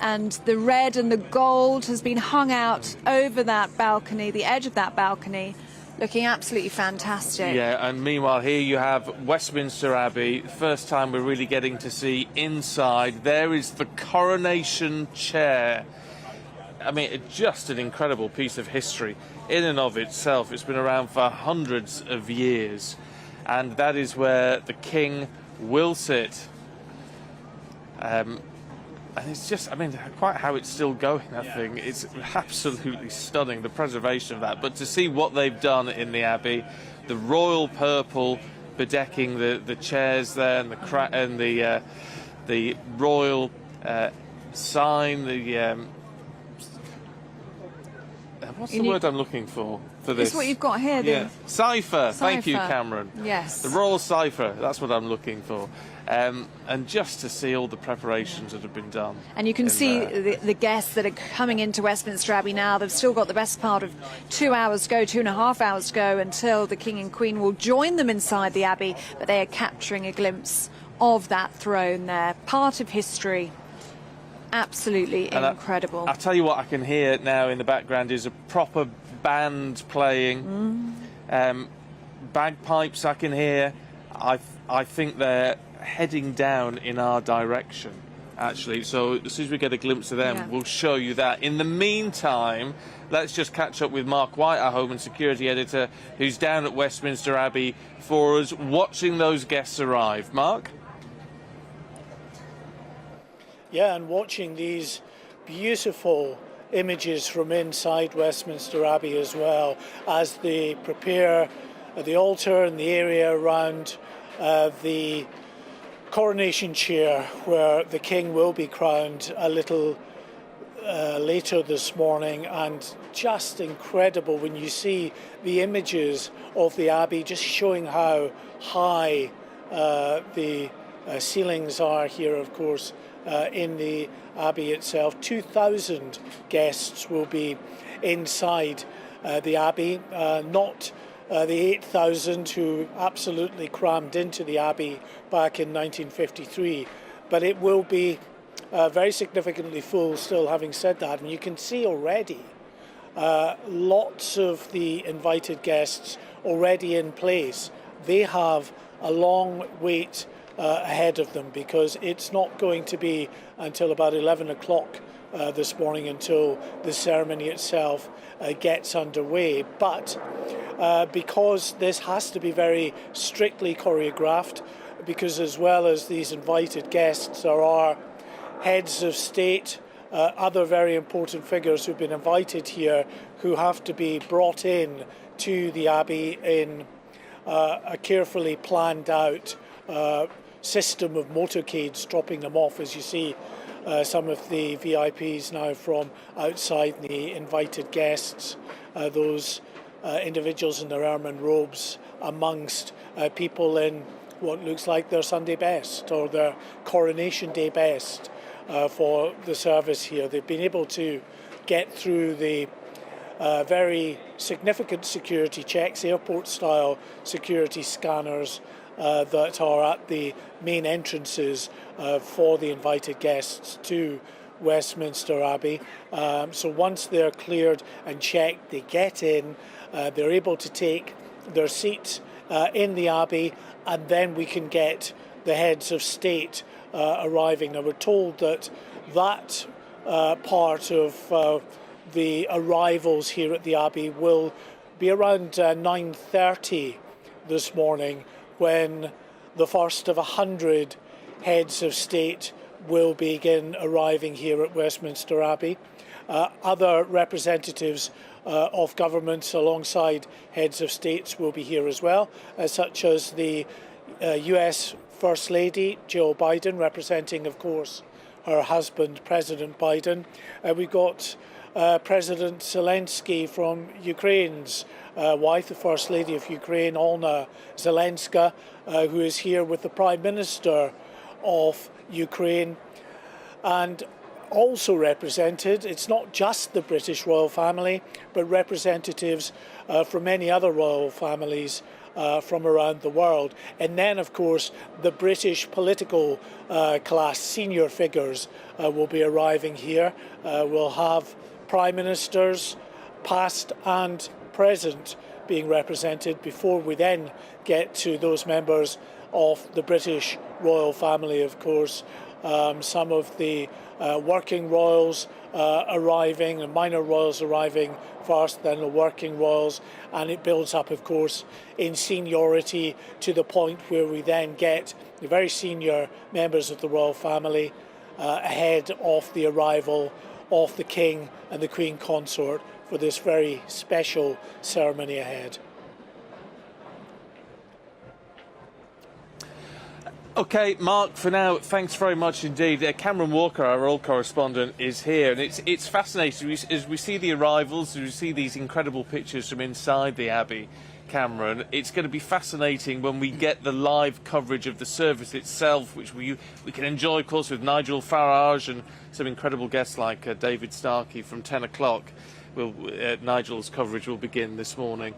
And the red and the gold has been hung out over that balcony, the edge of that balcony, looking absolutely fantastic. Yeah, and meanwhile here you have Westminster Abbey. First time we're really getting to see inside. There is the coronation chair. I mean, it's just an incredible piece of history in and of itself. It's been around for hundreds of years. And that is where the king will sit. And it's just, I mean, quite how it's still going, that thing. It's absolutely stunning, the preservation of that. But to see what they've done in the Abbey, the royal purple bedecking the chairs there, and the royal sign, what's the word I'm looking for this? This is what you've got here, yeah. Cipher. Thank you, Cameron. Yes. The royal cipher, that's what I'm looking for. And just to see all the preparations that have been done. And you can see the guests that are coming into Westminster Abbey now. They've still got the best part of 2 hours to go, 2.5 hours to go, until the King and Queen will join them inside the Abbey. But they are capturing a glimpse of that throne there. Part of history. Absolutely incredible. I'll tell you what I can hear now in the background is a proper band playing. Bagpipes I can hear. I think they're heading down in our direction, actually. So as soon as we get a glimpse of them, we'll show you that. In the meantime, let's just catch up with Mark White, our Home and Security Editor, who's down at Westminster Abbey for us, watching those guests arrive. Mark? Yeah, and watching these beautiful images from inside Westminster Abbey as well, as they prepare the altar and the area around the coronation chair, where the king will be crowned a little later this morning. And just incredible when you see the images of the Abbey, just showing how high the ceilings are here, of course, in the Abbey itself. 2,000 guests will be inside the Abbey, not the 8,000 who absolutely crammed into the Abbey back in 1953, but it will be very significantly full still, having said that. And you can see already lots of the invited guests already in place. They have a long wait ahead of them, because it's not going to be until about 11 o'clock this morning until the ceremony itself gets underway. But because this has to be very strictly choreographed, because as well as these invited guests, there are heads of state, other very important figures who've been invited here, who have to be brought in to the Abbey in a carefully planned out system of motorcades dropping them off, as you see some of the VIPs now from outside, the invited guests, those individuals in their ermine robes amongst people in what looks like their Sunday best or their Coronation Day best for the service here. They've been able to get through the very significant security checks, airport-style security scanners that are at the main entrances for the invited guests to Westminster Abbey. So once they're cleared and checked, they get in, they're able to take their seats in the Abbey, and then we can get the heads of state arriving. Now we're told that that part of the arrivals here at the Abbey will be around 9:30 this morning, when the first of 100 heads of state will begin arriving here at Westminster Abbey. Other representatives of governments alongside heads of states will be here as well, such as the US First Lady, Jill Biden, representing, of course, her husband, President Biden. We've got President Zelensky from Ukraine's wife, the First Lady of Ukraine, Olna Zelenska, who is here with the Prime Minister of Ukraine. And also represented, it's not just the British royal family, but representatives from many other royal families from around the world. And then, of course, the British political class, senior figures, will be arriving here. We'll have prime ministers, past and present, being represented before we then get to those members of the British royal family, of course. Some of the working royals arriving, and minor royals arriving first, then the working royals, and it builds up, of course, in seniority to the point where we then get the very senior members of the royal family ahead of the arrival of the King and the Queen Consort for this very special ceremony ahead. OK, Mark, for now, thanks very much indeed. Cameron Walker, our royal correspondent, is here, and it's fascinating. As we see the arrivals, as we see these incredible pictures from inside the Abbey, Cameron, it's going to be fascinating when we get the live coverage of the service itself, which we can enjoy, of course, with Nigel Farage and some incredible guests like David Starkey from 10 o'clock. Nigel's coverage will begin this morning.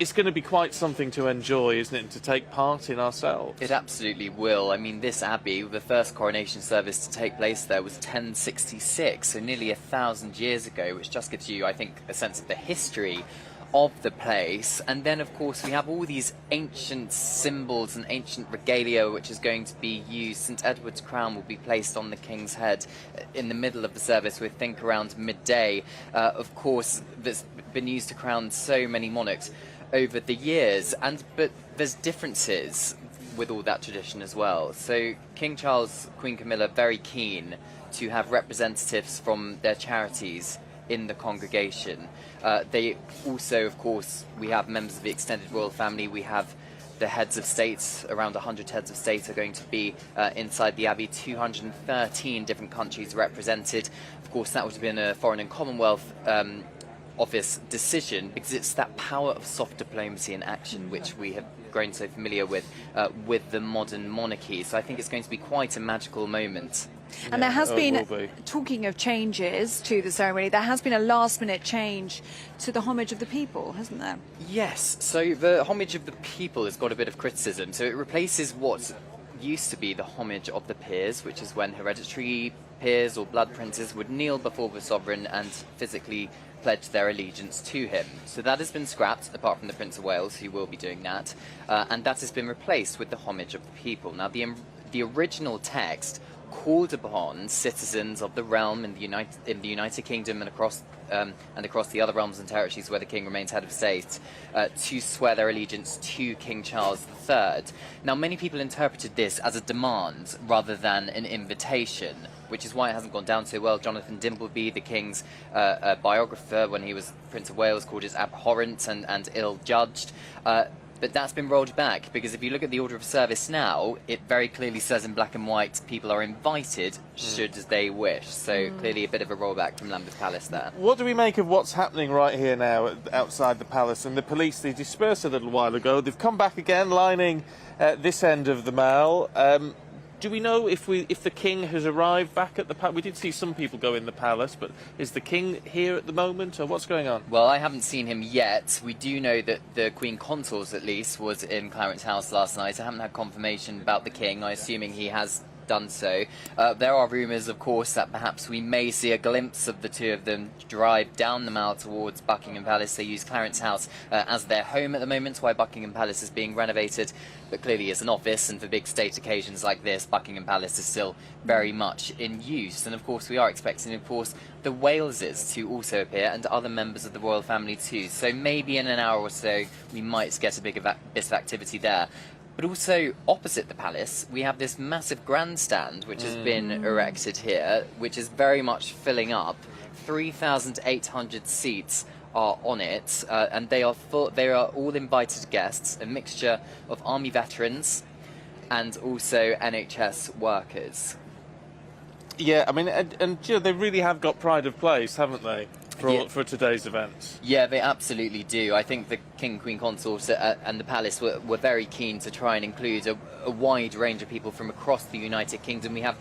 It's going to be quite something to enjoy, isn't it, and to take part in ourselves? It absolutely will. I mean, this abbey, the first coronation service to take place there was 1066, so nearly 1,000 years ago, which just gives you, I think, a sense of the history of the place. And then, of course, we have all these ancient symbols and ancient regalia which is going to be used. St Edward's crown will be placed on the King's head in the middle of the service, we think around midday. Of course, that's been used to crown so many monarchs over the years, but there's differences with all that tradition as well. So King Charles, Queen Camilla, very keen to have representatives from their charities in the congregation. They also, of course, we have members of the extended royal family. We have the heads of states, around 100 heads of state are going to be inside the Abbey, 213 different countries represented. Of course, that would have been a Foreign and Commonwealth Office decision, because it's that power of soft diplomacy in action which we have grown so familiar with the modern monarchy. So I think it's going to be quite a magical moment. And there has been, talking of changes to the ceremony, there has been a last-minute change to the homage of the people, hasn't there? Yes, so the homage of the people has got a bit of criticism. So it replaces what used to be the homage of the peers, which is when hereditary peers or blood princes would kneel before the sovereign and physically pledge their allegiance to him. So that has been scrapped, apart from the Prince of Wales, who will be doing that, and that has been replaced with the homage of the people. Now, the original text called upon citizens of the realm in the United Kingdom and across the other realms and territories where the King remains head of state to swear their allegiance to King Charles III. Now, many people interpreted this as a demand rather than an invitation, which is why it hasn't gone down so well. Jonathan Dimbleby, the King's biographer when he was Prince of Wales, called it abhorrent and ill-judged. But that's been rolled back, because if you look at the order of service now, it very clearly says in black and white people are invited should they wish. So clearly a bit of a rollback from Lambeth Palace there. What do we make of what's happening right here now outside the palace? And the police, they dispersed a little while ago. They've come back again, lining this end of the Mall. Do we know if the king has arrived back at the palace? We did see some people go in the palace, but is the king here at the moment, or what's going on? Well, I haven't seen him yet. We do know that the Queen Consort, at least, was in Clarence House last night. I haven't had confirmation about the king. I'm assuming he has done so. There are rumours, of course, that perhaps we may see a glimpse of the two of them drive down the Mall towards Buckingham Palace. They use Clarence House as their home at the moment, while Buckingham Palace is being renovated, but clearly as an office, and for big state occasions like this, Buckingham Palace is still very much in use. And of course we are expecting, of course, the Waleses to also appear, and other members of the royal family too. So maybe in an hour or so we might get a bit of activity there. But also, opposite the palace, we have this massive grandstand which has been erected here, which is very much filling up. 3,800 seats are on it, and they are all invited guests, a mixture of army veterans and also NHS workers. Yeah, I mean, and you know, they really have got pride of place, haven't they, for today's events? Yeah, they absolutely do. I think the King and Queen Consort and the Palace were very keen to try and include a wide range of people from across the United Kingdom. We have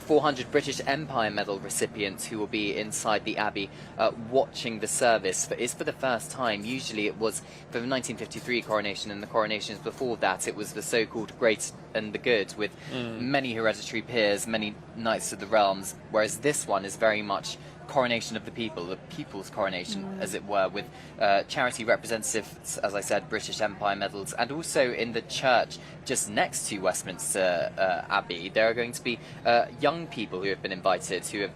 400 British Empire Medal recipients who will be inside the Abbey watching the service. It's for the first time. Usually it was for the 1953 coronation, and the coronations before that it was the so-called Great and the Good, with many hereditary peers, many Knights of the Realms, whereas this one is very much coronation of the people, the people's coronation, as it were, with charity representatives, as I said, British Empire medals, and also in the church just next to Westminster Abbey, there are going to be young people who have been invited, who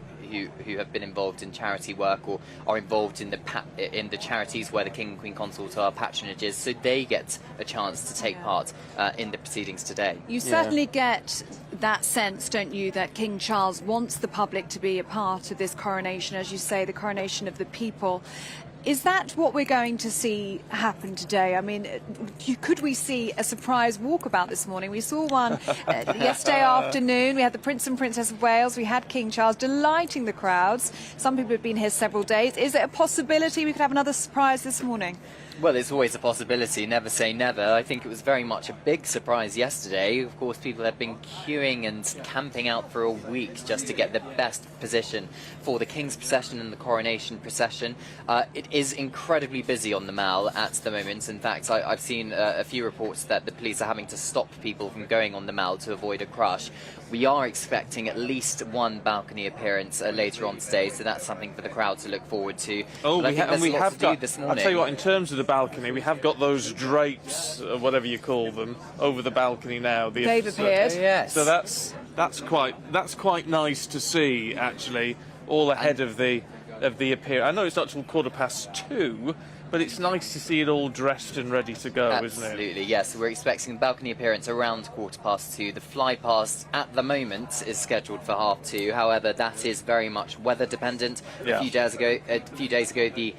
have been involved in charity work or are involved in the charities where the King and Queen Consort are patronages, so they get a chance to take part in the proceedings today. You certainly get that sense, don't you, that King Charles wants the public to be a part of this coronation, as you say, the coronation of the people. Is that what we're going to see happen today? I mean, could we see a surprise walkabout this morning? We saw one yesterday afternoon. We had the Prince and Princess of Wales. We had King Charles delighting the crowds. Some people have been here several days. Is it a possibility we could have another surprise this morning? Well, it's always a possibility, never say never. I think it was very much a big surprise yesterday. Of course, people have been queuing and camping out for a week just to get the best position for the King's procession and the coronation procession. It is incredibly busy on the Mall at the moment. In fact, I've seen a few reports that the police are having to stop people from going on the Mall to avoid a crush. We are expecting at least one balcony appearance later on today, so that's something for the crowd to look forward to. Oh, we have got this morning. I'll tell you what, in terms of the balcony, we have got those drapes, whatever you call them, over the balcony now. They've appeared. Yes. So that's quite nice to see, actually, all ahead of the appearance. I know it's not till 2:15, but it's nice to see it all dressed and ready to go, isn't it? Absolutely, yes. We're expecting a balcony appearance around 2:15. The fly past at the moment is scheduled for 2:30. However, that is very much weather dependent. Yeah. A few days ago, the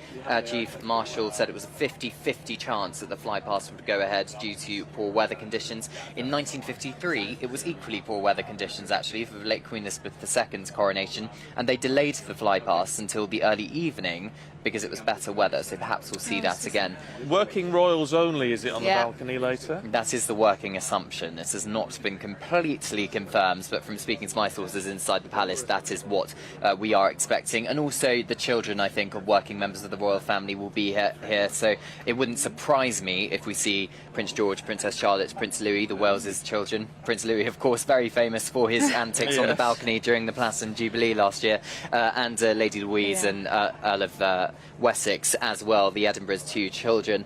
Chief Marshal said it was a 50-50 chance that the fly past would go ahead due to poor weather conditions. In 1953, it was equally poor weather conditions, actually, for the late Queen Elizabeth II's coronation, and they delayed the fly past until the early evening because it was better weather, so perhaps we'll see that again. Working royals only, is it, on the balcony later? That is the working assumption. This has not been completely confirmed, but from speaking to my sources inside the palace, that is what we are expecting. And also the children, I think, of working members of the royal family will be here, so it wouldn't surprise me if we see Prince George, Princess Charlotte, Prince Louis, the Wales' children. Prince Louis, of course, very famous for his antics on the balcony during the Platinum Jubilee last year, and Lady Louise and Earl of Wessex as well, the Edinburgh's two children.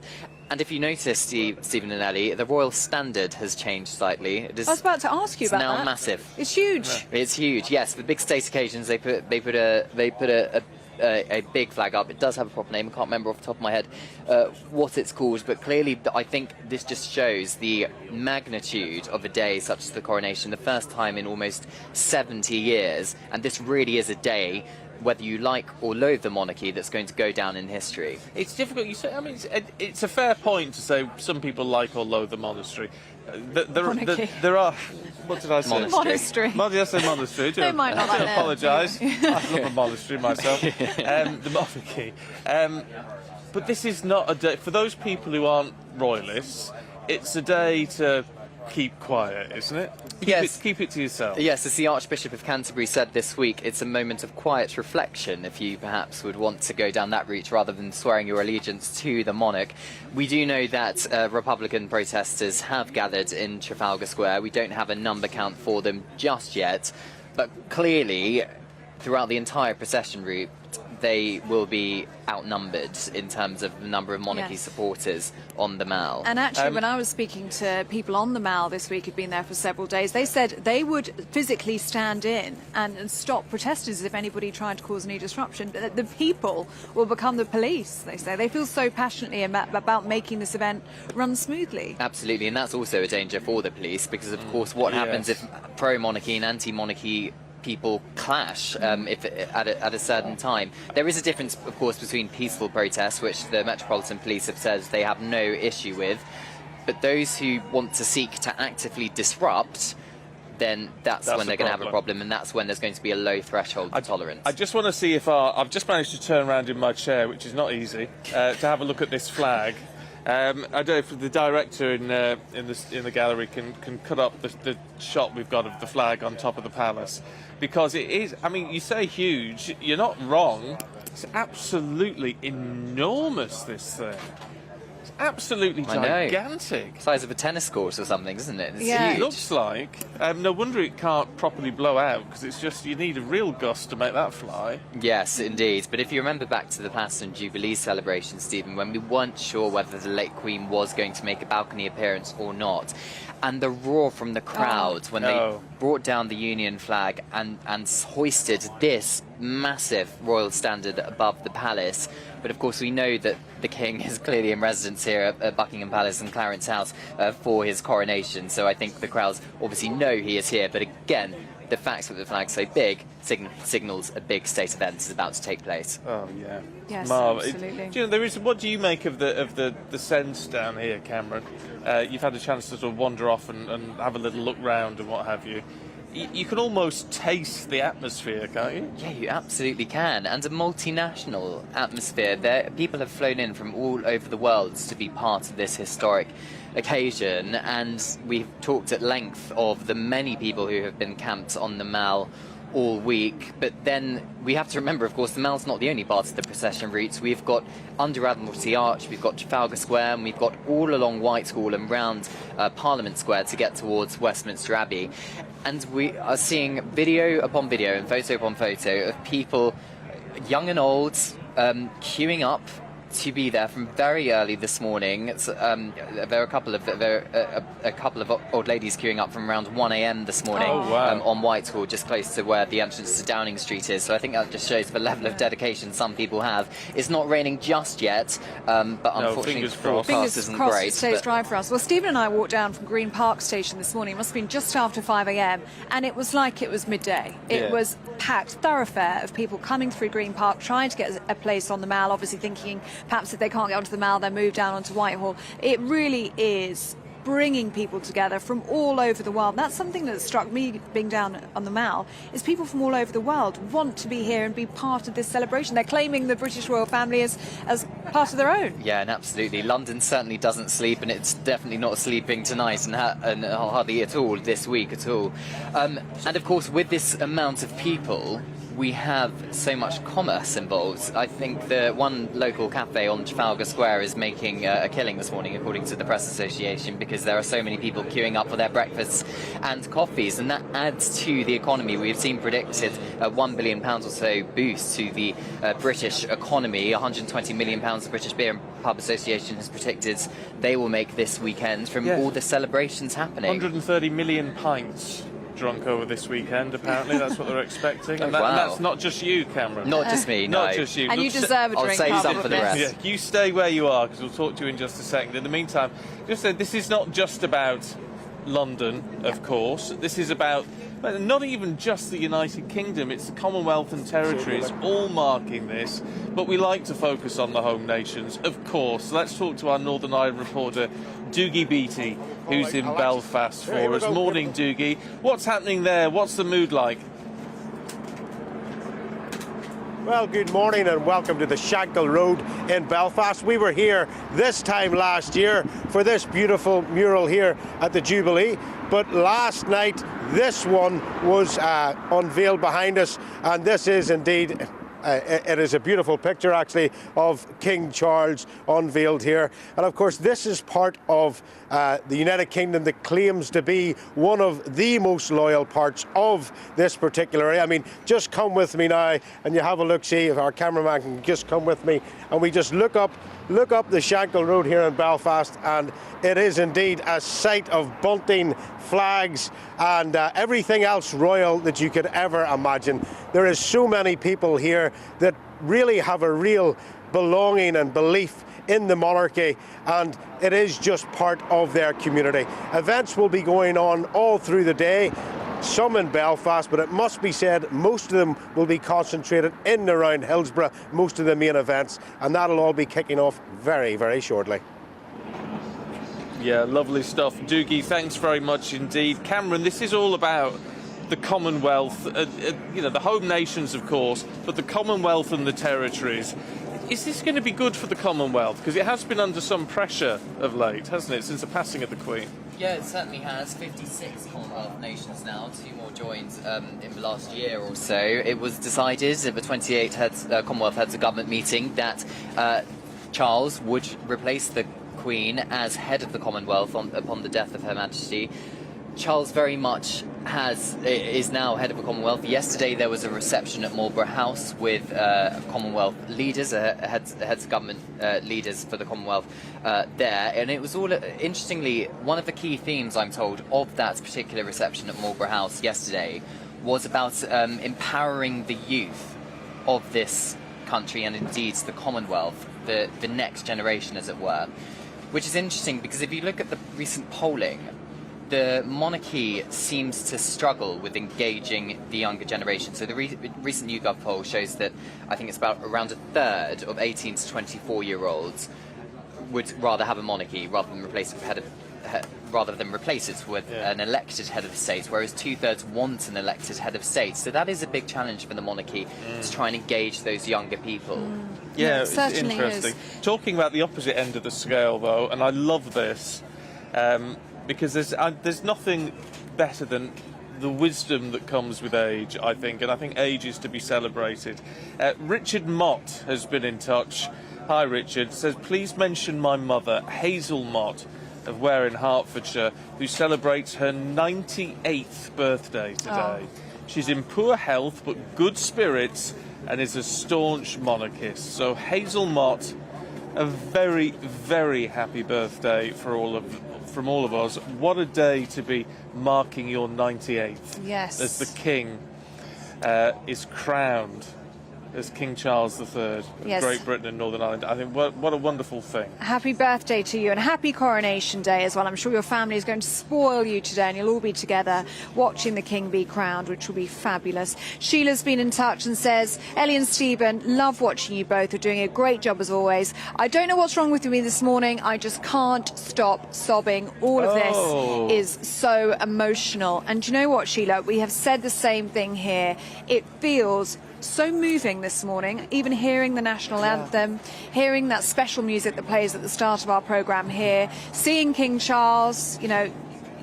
And if you notice, Stephen and Ellie, the royal standard has changed slightly. I was about to ask you about that. It's now massive. It's huge. It's huge. Yes, for big state occasions, they put a big flag up. It does have a proper name. I can't remember off the top of my head what it's called, but clearly I think this just shows the magnitude of a day such as the coronation, the first time in almost 70 years, and this really is a day whether you like or loathe the monarchy, that's going to go down in history. It's difficult. You say. I mean, it's a fair point to say some people like or loathe the monastery. There are. What did I say? Monastery. Did I say monastery? They might not like I that. apologise. I love a monastery myself. The monarchy. But this is not a day for those people who aren't royalists. It's a day to keep quiet, isn't it? Keep it to yourself. Yes, as the Archbishop of Canterbury said this week, it's a moment of quiet reflection, if you perhaps would want to go down that route rather than swearing your allegiance to the monarch. We do know that Republican protesters have gathered in Trafalgar Square. We don't have a number count for them just yet, but clearly, throughout the entire procession route, they will be outnumbered in terms of the number of monarchy supporters on the Mall. And actually, when I was speaking to people on the Mall this week who'd been there for several days, they said they would physically stand in and stop protesters if anybody tried to cause any disruption. But the people will become the police, they say. They feel so passionately about making this event run smoothly. Absolutely, and that's also a danger for the police because, of course, what happens if pro-monarchy and anti-monarchy people clash if at a certain time. There is a difference, of course, between peaceful protests, which the Metropolitan Police have said they have no issue with, but those who want to seek to actively disrupt, then that's when they're going to have a problem, and that's when there's going to be a low threshold of tolerance. I just want to see if I've just managed to turn around in my chair, which is not easy, to have a look at this flag. I don't know if the director in the gallery can cut up the shot we've got of the flag on top of the palace, because it is. I mean, you say huge, you're not wrong. It's absolutely enormous. This thing. It's absolutely gigantic. Size of a tennis court or something, isn't it? It's huge. huge. It looks like. No wonder it can't properly blow out, because it's just you need a real gust to make that fly. Yes, indeed. But if you remember back to the Platinum Jubilee celebration, Stephen, when we weren't sure whether the late Queen was going to make a balcony appearance or not, and the roar from the crowd when they brought down the Union flag and hoisted this massive royal standard above the palace. But of course we know that the King is clearly in residence here at Buckingham Palace and Clarence House for his coronation, so I think the crowds obviously know he is here, but again, the fact that the flag's so big signals a big state event is about to take place. Oh yeah, yes, absolutely. Do you know, there is. What do you make of the sense down here, Cameron? You've had a chance to sort of wander off and have a little look round and what have you. You can almost taste the atmosphere, can't you? Yeah, you absolutely can. And a multinational atmosphere. People have flown in from all over the world to be part of this historic occasion, and we've talked at length of the many people who have been camped on the Mall all week. But then we have to remember, of course, the Mall's not the only part of the procession route. We've got under Admiralty Arch, we've got Trafalgar Square, and we've got all along Whitehall and round Parliament Square to get towards Westminster Abbey. And we are seeing video upon video and photo upon photo of people, young and old, queuing up to be there from very early this morning. There are a couple of old ladies queuing up from around 1 a.m. this morning on Whitehall, just close to where the entrance to Downing Street is. So I think that just shows the level of dedication some people have. It's not raining just yet, but unfortunately the forecast isn't great. It stays dry for us. Well, Stephen and I walked down from Green Park Station this morning. It must have been just after 5 a.m. and it was like it was midday. It was packed thoroughfare of people coming through Green Park, trying to get a place on the Mall, obviously thinking perhaps if they can't get onto the Mall, they'll move down onto Whitehall. It really is bringing people together from all over the world. That's something that struck me being down on the Mall, is people from all over the world want to be here and be part of this celebration. They're claiming the British royal family as part of their own. Yeah, and absolutely. London certainly doesn't sleep, and it's definitely not sleeping tonight and hardly at all this week at all. And of course, with this amount of people, we have so much commerce involved. I think the one local cafe on Trafalgar Square is making a killing this morning, according to the Press Association, because there are so many people queuing up for their breakfasts and coffees, and that adds to the economy. We've seen predicted a £1 billion or so boost to the British economy. £120 million the British Beer and Pub Association has predicted they will make this weekend from all the celebrations happening. 130 million pints drunk over this weekend, apparently. That's what they're expecting. And that's not just you, Cameron. Not just me, no. Not just you. And you deserve a drink. I'll save some for the rest. Yeah, you stay where you are, because we'll talk to you in just a second. In the meantime, just say this is not just about London, of course. This is about But not even just the United Kingdom, it's the Commonwealth and territories all marking this. But we like to focus on the home nations, of course. Let's talk to our Northern Ireland reporter, Doogie Beattie, who's in Belfast for us. Morning, Doogie. What's happening there? What's the mood like? Well, good morning and welcome to the Shankill Road in Belfast. We were here this time last year for this beautiful mural here at the Jubilee, but last night this one was unveiled behind us, and this is indeed it is a beautiful picture actually of King Charles unveiled here. And of course this is part of the United Kingdom that claims to be one of the most loyal parts of this particular area. I mean, just come with me now and you have a look, see if our cameraman can just come with me, and we just look up the Shankill Road here in Belfast, and it is indeed a sight of bunting, flags and everything else royal that you could ever imagine. There is so many people here that really have a real belonging and belief in the monarchy, and it is just part of their community. Events will be going on all through the day, some in Belfast, but it must be said most of them will be concentrated in and around Hillsborough, most of the main events, and that'll all be kicking off very, very shortly. Yeah, lovely stuff. Doogie, thanks very much indeed. Cameron, this is all about the Commonwealth, you know, the home nations, of course, but the Commonwealth and the territories. Is this going to be good for the Commonwealth? Because it has been under some pressure of late, hasn't it, since the passing of the Queen? Yeah, it certainly has. 56 Commonwealth nations now, 2 more joined in the last year or so. It was decided at the 28 Commonwealth Heads of Government meeting that Charles would replace the Queen as head of the Commonwealth upon the death of Her Majesty. Charles very much is now head of the Commonwealth. Yesterday there was a reception at Marlborough House with Commonwealth leaders, heads of government leaders for the Commonwealth there, and it was all, interestingly, one of the key themes, I'm told, of that particular reception at Marlborough House yesterday was about empowering the youth of this country and indeed the Commonwealth, the next generation, as it were. Which is interesting because if you look at the recent polling, the monarchy seems to struggle with engaging the younger generation. So the recent YouGov poll shows that I think it's about around a third of 18 to 24-year-olds would rather have a monarchy rather than replace it with an elected head of the state, whereas 2/3 want an elected head of state. So that is a big challenge for the monarchy to try and engage those younger people. Yeah, it's interesting. Talking about the opposite end of the scale, though, and I love this, because there's nothing better than the wisdom that comes with age, I think, and I think age is to be celebrated. Richard Mott has been in touch. Hi, Richard. Says, please mention my mother, Hazel Mott, of Ware in Hertfordshire, who celebrates her 98th birthday today. She's in poor health but good spirits and is a staunch monarchist. So Hazel Mott, a very, very happy birthday from all of us. What a day to be marking your 98th. Yes. As the King is crowned as King Charles III of Great Britain and Northern Ireland. I think what a wonderful thing. Happy birthday to you and happy Coronation Day as well. I'm sure your family is going to spoil you today and you'll all be together watching the King be crowned, which will be fabulous. Sheila's been in touch and says, Ellie and Stephen, love watching you both. You're doing a great job as always. I don't know what's wrong with me this morning. I just can't stop sobbing. All of this is so emotional. And do you know what, Sheila? We have said the same thing here. It feels so moving this morning, even hearing the national anthem, hearing that special music that plays at the start of our programme here, seeing King Charles, you know,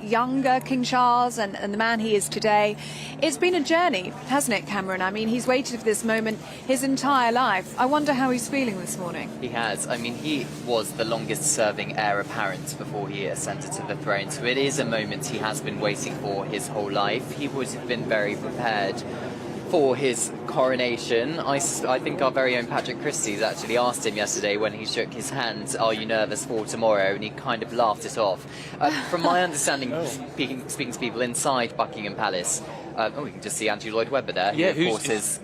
younger King Charles and the man he is today. It's been a journey, hasn't it, Cameron? I mean, he's waited for this moment his entire life. I wonder how he's feeling this morning. He has. I mean, he was the longest serving heir apparent before he ascended to the throne, so it is a moment he has been waiting for his whole life. He would have been very prepared for his coronation. I think our very own Patrick Christie's actually asked him yesterday when he shook his hand, are you nervous for tomorrow? And he kind of laughed it off. From my understanding, speaking to people inside Buckingham Palace, we can just see Andrew Lloyd Webber there. Yeah, who, of course,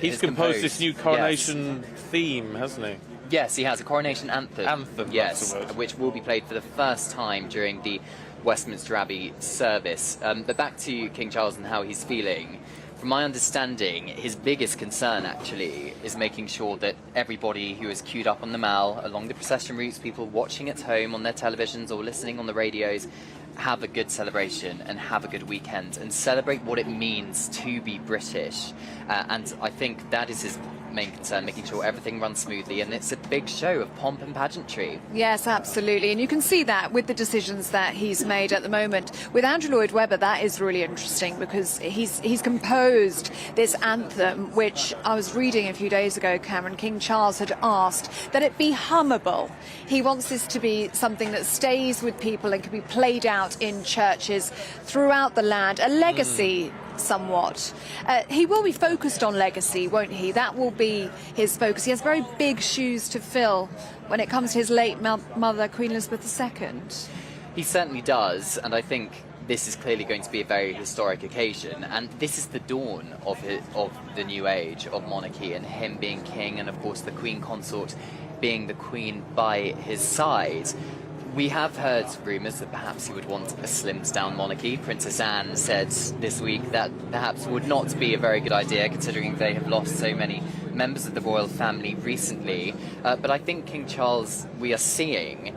he's composed this new coronation theme, hasn't he? Yes, he has a coronation anthem. Anthem, yes, that's the word. Which will be played for the first time during the Westminster Abbey service. But back to King Charles and how he's feeling. From my understanding, his biggest concern actually is making sure that everybody who is queued up on the Mall, along the procession routes, people watching at home on their televisions or listening on the radios, have a good celebration and have a good weekend and celebrate what it means to be British. And I think that is his main concern, making sure everything runs smoothly, and it's a big show of pomp and pageantry. Yes, absolutely. And you can see that with the decisions that he's made at the moment. With Andrew Lloyd Webber, that is really interesting because he's composed this anthem, which I was reading a few days ago, Cameron, King Charles had asked that it be hummable. He wants this to be something that stays with people and can be played out in churches throughout the land, a legacy somewhat. He will be focused on legacy, won't he? That will be his focus. He has very big shoes to fill when it comes to his late mother, Queen Elizabeth II. He certainly does, and I think this is clearly going to be a very historic occasion, and this is the dawn of the new age of monarchy, and him being king, and of course the Queen Consort being the Queen by his side. We have heard rumours that perhaps he would want a slimmed-down monarchy. Princess Anne said this week that perhaps would not be a very good idea, considering they have lost so many members of the royal family recently. But I think King Charles, we are seeing,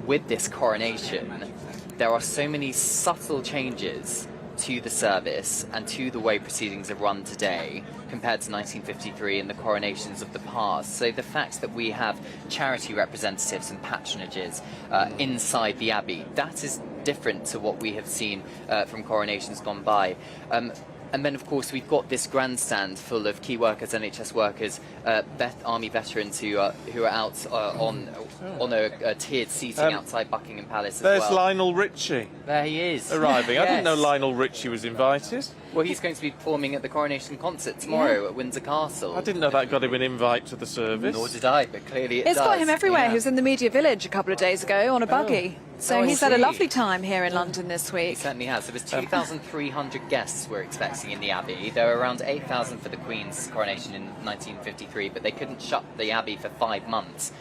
with this coronation, there are so many subtle changes to the service and to the way proceedings are run today compared to 1953 and the coronations of the past. So the fact that we have charity representatives and patronages inside the Abbey, that is different to what we have seen from coronations gone by. And then, of course, we've got this grandstand full of key workers, NHS workers, army veterans who are out on a tiered seating outside Buckingham Palace as well. There's Lionel Richie. There he is. Arriving. Yes. I didn't know Lionel Richie was invited. Well, he's going to be performing at the Coronation concert tomorrow at Windsor Castle. I didn't know that got him an invite to the service. Nor did I, but clearly it It's does. got him everywhere. Yeah. He was in the Media Village a couple of days ago on a buggy. So I he's had a see. lovely time here in London this week. He certainly has. There was 2,300 guests we're expecting in the Abbey. There were around 8,000 for the Queen's coronation in 1953, but they couldn't shut the Abbey for 5 months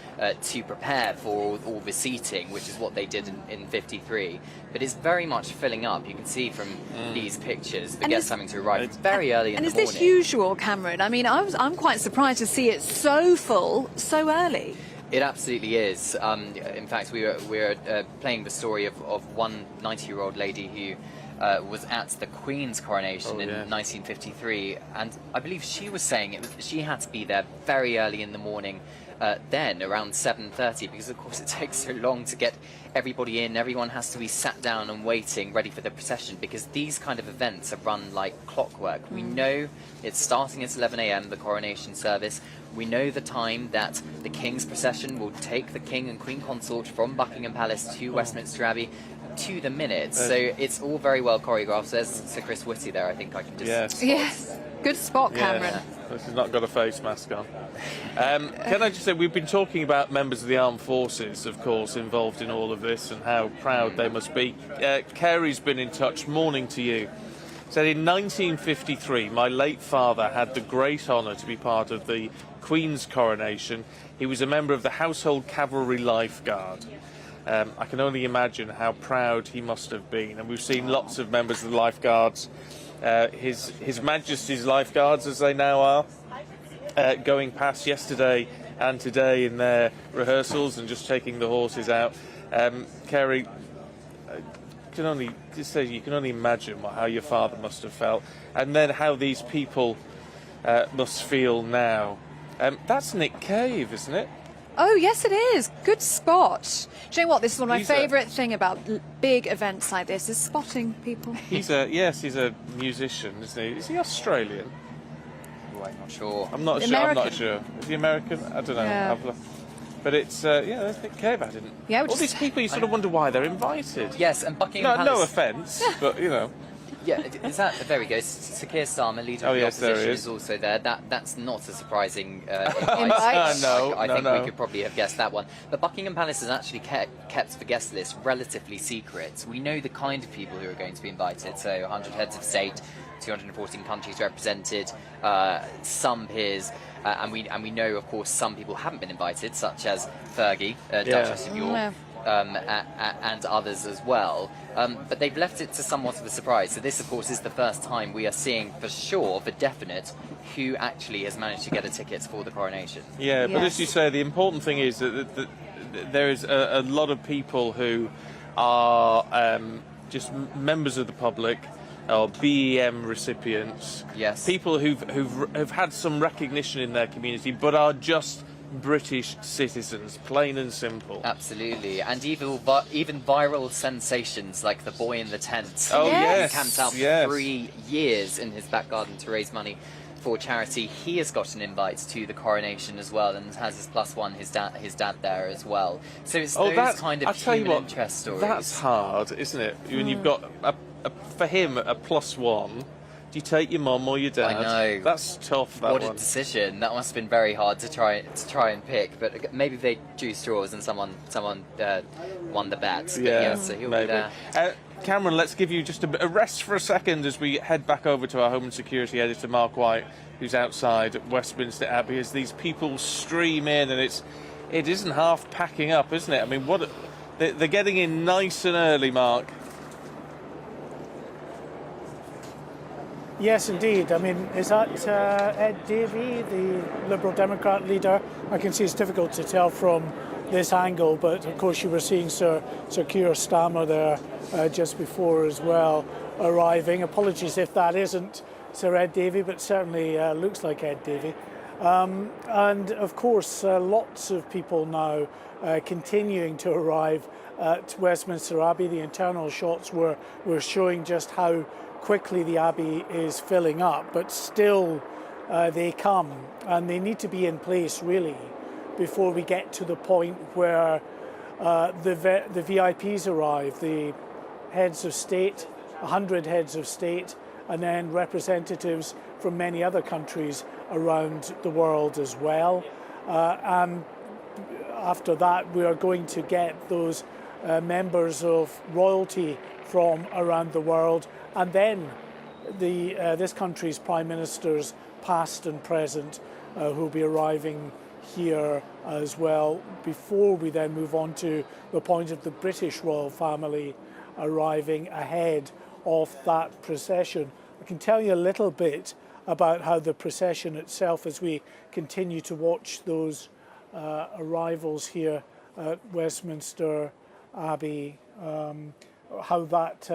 to prepare for all the seating, which is what they did in 53. But it's very much filling up. You can see from these pictures the guests having to arrive very early in the morning. And is this usual, Cameron? I mean, I'm quite surprised to see it so full so early. It absolutely is. In fact, we were playing the story of one 90-year-old lady who was at the Queen's coronation in 1953, and I believe she was saying she had to be there very early in the morning, then around 7:30, because of course it takes so long to get everybody in. Everyone has to be sat down and waiting, ready for the procession, because these kind of events are run like clockwork. We know it's starting at 11 a.m. the coronation service. We know the time that the King's procession will take the King and Queen Consort from Buckingham Palace to Westminster Abbey to the minute. So it's all very well choreographed. There's Sir Chris Whitty there, I think I can just... Yes. Good spot, Cameron. This has not got a face mask on. Can I just say, we've been talking about members of the armed forces, of course, involved in all of this and how proud they must be. Carey's been in touch. Morning to you. Said in 1953, my late father had the great honour to be part of the Queen's coronation. He was a member of the Household Cavalry Life Guard. I can only imagine how proud he must have been. And we've seen lots of members of the Life Guards, His Majesty's Life Guards, as they now are, going past yesterday and today in their rehearsals and just taking the horses out. Carey, you can only imagine how your father must have felt, and then how these people must feel now. That's Nick Cave, isn't it? Oh, yes, it is. Good spot. Do you know what? This is one of my favourite thing about big events like this, is spotting people. He's a musician, isn't he? Is he Australian? Oh, I'm not sure. I'm not sure. Is he American? I don't know. Yeah. But it's, that's Nick Cave. I didn't. Yeah, all these people, you sort of wonder why they're invited. Yes, and Buckingham Palace... No offence, but, you know... Yeah, is that... There we go. Sir Keir Starmer, leader of the opposition, is also there. That's not a surprising invite. I think we could probably have guessed that one. But Buckingham Palace has actually kept the guest list relatively secret. We know the kind of people who are going to be invited. So 100 heads of state, 214 countries represented, some peers... and we know, of course, some people haven't been invited, such as Fergie, Duchess of York, and others as well. But they've left it to somewhat of a surprise. So this, of course, is the first time we are seeing for sure, for definite, who actually has managed to get a ticket for the coronation. Yeah, but as you say, the important thing is that there is a lot of people who are just members of the public, or BEM recipients. Yes. People who've had some recognition in their community, but are just British citizens, plain and simple. Absolutely, and even viral sensations like the boy in the tent. Oh, yes. He camped out for 3 years in his back garden to raise money for charity. He has got an invite to the coronation as well, and has his +1, his dad there as well. So it's those kind of human interest stories. That's hard, isn't it? When you've got for him a +1. Do you take your mum or your dad? I know. That's tough. That what one. a decision! That must have been very hard to try and pick. But maybe they drew straws and someone won the bet. But yeah, so he'll be there. Cameron, let's give you just a rest for a second as we head back over to our Home and Security editor, Mark White, who's outside Westminster Abbey as these people stream in, and it isn't half packing up, isn't it? I mean, they're getting in nice and early, Mark. Yes, indeed. I mean, is that Ed Davey, the Liberal Democrat leader? I can see it's difficult to tell from this angle, but of course you were seeing Sir Keir Starmer there just before as well, arriving. Apologies if that isn't Sir Ed Davey, but certainly looks like Ed Davey. And of course, lots of people now continuing to arrive at Westminster Abbey. The internal shots were showing just how quickly the Abbey is filling up, but still they come, and they need to be in place really before we get to the point where the VIPs arrive, the heads of state, 100 heads of state, and then representatives from many other countries around the world as well. And after that, we are going to get those members of royalty from around the world, and then this country's prime ministers, past and present, who will be arriving here as well, before we then move on to the point of the British royal family arriving ahead of that procession. I can tell you a little bit about how the procession itself, as we continue to watch those arrivals here at Westminster Abbey, how that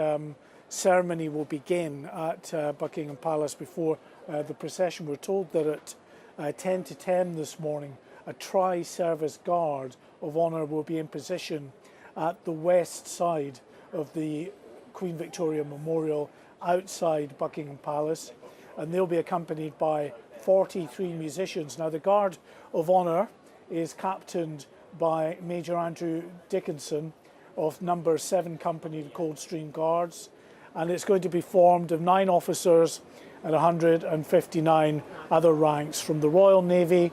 ceremony will begin at Buckingham Palace before the procession. We're told that at 10 to 10 this morning, a tri-service guard of honour will be in position at the west side of the Queen Victoria Memorial outside Buckingham Palace, and they'll be accompanied by 43 musicians. Now, the Guard of Honour is captained by Major Andrew Dickinson of number 7 Company, the Coldstream Guards, and it's going to be formed of 9 officers and 159 other ranks from the Royal Navy,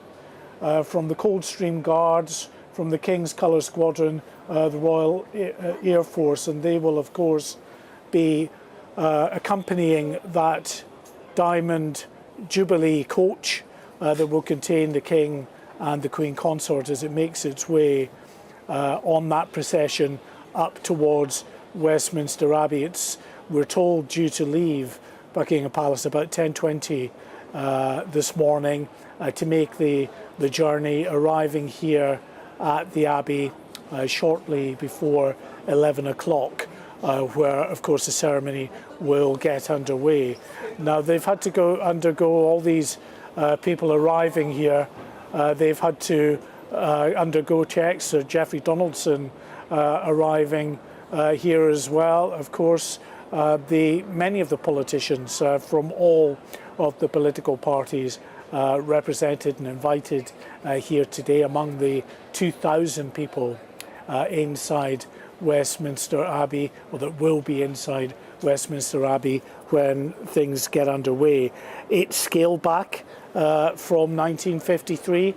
from the Coldstream Guards, from the King's Colour Squadron, the Royal Air Force, and they will of course be accompanying that Diamond Jubilee coach that will contain the King and the Queen Consort as it makes its way on that procession up towards Westminster Abbey. We're told, due to leave Buckingham Palace about 10:20 this morning to make the journey, arriving here at the Abbey shortly before 11 o'clock, where of course the ceremony will get underway. Now, they've had to undergo all these people arriving here. They've had to undergo checks. Sir Geoffrey Donaldson arriving here as well. Of course, many of the politicians from all of the political parties represented and invited here today, among the 2,000 people inside Westminster Abbey, or that will be inside Westminster Abbey when things get underway. It's scaled back from 1953,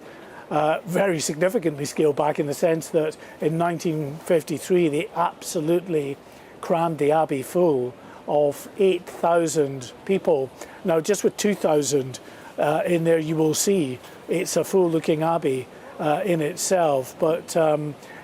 very significantly scaled back in the sense that in 1953 they absolutely crammed the Abbey full of 8,000 people. Now, just with 2,000 in there, you will see it's a full-looking Abbey in itself, but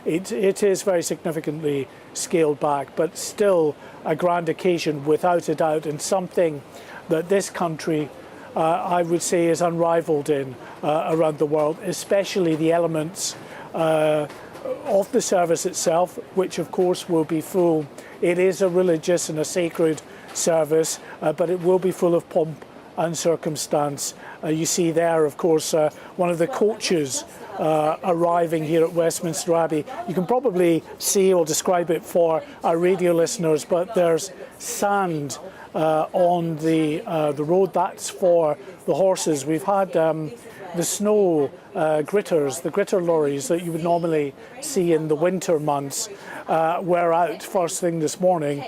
it is very significantly scaled back, but still a grand occasion without a doubt, and something that this country, I would say, is unrivaled in around the world, especially the elements of the service itself, which of course will be full. It is a religious and a sacred service, but it will be full of pomp and circumstance. You see there, of course, one of the coaches arriving here at Westminster Abbey. You can probably see or describe it for our radio listeners, but there's sand on the road. That's for the horses. We've had the snow gritters, the gritter lorries that you would normally see in the winter months, were out first thing this morning,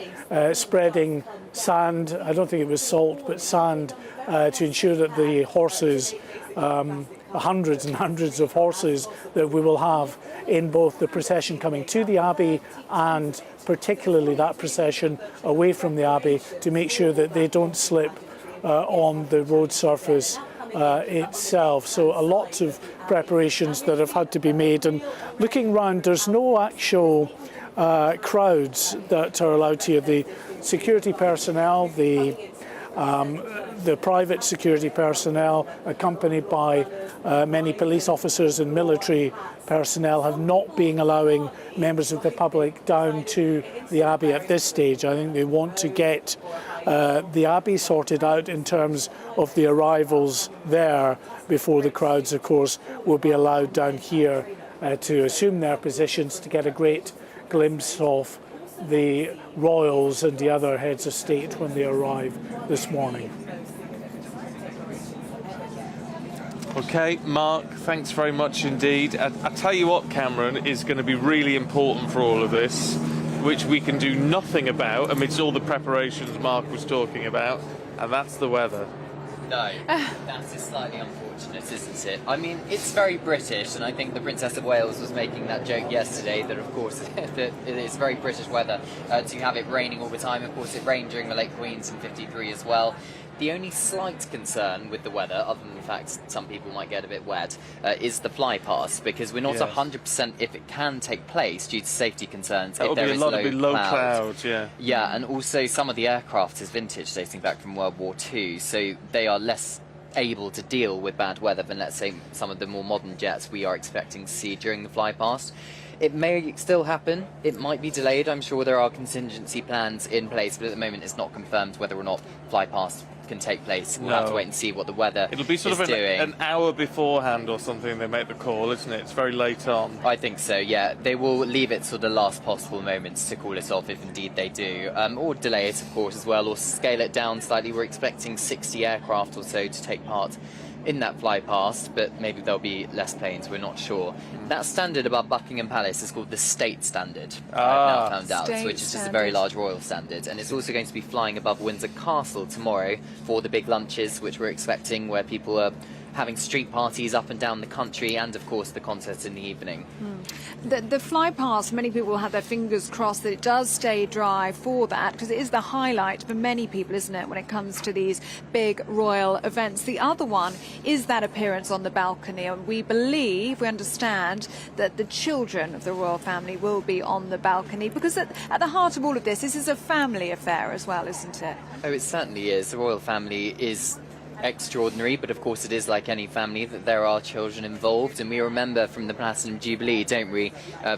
spreading sand. I don't think it was salt, but sand, to ensure that the horses, hundreds and hundreds of horses that we will have in both the procession coming to the Abbey and particularly that procession away from the Abbey, to make sure that they don't slip on the road surface itself. So a lot of preparations that have had to be made, and looking round, there's no actual crowds that are allowed here. The security personnel, the private security personnel, accompanied by many police officers and military personnel, have not been allowing members of the public down to the Abbey at this stage. I think they want to get the Abbey sorted out in terms of the arrivals there before the crowds, of course, will be allowed down here to assume their positions, to get a great glimpse of the royals and the other heads of state when they arrive this morning. OK, Mark, thanks very much indeed. I tell you what, Cameron, is going to be really important for all of this, which we can do nothing about amidst all the preparations Mark was talking about, and that's the weather. No, that is slightly unfortunate, isn't it? I mean, it's very British, and I think the Princess of Wales was making that joke yesterday that, of course, that it is very British weather to have it raining all the time. Of course, it rained during the late Queen's in '53 as well. The only slight concern with the weather, other than the fact some people might get a bit wet, is the fly past, because we're not 100% if it can take place due to safety concerns. That if would there be a is lot of low clouds, yeah. Yeah, and also some of the aircraft is vintage, dating back from World War II, so they are less able to deal with bad weather than, let's say, some of the more modern jets we are expecting to see during the flypast. It may still happen. It might be delayed. I'm sure there are contingency plans in place, but at the moment it's not confirmed whether or not flypast can take place. We'll have to wait and see what the weather It'll be sort of an hour beforehand or something they make the call, isn't it? It's very late on. I think so, yeah. They will leave it sort of last possible moments to call it off if indeed they do. Or delay it, of course, as well, or scale it down slightly. We're expecting 60 aircraft or so to take part in that fly past, but maybe there'll be less planes, we're not sure. That standard above Buckingham Palace is called the State Standard, I've now found out, which is just a very large royal standard, and it's also going to be flying above Windsor Castle tomorrow for the big lunches, which we're expecting, where people are having street parties up and down the country, and of course the concert in the evening. The fly past, many people have their fingers crossed that it does stay dry for that, because it is the highlight for many people, isn't it, when it comes to these big royal events. The other one is that appearance on the balcony, and we believe, we understand, that the children of the royal family will be on the balcony, because at the heart of all of this is a family affair as well, isn't it? Oh, it certainly is. The royal family is extraordinary, but of course it is like any family that there are children involved, and we remember from the Platinum Jubilee, don't we,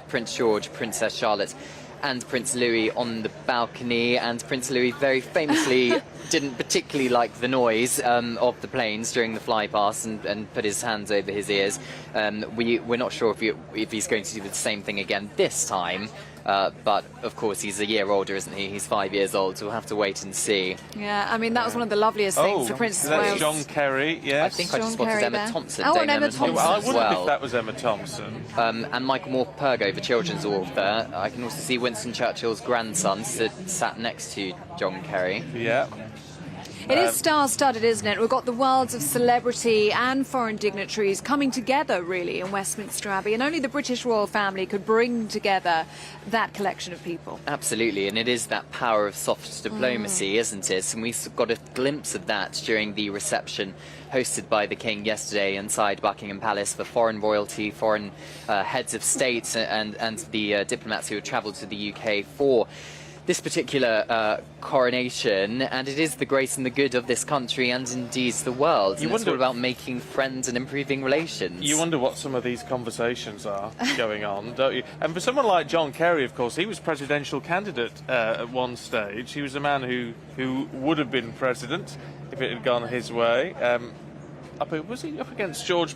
Prince George, Princess Charlotte and Prince Louis on the balcony, and Prince Louis very famously didn't particularly like the noise of the planes during the fly past and put his hands over his ears. We're not sure if he's going to do the same thing again this time. But, of course, he's a year older, isn't he? He's 5 years old, so we'll have to wait and see. Yeah, I mean, that was one of the loveliest things for Princess Wales. That's John Kerry, yes. I think I just spotted Emma Thompson. Oh, and Emma Thompson well, I wondered if that was Emma Thompson. And Michael Moore-Purgo, the children's author. I can also see Winston Churchill's grandson sat next to John Kerry. Yeah. It is star-studded, isn't it? We've got the worlds of celebrity and foreign dignitaries coming together, really, in Westminster Abbey, and only the British royal family could bring together that collection of people. Absolutely, and it is that power of soft diplomacy, isn't it? And we got a glimpse of that during the reception hosted by the King yesterday inside Buckingham Palace for foreign royalty, foreign heads of state and the diplomats who had travelled to the UK for this particular coronation, and it is the grace and the good of this country and indeed the world. And it's all about making friends and improving relations. You wonder what some of these conversations are going on, don't you? And for someone like John Kerry, of course, he was presidential candidate at one stage. He was a man who would have been president if it had gone his way. Was he up against George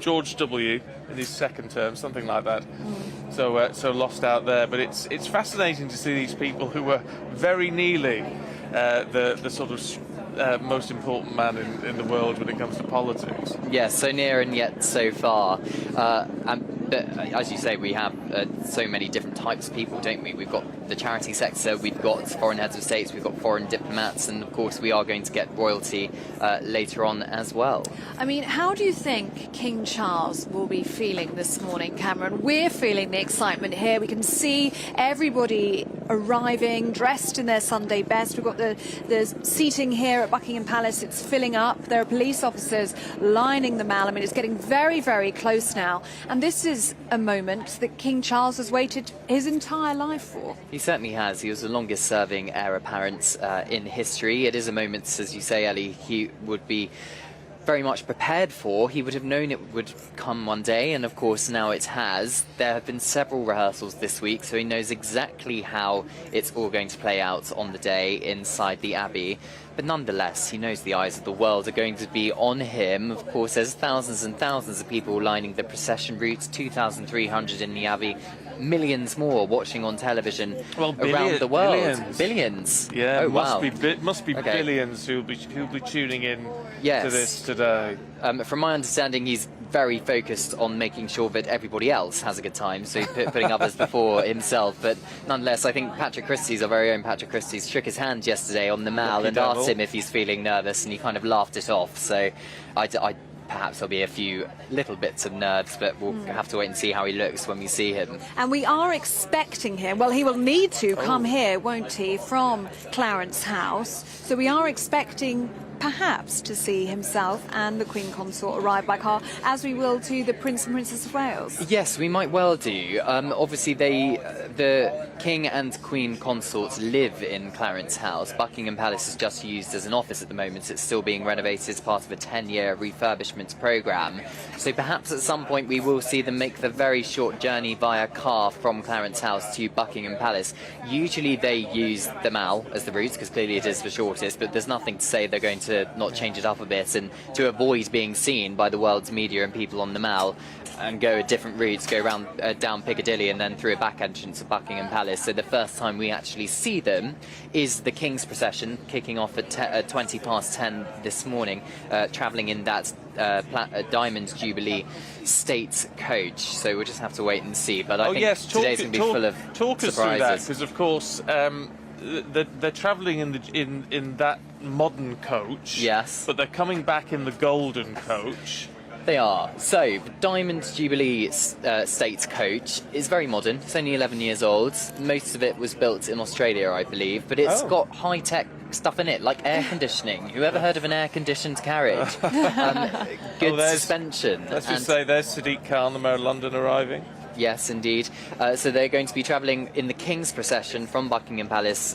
W. in his second term, something like that? So lost out there. But it's fascinating to see these people who were very nearly the sort of most important man in the world when it comes to politics. Yes, so near and yet so far. But as you say, we have so many different types of people, don't we? We've got the charity sector, we've got foreign heads of states, we've got foreign diplomats, and of course we are going to get royalty later on as well. I mean, how do you think King Charles will be feeling this morning, Cameron? We're feeling the excitement here. We can see everybody arriving, dressed in their Sunday best. We've got the seating here at Buckingham Palace. It's filling up. There are police officers lining the Mall. I mean, it's getting very, very close now. And this is a moment that King Charles has waited his entire life for. He certainly has. He was the longest serving heir apparent in history. It is a moment, as you say, Ellie, he would be very much prepared for. He would have known it would come one day, and of course now it has. There have been several rehearsals this week, so he knows exactly how it's all going to play out on the day inside the Abbey. But nonetheless, he knows the eyes of the world are going to be on him. Of course, there's thousands and thousands of people lining the procession routes, 2,300 in the Abbey, millions more watching on television around the world. Billions. Yeah, oh, must be billions who'll be tuning in to this today. From my understanding, he's very focused on making sure that everybody else has a good time, so putting others before himself. But nonetheless, I think Patrick Christie's, our very own Patrick Christie's, shook his hand yesterday on the Mall and asked him if he's feeling nervous, and he kind of laughed it off. So perhaps there'll be a few little bits of nerves, but we'll have to wait and see how he looks when we see him. And we are expecting him, well, he will need to come here, won't he, from Clarence House. So we are expecting perhaps to see himself and the Queen Consort arrive by car, as we will to the Prince and Princess of Wales. Yes, we might well do. Obviously, the King and Queen Consorts live in Clarence House. Buckingham Palace is just used as an office at the moment. It's still being renovated as part of a 10-year refurbishment programme. So perhaps at some point we will see them make the very short journey via car from Clarence House to Buckingham Palace. Usually they use the Mall as the route, because clearly it is the shortest, but there's nothing to say they're going to not change it up a bit, and to avoid being seen by the world's media and people on the Mall, and go a different routes, go around down Piccadilly and then through a back entrance of Buckingham Palace. So the first time we actually see them is the King's procession, kicking off at 20 past 10 this morning, travelling in that Diamond Jubilee State coach. So we'll just have to wait and see. But I think today's going to be full of talk us surprises. through that, because of course they're travelling in that modern coach. Yes. But they're coming back in the golden coach. They are. So, the Diamond Jubilee State coach is very modern. It's only 11 years old. Most of it was built in Australia, I believe, but it's got high-tech stuff in it, like air conditioning. Whoever heard of an air-conditioned carriage? Good suspension. Let's just say there's Sadiq Khan, the Mayor of London, arriving. Yes, indeed. So they're going to be travelling in the King's procession from Buckingham Palace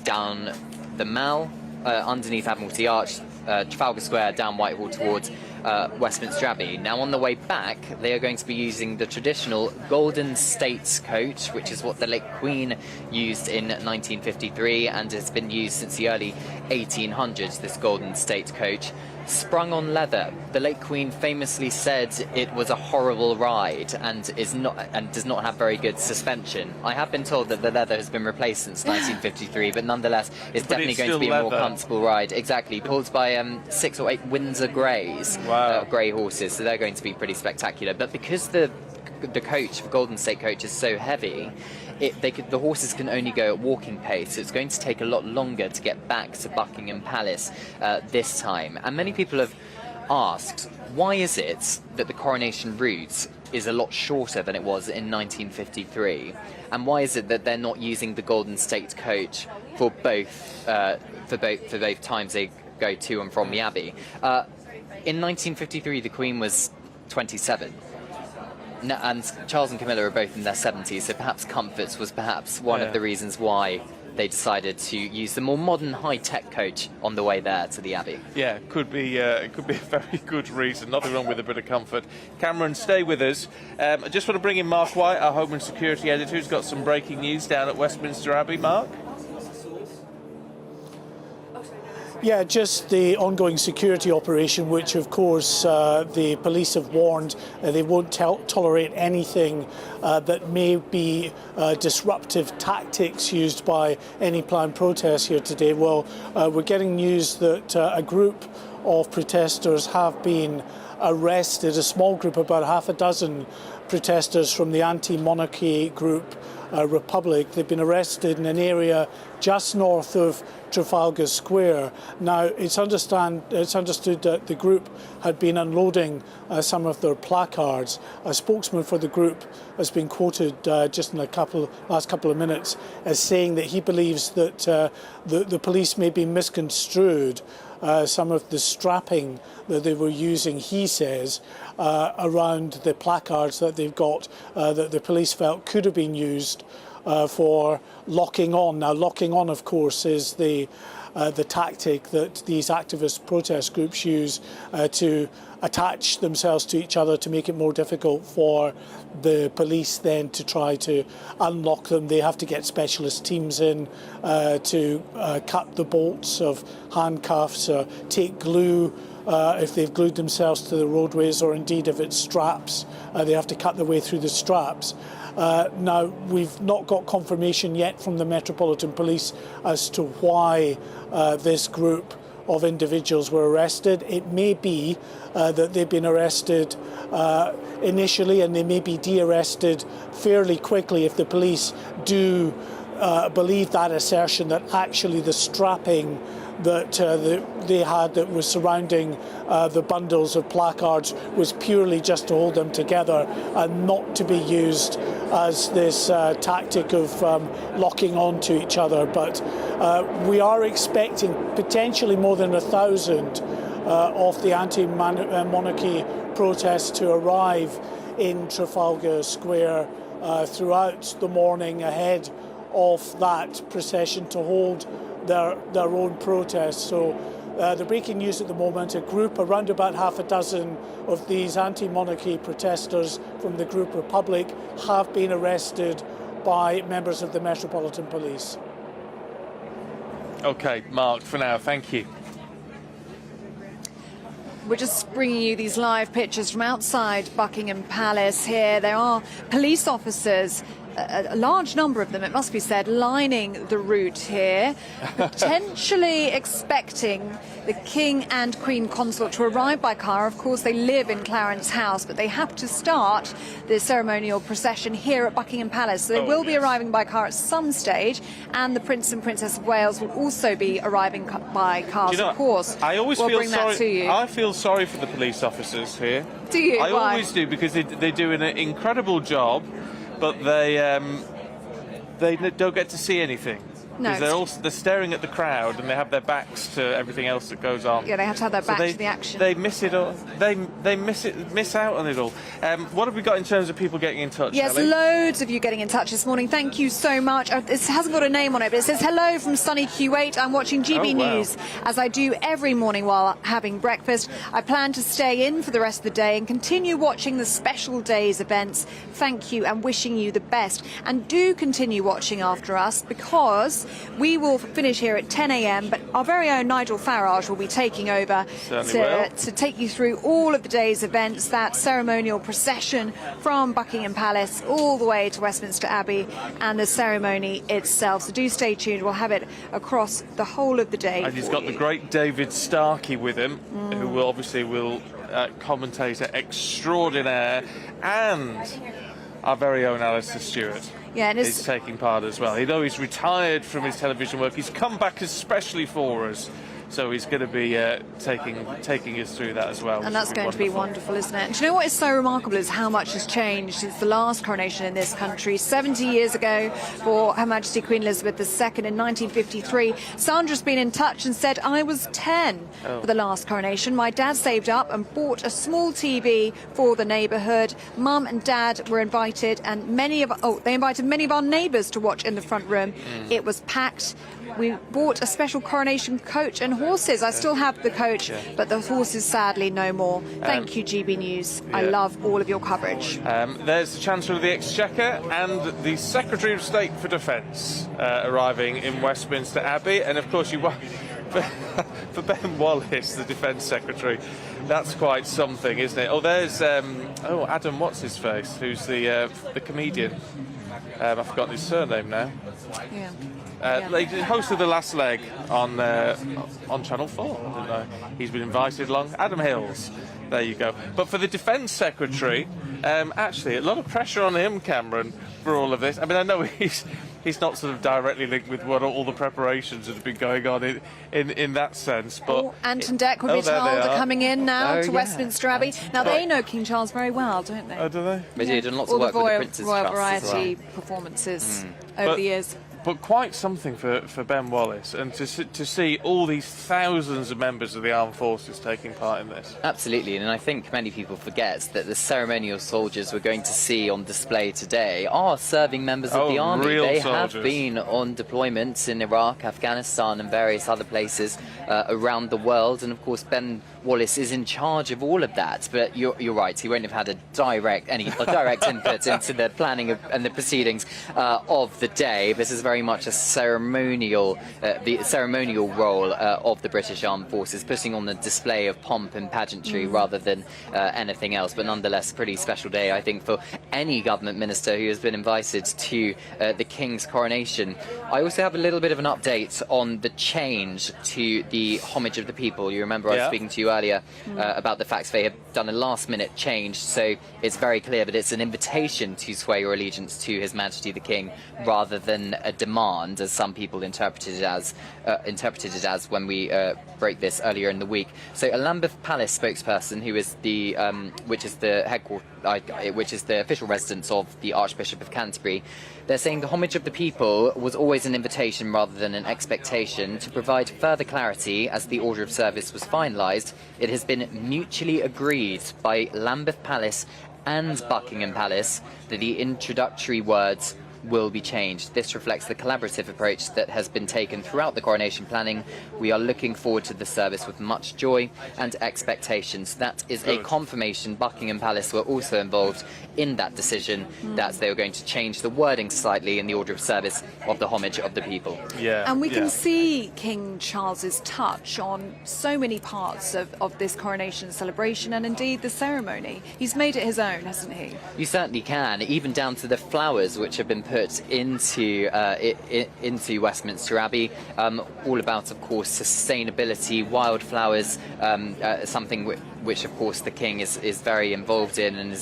down the Mall, underneath Admiralty Arch, Trafalgar Square, down Whitehall towards Westminster Abbey. Now on the way back they are going to be using the traditional Golden State coach, which is what the late Queen used in 1953 and has been used since the early 1800s, this Golden State coach. Sprung on leather. The late Queen famously said it was a horrible ride and does not have very good suspension. I have been told that the leather has been replaced since 1953, but nonetheless it's definitely going to be a more comfortable ride. Exactly, pulled by 6 or 8 Windsor Greys, grey horses, so they're going to be pretty spectacular. But because the the coach, the Golden State coach, is so heavy, the horses can only go at walking pace. So it's going to take a lot longer to get back to Buckingham Palace this time. And many people have asked, why is it that the coronation route is a lot shorter than it was in 1953? And why is it that they're not using the Golden State coach for both times they go to and from the Abbey? In 1953, the Queen was 27. And Charles and Camilla are both in their 70s, so perhaps comforts was perhaps one of the reasons why they decided to use the more modern, high-tech coach on the way there to the Abbey. Yeah, it could be a very good reason. Nothing wrong with a bit of comfort. Cameron, stay with us. I just want to bring in Mark White, our Home and Security Editor, who's got some breaking news down at Westminster Abbey. Mark? Yeah, just the ongoing security operation, which of course the police have warned they won't tolerate anything that may be disruptive tactics used by any planned protests here today. Well, we're getting news that a group of protesters have been arrested, a small group, about half a dozen protesters from the anti-monarchy group Republic. They've been arrested in an area just north of Trafalgar Square. Now, it's understood that the group had been unloading some of their placards. A spokesman for the group has been quoted just in last couple of minutes as saying that he believes that the police may be misconstrued. Some of the strapping that they were using, he says, around the placards that they've got, that the police felt could have been used for locking on. Now, locking on, of course, is the tactic that these activist protest groups use to attach themselves to each other to make it more difficult for the police then to try to unlock them. They have to get specialist teams in to cut the bolts of handcuffs, take glue if they've glued themselves to the roadways, or indeed if it's straps, they have to cut their way through the straps. Now, we've not got confirmation yet from the Metropolitan Police as to why this group of individuals were arrested. It may be that they've been arrested initially, and they may be de-arrested fairly quickly if the police do believe that assertion, that actually the strapping that they had that was surrounding the bundles of placards was purely just to hold them together and not to be used as this tactic of locking on to each other. But we are expecting potentially more than 1,000 of the anti-monarchy protests to arrive in Trafalgar Square throughout the morning ahead of that procession to hold their own protests. So the breaking news at the moment, a group around about half a dozen of these anti-monarchy protesters from the group Republic have been arrested by members of the Metropolitan Police. OK, Mark, for now, thank you. We're just bringing you these live pictures from outside Buckingham Palace here. There are police officers, a large number of them, it must be said, lining the route here, potentially expecting the King and Queen Consort to arrive by car. Of course, they live in Clarence House, but they have to start the ceremonial procession here at Buckingham Palace. So they will be arriving by car at some stage, and the Prince and Princess of Wales will also be arriving by car. Of course, I always we'll feel bring sorry. that to you. I feel sorry for the police officers here. Do you? I Why? always do, because they do an incredible job, but they don't get to see anything. No. Because they're staring at the crowd and they have their backs to everything else that goes on. Yeah, they have to have their back to the action. They miss it all. They miss out on it all. What have we got in terms of people getting in touch? Yes, Ellie? loads of you getting in touch this morning. Thank you so much. This hasn't got a name on it, but it says, hello from sunny Kuwait. I'm watching GB News as I do every morning while having breakfast. I plan to stay in for the rest of the day and continue watching the special days events. Thank you, and wishing you the best. And do continue watching after us, because we will finish here at 10 a.m, but our very own Nigel Farage will be taking over to take you through all of the day's events, that ceremonial procession from Buckingham Palace all the way to Westminster Abbey, and the ceremony itself. So do stay tuned. We'll have it across the whole of the day. And he's got the great David Starkey with him, who will commentator extraordinaire, and our very own Alistair Stewart Yeah, and is taking part as well. Though he's retired from his television work, he's come back especially for us. So he's going to be taking us through that as well. And that's going to be wonderful, isn't it? And do you know what is so remarkable is how much has changed since the last coronation in this country. 70 years ago, for Her Majesty Queen Elizabeth II in 1953, Sandra's been in touch and said, I was 10 for the last coronation. My dad saved up and bought a small TV for the neighbourhood. Mum and Dad were invited, and they invited many of our neighbours to watch in the front room. It was packed. We bought a special coronation coach and horses. I still have the coach, but the horses sadly no more. Thank you, GB News. I love all of your coverage. There's the Chancellor of the Exchequer and the Secretary of State for Defence arriving in Westminster Abbey. And of course, for Ben Wallace, the Defence Secretary, that's quite something, isn't it? Oh, there's Adam, what's his face, who's the comedian. I've forgotten his surname now. Yeah. He hosted The Last Leg on Channel 4, didn't know. He's been invited along. Adam Hills, there you go. But for the Defence Secretary, actually, a lot of pressure on him, Cameron, for all of this. I mean, I know he's not sort of directly linked with what all the preparations that have been going on in that sense. But Anton Deck, we've been told, are coming in now to Westminster Abbey. Now, they know King Charles very well, don't they? Oh, do they? They do, done lots of work with the Prince's Royal Trust Variety as well. performances over the years. But quite something for Ben Wallace, and to see all these thousands of members of the armed forces taking part in this. Absolutely, and I think many people forget that the ceremonial soldiers we're going to see on display today are serving members of the army. They have been on deployments in Iraq, Afghanistan and various other places around the world, and of course Ben Wallace is in charge of all of that. But you're right, he won't have had a direct input into the planning and the proceedings of the day. This is very much a ceremonial role of the British Armed Forces, putting on the display of pomp and pageantry rather than anything else. But nonetheless, a pretty special day, I think, for any government minister who has been invited to the King's coronation. I also have a little bit of an update on the change to the homage of the people. You remember I was speaking to you earlier about the fact they have done a last-minute change, so it's very clear that it's an invitation to swear your allegiance to His Majesty the King rather than a demand, as some people interpreted it as when we broke this earlier in the week. So a Lambeth Palace spokesperson, who is the which is the official residence of the Archbishop of Canterbury, they're saying the homage of the people was always an invitation rather than an expectation. To provide further clarity, as the order of service was finalised, it has been mutually agreed by Lambeth Palace and Buckingham Palace that the introductory words will be changed. This reflects the collaborative approach that has been taken throughout the coronation planning. We are looking forward to the service with much joy and expectations. That is a confirmation. Buckingham Palace were also involved in that decision, that they were going to change the wording slightly in the order of service of the homage of the people. And we can see King Charles's touch on so many parts of this coronation celebration and indeed the ceremony. He's made it his own, hasn't he? You certainly can, even down to the flowers which have been put into Westminster Abbey. All about, of course, sustainability, wildflowers, something which, of course, the King is very involved in and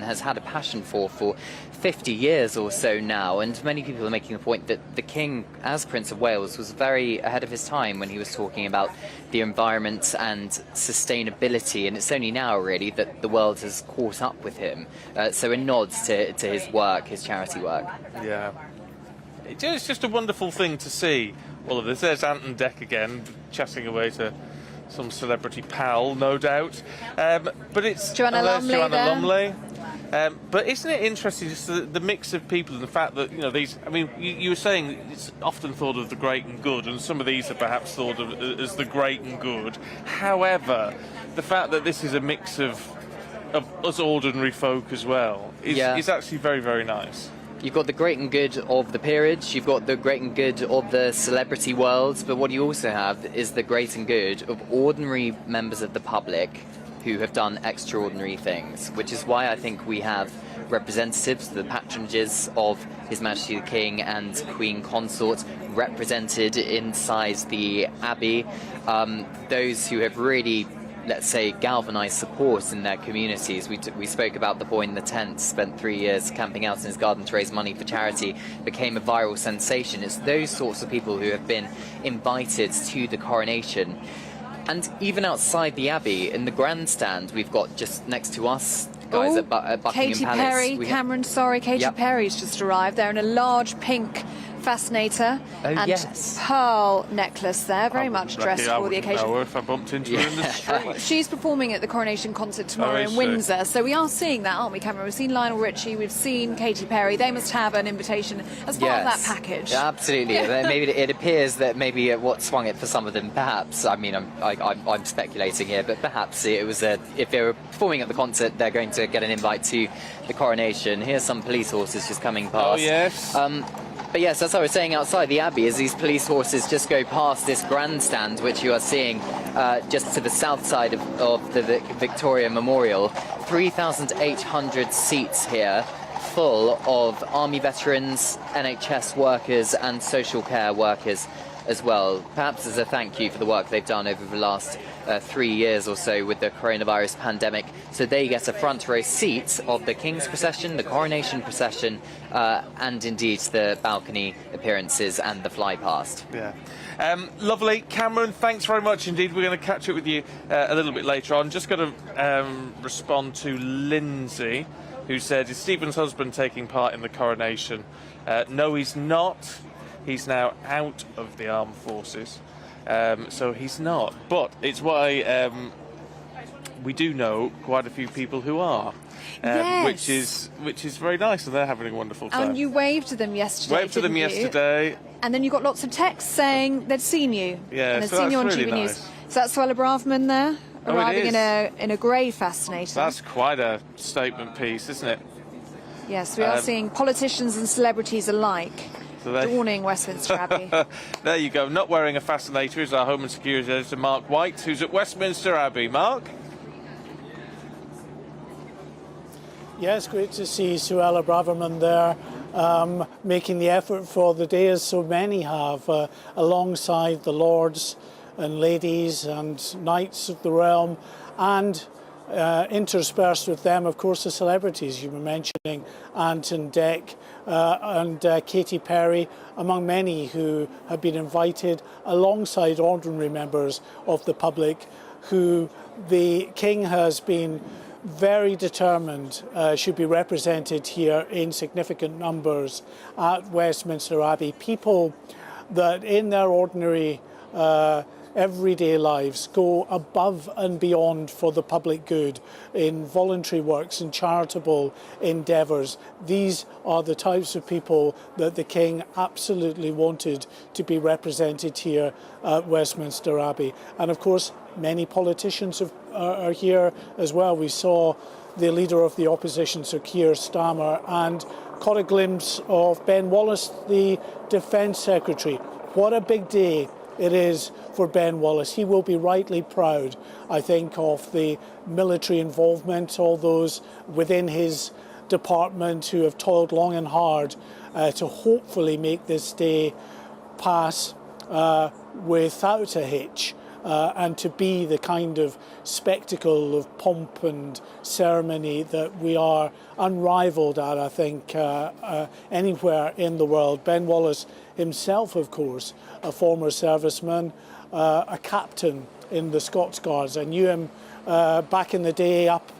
has had a passion for 50 years or so now. And many people are making the point that the King, as Prince of Wales, was very ahead of his time when he was talking about the environment and sustainability. And it's only now, really, that the world has caught up with him. So a nod to his work, his charity work. Yeah. It's just a wonderful thing to see all of this. There's Anton Deck again, chatting away to some celebrity pal, no doubt. But it's Joanna Lumley. But isn't it interesting, just the mix of people and the fact that, these, I mean, you were saying it's often thought of the great and good, and some of these are perhaps thought of as the great and good. However, the fact that this is a mix of us ordinary folk as well is actually very, very nice. You've got the great and good of the peerage, you've got the great and good of the celebrity world, but what you also have is the great and good of ordinary members of the public who have done extraordinary things, which is why I think we have representatives, the patronages of His Majesty the King and Queen Consort represented inside the Abbey, those who have really let's say, galvanise support in their communities. We spoke about the boy in the tent, spent 3 years camping out in his garden to raise money for charity, became a viral sensation. It's those sorts of people who have been invited to the coronation. And even outside the Abbey, in the grandstand, we've got just next to us, guys, at Buckingham Katy Palace. Perry, Cameron, sorry, Katy Yep. Perry's just arrived. They're in a large pink fascinator and yes. pearl necklace there, very much dressed I for the wouldn't occasion. know if I bumped into her in the street. She's performing at the Coronation concert tomorrow is in she? Windsor, so we are seeing that, aren't we, Cameron? We've seen Lionel Richie, we've seen Katy Perry. They must have an invitation as part of that package. Yeah, absolutely. Maybe it appears that maybe what swung it for some of them, perhaps. I mean, I'm speculating here, but perhaps it was if they were performing at the concert, they're going to get an invite to the coronation. Here's some police horses just coming past. Oh yes. But yes, as I was saying, outside the Abbey, as these police horses just go past this grandstand, which you are seeing just to the south side of the Victoria Memorial, 3,800 seats here, full of army veterans, NHS workers and social care workers as well, perhaps as a thank you for the work they've done over the last 3 years or so with the coronavirus pandemic. So they get a front row seat of the King's procession, the coronation procession, and indeed the balcony appearances and the fly past. Yeah. Lovely. Cameron, thanks very much indeed. We're going to catch up with you a little bit later on. Just got to respond to Lindsay, who said, is Stephen's husband taking part in the coronation? No, he's not. He's now out of the armed forces, so he's not. But it's why we do know quite a few people who are, which is very nice, and they're having a wonderful time. And you waved to them yesterday. Waved to them didn't you? yesterday. And then you got lots of texts saying they'd seen you. Yeah, and they'd so seen you on that's really GB nice. News. So that's Suella Braverman there, Oh, it arriving is. in a grey fascinator. That's quite a statement piece, isn't it? Yes, we are seeing politicians and celebrities alike So adorning Westminster Abbey. There you go. Not wearing a fascinator is our Home and Security Editor, Mark White, who's at Westminster Abbey. Mark? Yes, great to see Suella Braverman there, making the effort for the day, as so many have, alongside the lords and ladies and knights of the realm, and interspersed with them, of course, the celebrities you were mentioning, Anton Deck and Katy Perry, among many who have been invited alongside ordinary members of the public, who the King has been very determined should be represented here in significant numbers at Westminster Abbey. People that in their ordinary everyday lives go above and beyond for the public good in voluntary works and charitable endeavours. These are the types of people that the King absolutely wanted to be represented here at Westminster Abbey. And of course, many politicians are here as well. We saw the leader of the opposition, Sir Keir Starmer, and caught a glimpse of Ben Wallace, the Defence Secretary. What a big day it is for Ben Wallace. He will be rightly proud, I think, of the military involvement, all those within his department who have toiled long and hard to hopefully make this day pass without a hitch. And to be the kind of spectacle of pomp and ceremony that we are unrivaled at, I think, anywhere in the world. Ben Wallace himself, of course, a former serviceman, a captain in the Scots Guards. I knew him back in the day up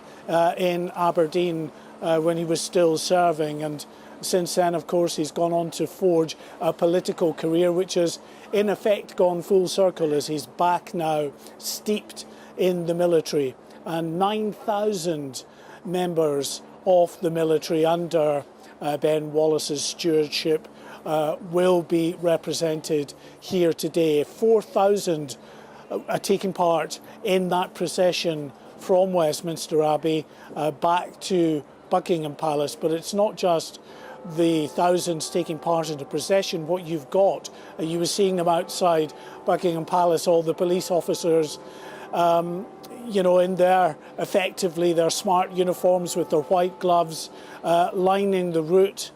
in Aberdeen when he was still serving, and since then, of course, he's gone on to forge a political career which has in effect gone full circle, as he's back now steeped in the military. And 9,000 members of the military under Ben Wallace's stewardship will be represented here today. 4,000 are taking part in that procession from Westminster Abbey back to Buckingham Palace. But it's not just the thousands taking part in the procession. What you've got, you were seeing them outside Buckingham Palace, all the police officers, you know, in their, effectively, their smart uniforms with their white gloves, lining the route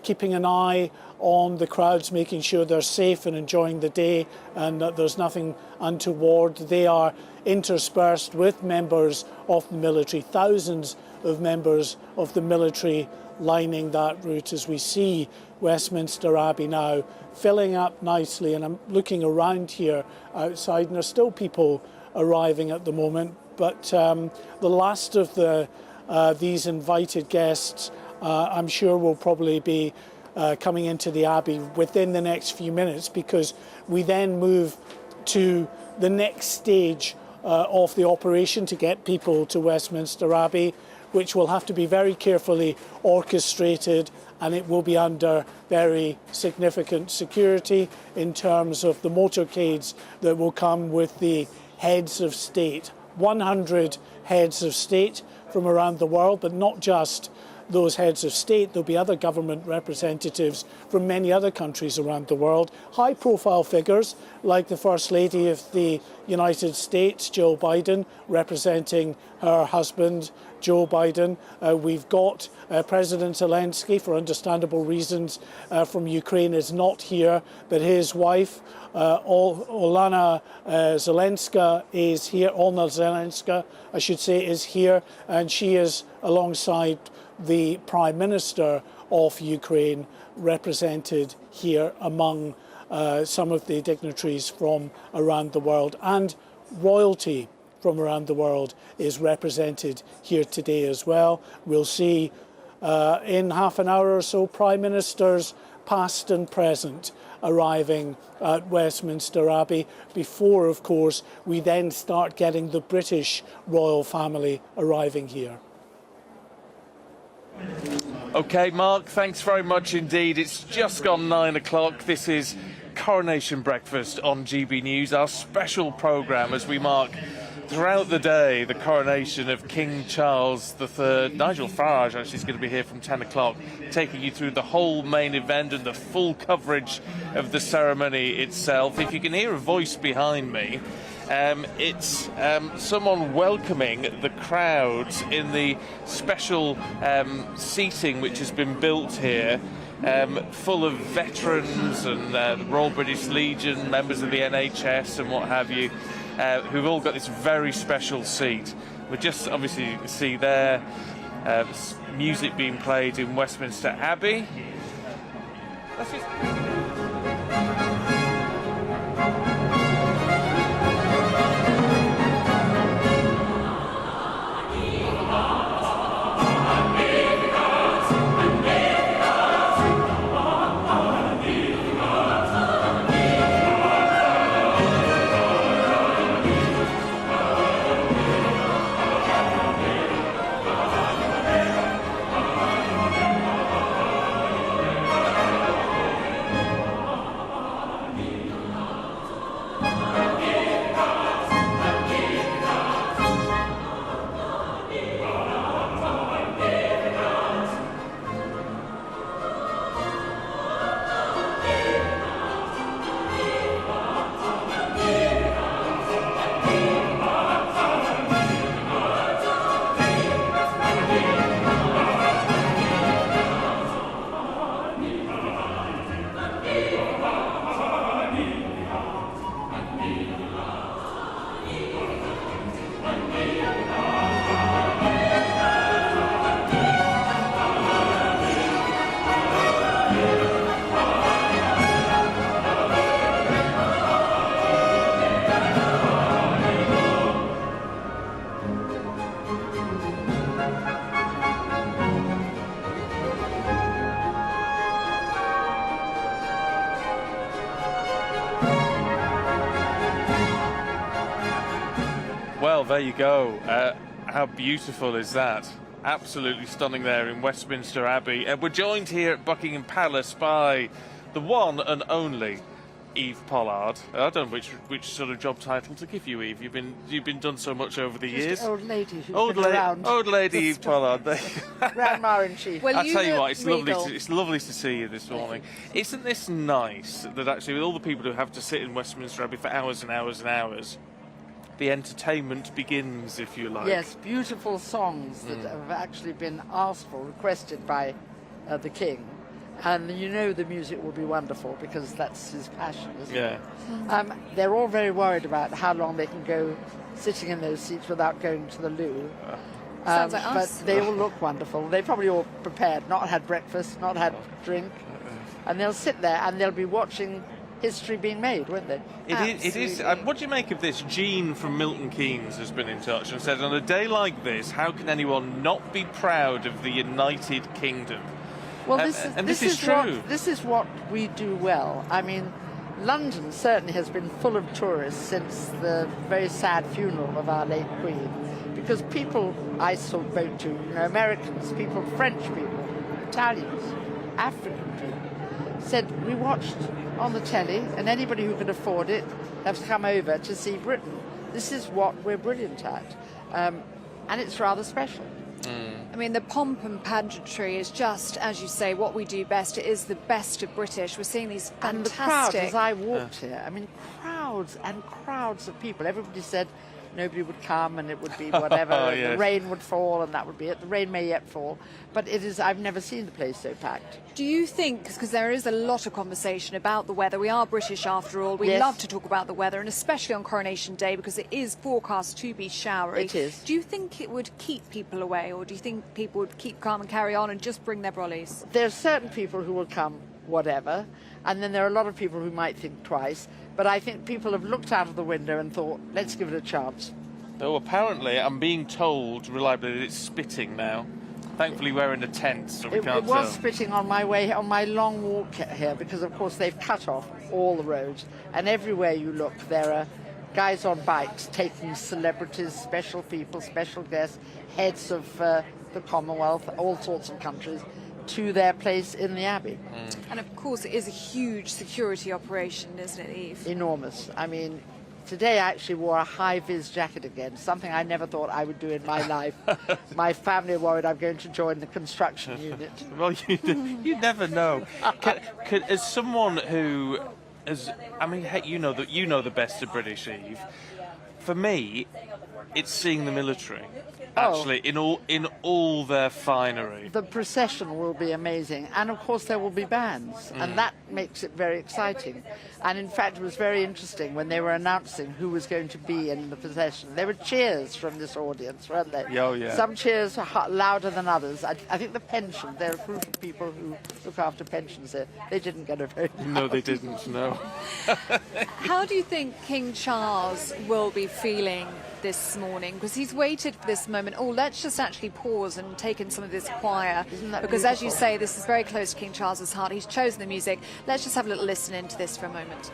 keeping an eye on the crowds, making sure they're safe and enjoying the day and that there's nothing untoward. They are interspersed with members of the military, thousands of members of the military lining that route as we see Westminster Abbey now filling up nicely. And I'm looking around here outside and there's still people arriving at the moment, but the last of these invited guests I'm sure will probably be coming into the Abbey within the next few minutes, because we then move to the next stage of the operation to get people to Westminster Abbey, which will have to be very carefully orchestrated, and it will be under very significant security in terms of the motorcades that will come with the heads of state. 100 heads of state from around the world, but not just those heads of state. There'll be other government representatives from many other countries around the world. High-profile figures like the First Lady of the United States, Joe Biden, representing her husband, Joe Biden. We've got President Zelensky, for understandable reasons, from Ukraine, is not here, but his wife, Olena Zelenska, is here. Olena Zelenska, I should say, is here, and she is alongside the Prime Minister of Ukraine, represented here among some of the dignitaries from around the world, and royalty from around the world is represented here today as well. We'll see in half an hour or so Prime Ministers past and present arriving at Westminster Abbey before, of course, we then start getting the British royal family arriving here. OK, Mark, thanks very much indeed. It's just gone 9 o'clock. This is Coronation Breakfast on GB News, our special programme as we mark throughout the day the coronation of King Charles III. Nigel Farage actually is going to be here from 10 o'clock, taking you through the whole main event and the full coverage of the ceremony itself. If you can hear a voice behind me, it's someone welcoming the crowds in the special seating which has been built here, full of veterans and the Royal British Legion, members of the NHS and what have you, who've all got this very special seat. We just obviously see there music being played in Westminster Abbey. Let's just... Well, there you go. How beautiful is that? Absolutely stunning there in Westminster Abbey. We're joined here at Buckingham Palace by the one and only Eve Pollard. I don't know which sort of job title to give you, Eve. You've been done so much over the years. Old lady who's been around. Old lady Eve Pollard. Grandma in chief. Well, I'll tell you what, it's lovely to see you this morning. Isn't this nice that actually with all the people who have to sit in Westminster Abbey for hours and hours and hours, the entertainment begins, if you like. Yes, beautiful songs that have actually been asked for, requested by the King. And you know the music will be wonderful because that's his passion, isn't it? Yeah. They're all very worried about how long they can go sitting in those seats without going to the loo. Sounds like us. But they all look wonderful. They probably all prepared, not had breakfast, not had drink. And they'll sit there and they'll be watching history being made, won't they? It is. What do you make of this? Jean from Milton Keynes has been in touch and said, on a day like this, how can anyone not be proud of the United Kingdom? Well, this is true. This is what we do well. I mean, London certainly has been full of tourists since the very sad funeral of our late Queen, because people I spoke to, Americans, people, French people, Italians, African people, said we watched on the telly, and anybody who could afford it has come over to see Britain. This is what we're brilliant at, and it's rather special. I mean, the pomp and pageantry is just, as you say, what we do best. It is the best of British. We're seeing these fantastic... And the crowds, as I walked here, I mean, crowds and crowds of people. Everybody said nobody would come and it would be whatever. Yes. The rain would fall and that would be it. The rain may yet fall. But it is, I've never seen the place so packed. Do you think, because there is a lot of conversation about the weather, we are British after all, we Yes. love to talk about the weather, and especially on Coronation Day because it is forecast to be showery. It is. Do you think it would keep people away, or do you think people would keep calm and carry on and just bring their brollies? There are certain people who will come whatever, and then there are a lot of people who might think twice. But I think people have looked out of the window and thought, let's give it a chance. Though apparently, I'm being told reliably that it's spitting now. Thankfully, we're in a tent, so we It can't was tell. spitting on my long walk here, because of course they've cut off all the roads, and everywhere you look there are guys on bikes taking celebrities, special people, special guests, heads of the Commonwealth, all sorts of countries, to their place in the Abbey. And of course it is a huge security operation, isn't it, Eve? Enormous. I mean, today I actually wore a high-vis jacket again, something I never thought I would do in my life. My family are worried I'm going to join the construction unit. Well, you never know. As someone who has, I mean, hey, you know the best of British, Eve. For me, it's seeing the military. Actually, in all their finery. The procession will be amazing, and of course there will be bands, and that makes it very exciting. And in fact, it was very interesting when they were announcing who was going to be in the procession. There were cheers from this audience, weren't there? Oh, yeah. Some cheers are louder than others. I think the pension, there are a group of people who look after pensions here. They didn't get a vote. No, they didn't, no. How do you think King Charles will be feeling this morning? Because he's waited for this moment. Oh, let's just actually pause and take in some of this choir. Because as you say, this is very close to King Charles's heart. He's chosen the music. Let's just have a little listen into this for a moment.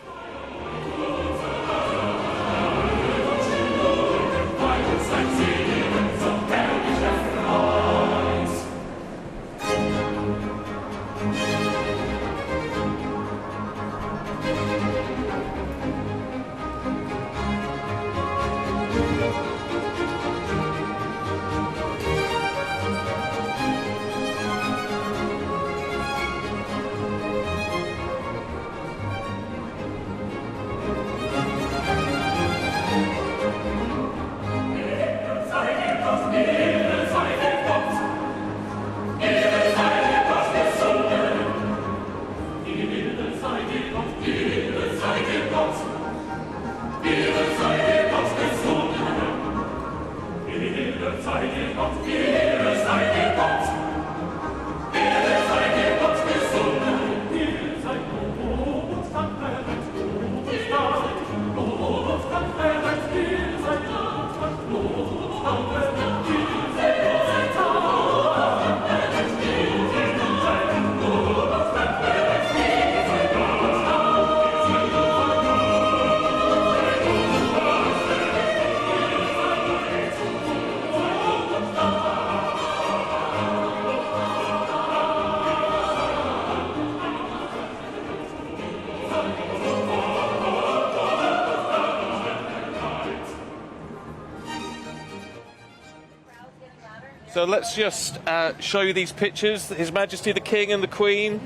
So let's just show you these pictures. His Majesty the King and the Queen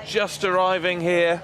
just arriving here.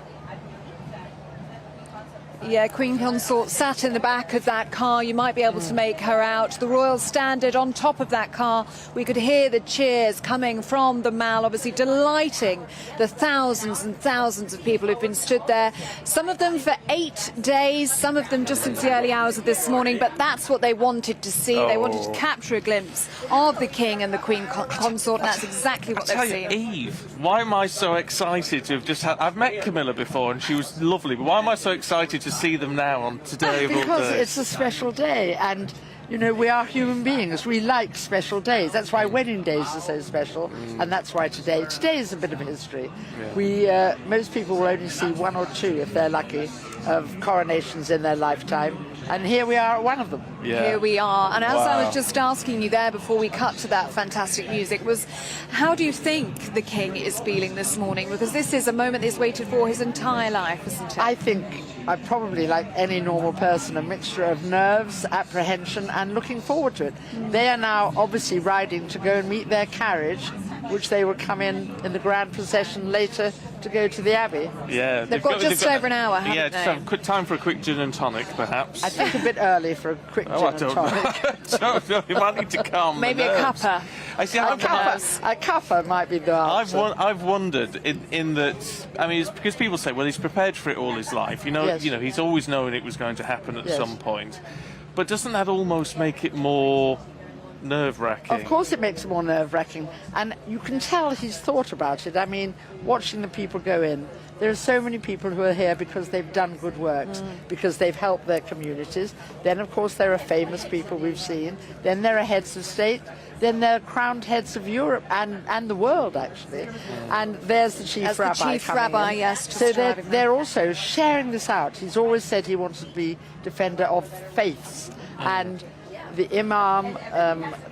Yeah, Queen Consort sat in the back of that car. You might be able to make her out. The Royal Standard on top of that car. We could hear the cheers coming from the Mall, obviously delighting the thousands and thousands of people who've been stood there. Some of them for 8 days, some of them just since the early hours of this morning, but that's what they wanted to see. They wanted to capture a glimpse of the King and the Queen Consort, and that's exactly what they've seen. Eve, why am I so excited to have just had... I've met Camilla before and she was lovely, but why am I so excited to see them now on today of all Because days? it's a special day, and you know, we are human beings. We like special days. That's why wedding days are so special, and that's why today is a bit of history. Yeah. Most people will only see 1 or 2, if they're lucky, of coronations in their lifetime, and here we are at one of them. Yeah. Here we are. And as I was just asking you there before we cut to that fantastic music was, how do you think the King is feeling this morning? Because this is a moment he's waited for his entire life, isn't it? I think I'm probably, like any normal person, a mixture of nerves, apprehension, and looking forward to it. They are now obviously riding to go and meet their carriage, which they will come in the grand procession later to go to the Abbey. Yeah, They've got just over an hour, haven't yeah, they? just have quick time for a quick gin and tonic, perhaps. I think a bit early for a quick gin I and don't tonic. know. I don't know. You might need to calm Maybe the a nerves. cuppa. I see. A cuppa might be the answer. I've wondered in that. I mean, it's because people say, well, he's prepared for it all his life. You know, Yes. you know, he's always known it was going to happen at Yes. some point. But doesn't that almost make it more nerve-wracking? Of course it makes it more nerve-wracking, and you can tell he's thought about it. I mean, watching the people go in, there are so many people who are here because they've done good works, because they've helped their communities. Then, of course, there are famous people we've seen. Then there are heads of state. Then there are crowned heads of Europe and the world, actually. And there's the chief As the rabbi chief coming rabbi, in. yes, just So driving they're also sharing this out. He's always said he wanted to be defender of faiths. And the Imam,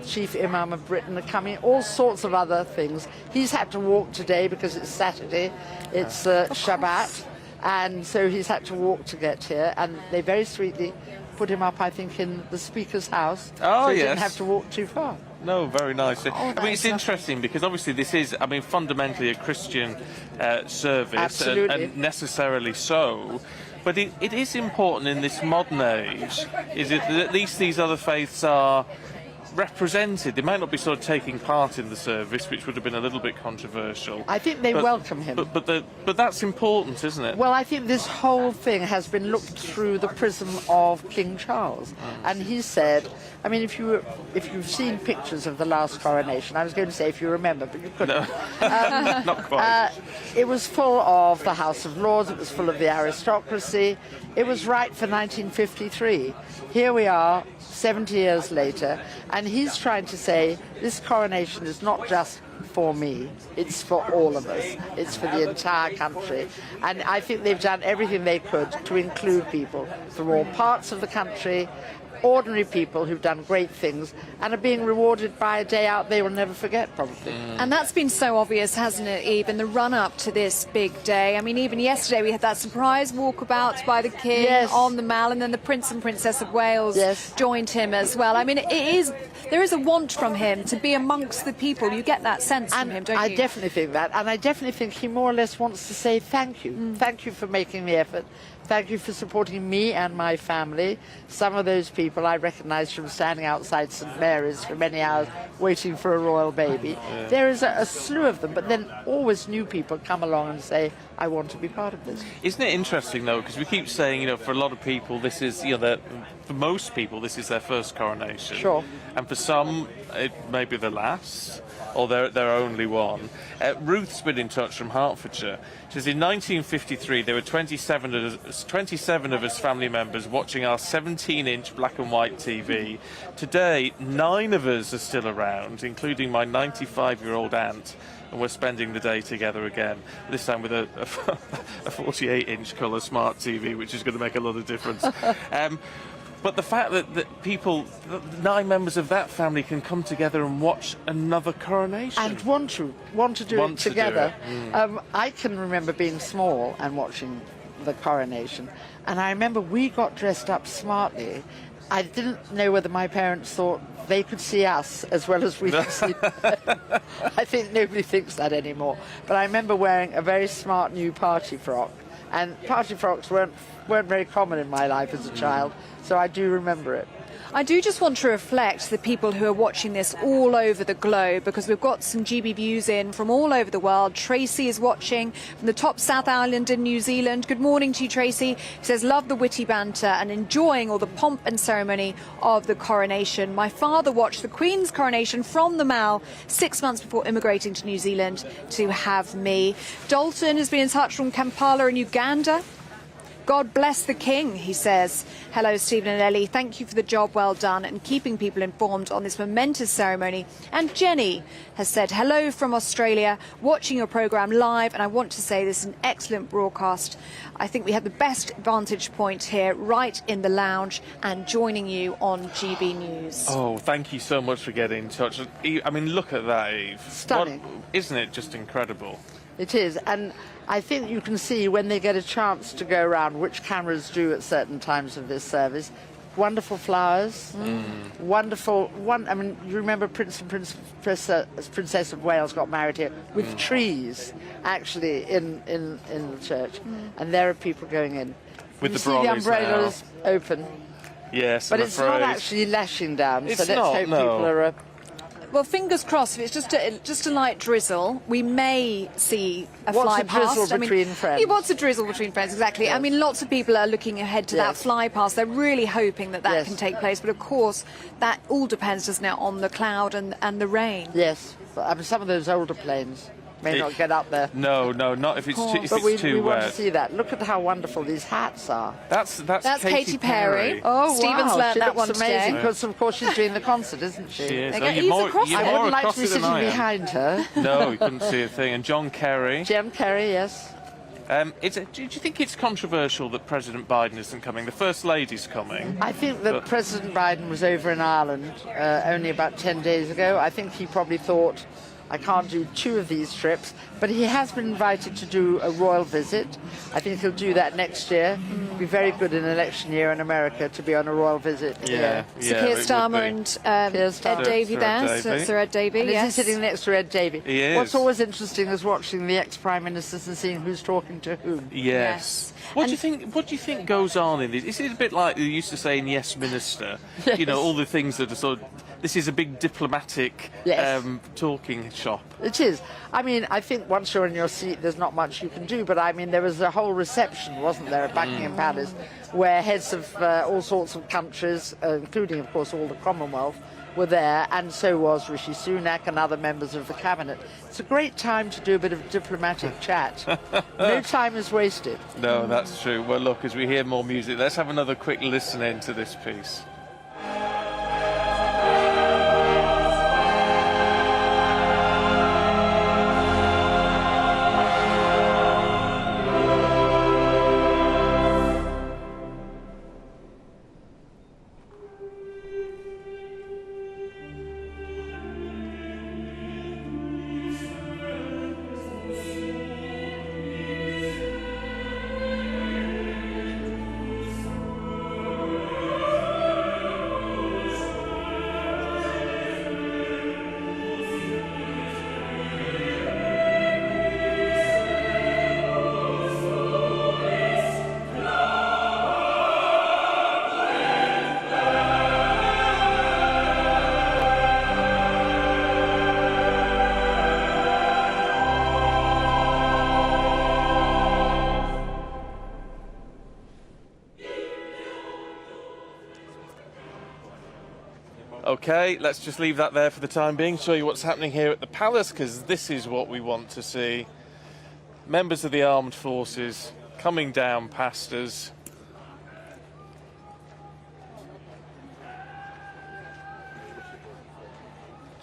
chief Imam of Britain are coming, all sorts of other things. He's had to walk today because it's Saturday, it's Shabbat, and so he's had to walk to get here, and they very sweetly put him up, I think, in the Speaker's house, Oh, so he yes. didn't have to walk too far. No, very nice. I mean, that's it's interesting because obviously this is, I mean, fundamentally a Christian service, Absolutely. and necessarily so. But it is important in this modern age, is it that at least these other faiths are represented. They might not be sort of taking part in the service, which would have been a little bit controversial. I think they welcome him. But that's important, isn't it? Well, I think this whole thing has been looked through the prism of King Charles, and he said, I mean, if you've seen pictures of the last coronation, I was going to say if you remember, but you couldn't. No, not quite. It was full of the House of Lords. It was full of the aristocracy. It was right for 1953. Here we are, 70 years later, and he's trying to say this coronation is not just for me, it's for all of us, it's for the entire country. And I think they've done everything they could to include people from all parts of the country, ordinary people who've done great things and are being rewarded by a day out they will never forget, probably. And that's been so obvious, hasn't it, Eve, in the run-up to this big day? I mean, even yesterday we had that surprise walkabout by the King on the Mall, and then the Prince and Princess of Wales joined him as well. I mean, there is a want from him to be amongst the people. You get that sense from him, don't you? I definitely think that, and I definitely think he more or less wants to say thank you. Thank you for making the effort. Thank you for supporting me and my family. Some of those people I recognise from standing outside St Mary's for many hours waiting for a royal baby. Yeah. There is a slew of them, but then always new people come along and say, I want to be part of this. Isn't it interesting, though, because we keep saying, you know, for a lot of people, this is, you know, for most people, this is their first coronation. Sure. And for some, it may be the last, or their only one. Ruth's been in touch from Hertfordshire. She says, in 1953, there were 27 of us family members watching our 17-inch black and white TV. Today, 9 of us are still around, including my 95-year-old aunt, and we're spending the day together again, this time with a 48-inch colour smart TV, which is going to make a lot of difference. But the fact that people, 9 members of that family can come together and watch another coronation. And want to do it together. I can remember being small and watching the coronation, and I remember we got dressed up smartly. I didn't know whether my parents thought they could see us as well as we could see them. I think nobody thinks that anymore. But I remember wearing a very smart new party frock And party frocks weren't very common in my life as a child, so I do remember it. I do just want to reflect the people who are watching this all over the globe, because we've got some GB views in from all over the world. Tracy is watching from the top South Island in New Zealand. Good morning to you, Tracy. He says, love the witty banter and enjoying all the pomp and ceremony of the coronation. My father watched the Queen's coronation from the Mall 6 months before immigrating to New Zealand to have me. Dalton has been in touch from Kampala in Uganda. God bless the King, he says. Hello, Stephen and Ellie. Thank you for the job well done and keeping people informed on this momentous ceremony. And Jenny has said, hello from Australia, watching your programme live, and I want to say this is an excellent broadcast. I think we have the best vantage point here, right in the lounge, and joining you on GB News. Oh, thank you so much for getting in touch. I mean, look at that, Eve. Stunning. Isn't it just incredible? It is, and I think you can see when they get a chance to go around, which cameras do at certain times of this service. Wonderful flowers, wonderful. I mean, you remember Princess of Wales got married here with trees, actually in the church, and there are people going in. With you the see the umbrellas open. Yes, but I'm it's afraid. not actually lashing down. It's so let's not, hope no. people are. Well, fingers crossed. If it's just a light drizzle, we may see a fly What's a drizzle past. between friends? Yeah, what's a drizzle between friends? Exactly. I mean, lots of people are looking ahead to that Yes. fly past. They're really hoping that Yes. can take place. But of course, that all depends, doesn't it, on the cloud and the rain. Yes, I mean, some of those older planes may not get up there. No, not if it's too, if But it's too we want wet. to see that. Look at how wonderful these hats are. That's Katy Perry. Oh, Stephen's wow. learnt She that looks one amazing today. because, of course, she's doing the concert, isn't she? She is. They Oh, get you're ease more, across you're it. I more wouldn't like to across be it than sitting I am. behind her. No, you couldn't see a thing. And John Kerry. Jem Kerry, yes. Do you think it's controversial that President Biden isn't coming? The First Lady's coming. I think that President Biden was over in Ireland only about 10 days ago. I think he probably thought, I can't do 2 of these trips, but he has been invited to do a royal visit. I think he'll do that next year. It'd be very good in election year in America to be on a royal visit. Yeah, So Keir Starmer and Ed Davey there, Sir Ed Davey, and yes. he's sitting next to Ed Davey. He is. What's always interesting is watching the ex-prime ministers and seeing who's talking to whom. Yes. What do you think? What do you think goes on in this? Is it a bit like they used to say in Yes Minister? Yes. You know, all the things that are sort of. This is a big diplomatic talking shop. It is. I mean, I think once you're in your seat, there's not much you can do. But I mean, there was a whole reception, wasn't there, at Buckingham Palace, where heads of all sorts of countries, including, of course, all the Commonwealth, were there, and so was Rishi Sunak and other members of the cabinet. It's a great time to do a bit of diplomatic chat. No time is wasted. No, that's true. Well, look, as we hear more music, let's have another quick listen into this piece. Okay, let's just leave that there for the time being, show you what's happening here at the Palace, because this is what we want to see. Members of the armed forces coming down past us.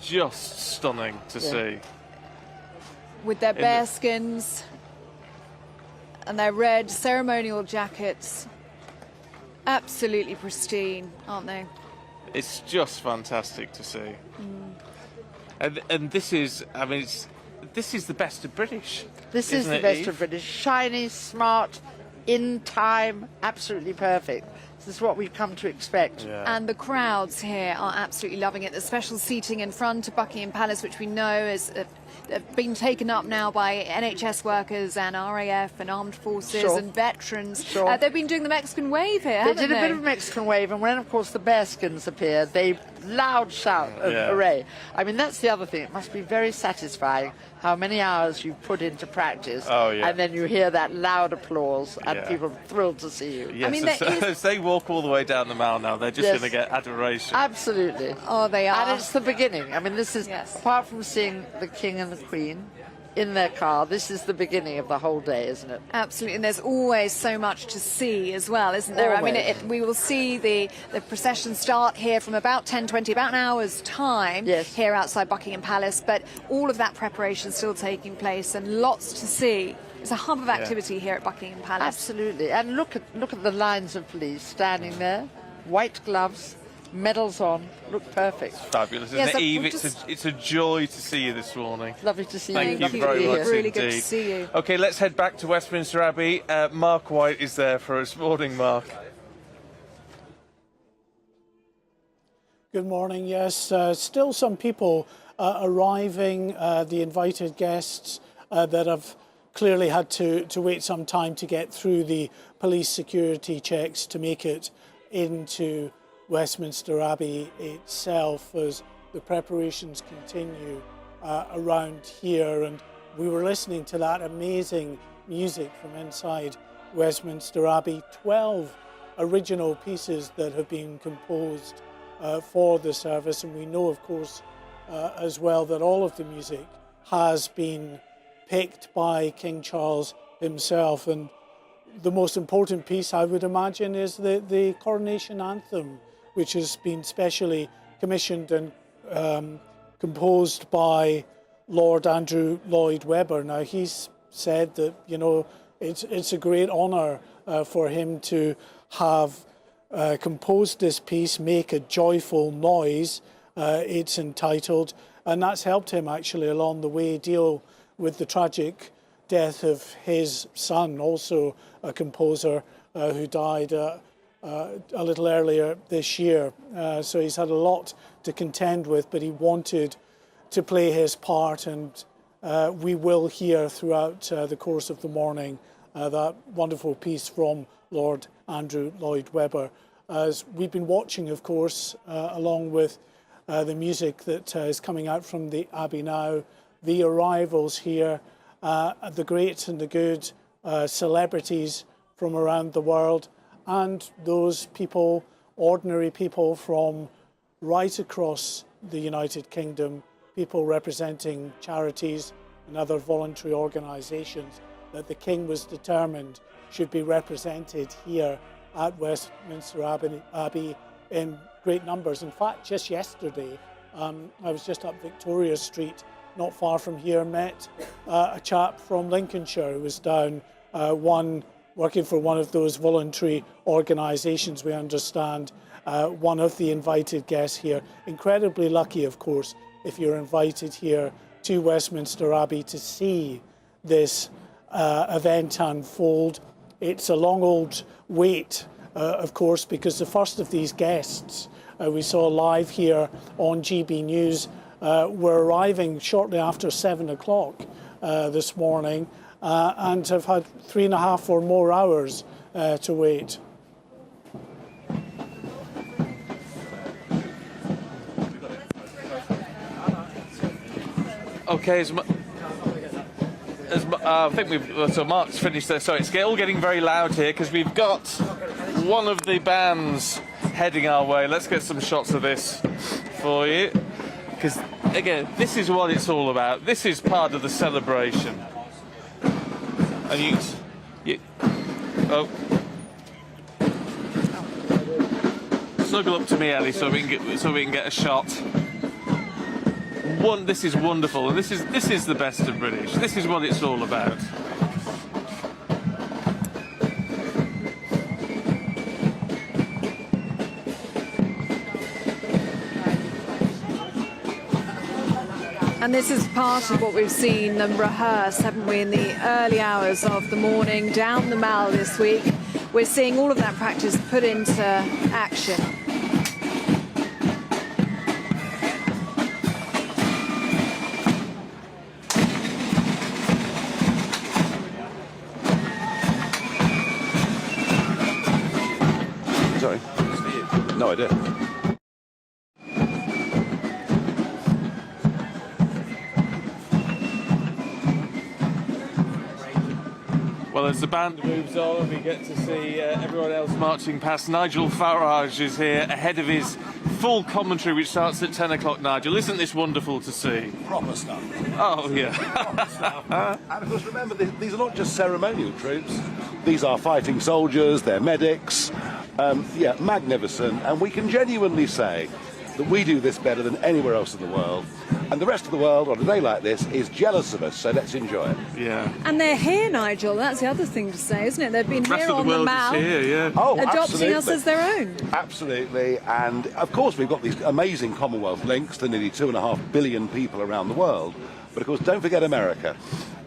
Just stunning to see. With their In the- bearskins and their red ceremonial jackets. Absolutely pristine, aren't they? It's just fantastic to see. And this is, I mean, this is the best of British. This is isn't the it, best Eve? of British. Shiny, smart, in time, absolutely perfect. This is what we've come to expect. And the crowds here are absolutely loving it. The special seating in front of Buckingham Palace, which we know is been taken up now by NHS workers and RAF and armed forces Sure. and veterans. Sure. They've been doing the Mexican wave here, They haven't did they? a bit of Mexican wave, and when, of course, the bearskins appeared, they loud shout of hooray. I mean, that's the other thing. It must be very satisfying how many hours you put into practice, and then you hear that loud applause, and people are thrilled to see you. Yes, I mean, as they walk all the way down the mall now, they're just Yes. going to get adoration. Absolutely. Oh, they are. And it's the beginning. I mean, this is, apart from seeing the King and the Queen in their car, this is the beginning of the whole day, isn't it? Absolutely, and there's always so much to see as well, isn't there? Always. I mean, we will see the procession start here from about 10:20, about an hour's time here outside Buckingham Palace, but all of that preparation still taking place and lots to see. It's a hub of activity here at Buckingham Palace. Absolutely, and look at the lines of police standing there, white gloves, medals on, look perfect. Fabulous, isn't it, Eve? It's a joy to see you this morning. Lovely to see you. Thank you Lovely very to be much here. Really indeed. good to see you. Okay, let's head back to Westminster Abbey. Mark White is there for us. Morning, Mark. Good morning. Yes, still some people arriving, the invited guests that have clearly had to wait some time to get through the police security checks to make it into Westminster Abbey itself as the preparations continue around here. And we were listening to that amazing music from inside Westminster Abbey. 12 original pieces that have been composed for the service, and we know, of course, as well that all of the music has been picked by King Charles himself. And the most important piece, I would imagine, is the Coronation Anthem, which has been specially commissioned and composed by Lord Andrew Lloyd Webber. Now, he's said that, you know, it's a great honour for him to have composed this piece, Make a Joyful Noise, it's entitled, and that's helped him actually along the way deal with the tragic death of his son, also a composer who died a little earlier this year. So he's had a lot to contend with, but he wanted to play his part, and we will hear throughout the course of the morning that wonderful piece from Lord Andrew Lloyd Webber. As we've been watching, of course, along with the music that is coming out from the Abbey now, the arrivals here, the great and the good, celebrities from around the world, and those people, ordinary people from right across the United Kingdom, people representing charities and other voluntary organisations that the King was determined should be represented here at Westminster Abbey in great numbers. In fact, just yesterday, I was just up Victoria Street, not far from here, met a chap from Lincolnshire who was down, working for one of those voluntary organisations, we understand, one of the invited guests here. Incredibly lucky, of course, if you're invited here to Westminster Abbey to see this event unfold. It's a long old wait, of course, because the first of these guests we saw live here on GB News were arriving shortly after 7 o'clock this morning and have had 3.5 or more hours to wait. Okay, I think so Mark's finished there. So it's all getting very loud here because we've got one of the bands heading our way. Let's get some shots of this for you, because again, this is what it's all about. This is part of the celebration. And snuggle up to me, Ellie, so we can get a shot. This is wonderful, and this is the best of British. This is what it's all about. And this is part of what we've seen them rehearse, haven't we, in the early hours of the morning down the Mall this week. We're seeing all of that practice put into action. sorry. No idea. Well, as the band moves on, we get to see everyone else marching past. Nigel Farage is here ahead of his full commentary, which starts at 10 o'clock. Nigel, isn't this wonderful to see? Proper stuff. Oh, yeah. Proper stuff. And of course, remember, these are not just ceremonial troops. These are fighting soldiers, they're medics. Yeah, magnificent. And we can genuinely say that we do this better than anywhere else in the world. And the rest of the world, on a day like this, is jealous of us, so let's enjoy it. Yeah. And they're here, Nigel. That's the other thing to say, isn't it? They've been here on the Mall, Oh, adopting absolutely. us as their own. Absolutely. And, of course, we've got these amazing Commonwealth links to nearly 2.5 billion people around the world. But, of course, don't forget America.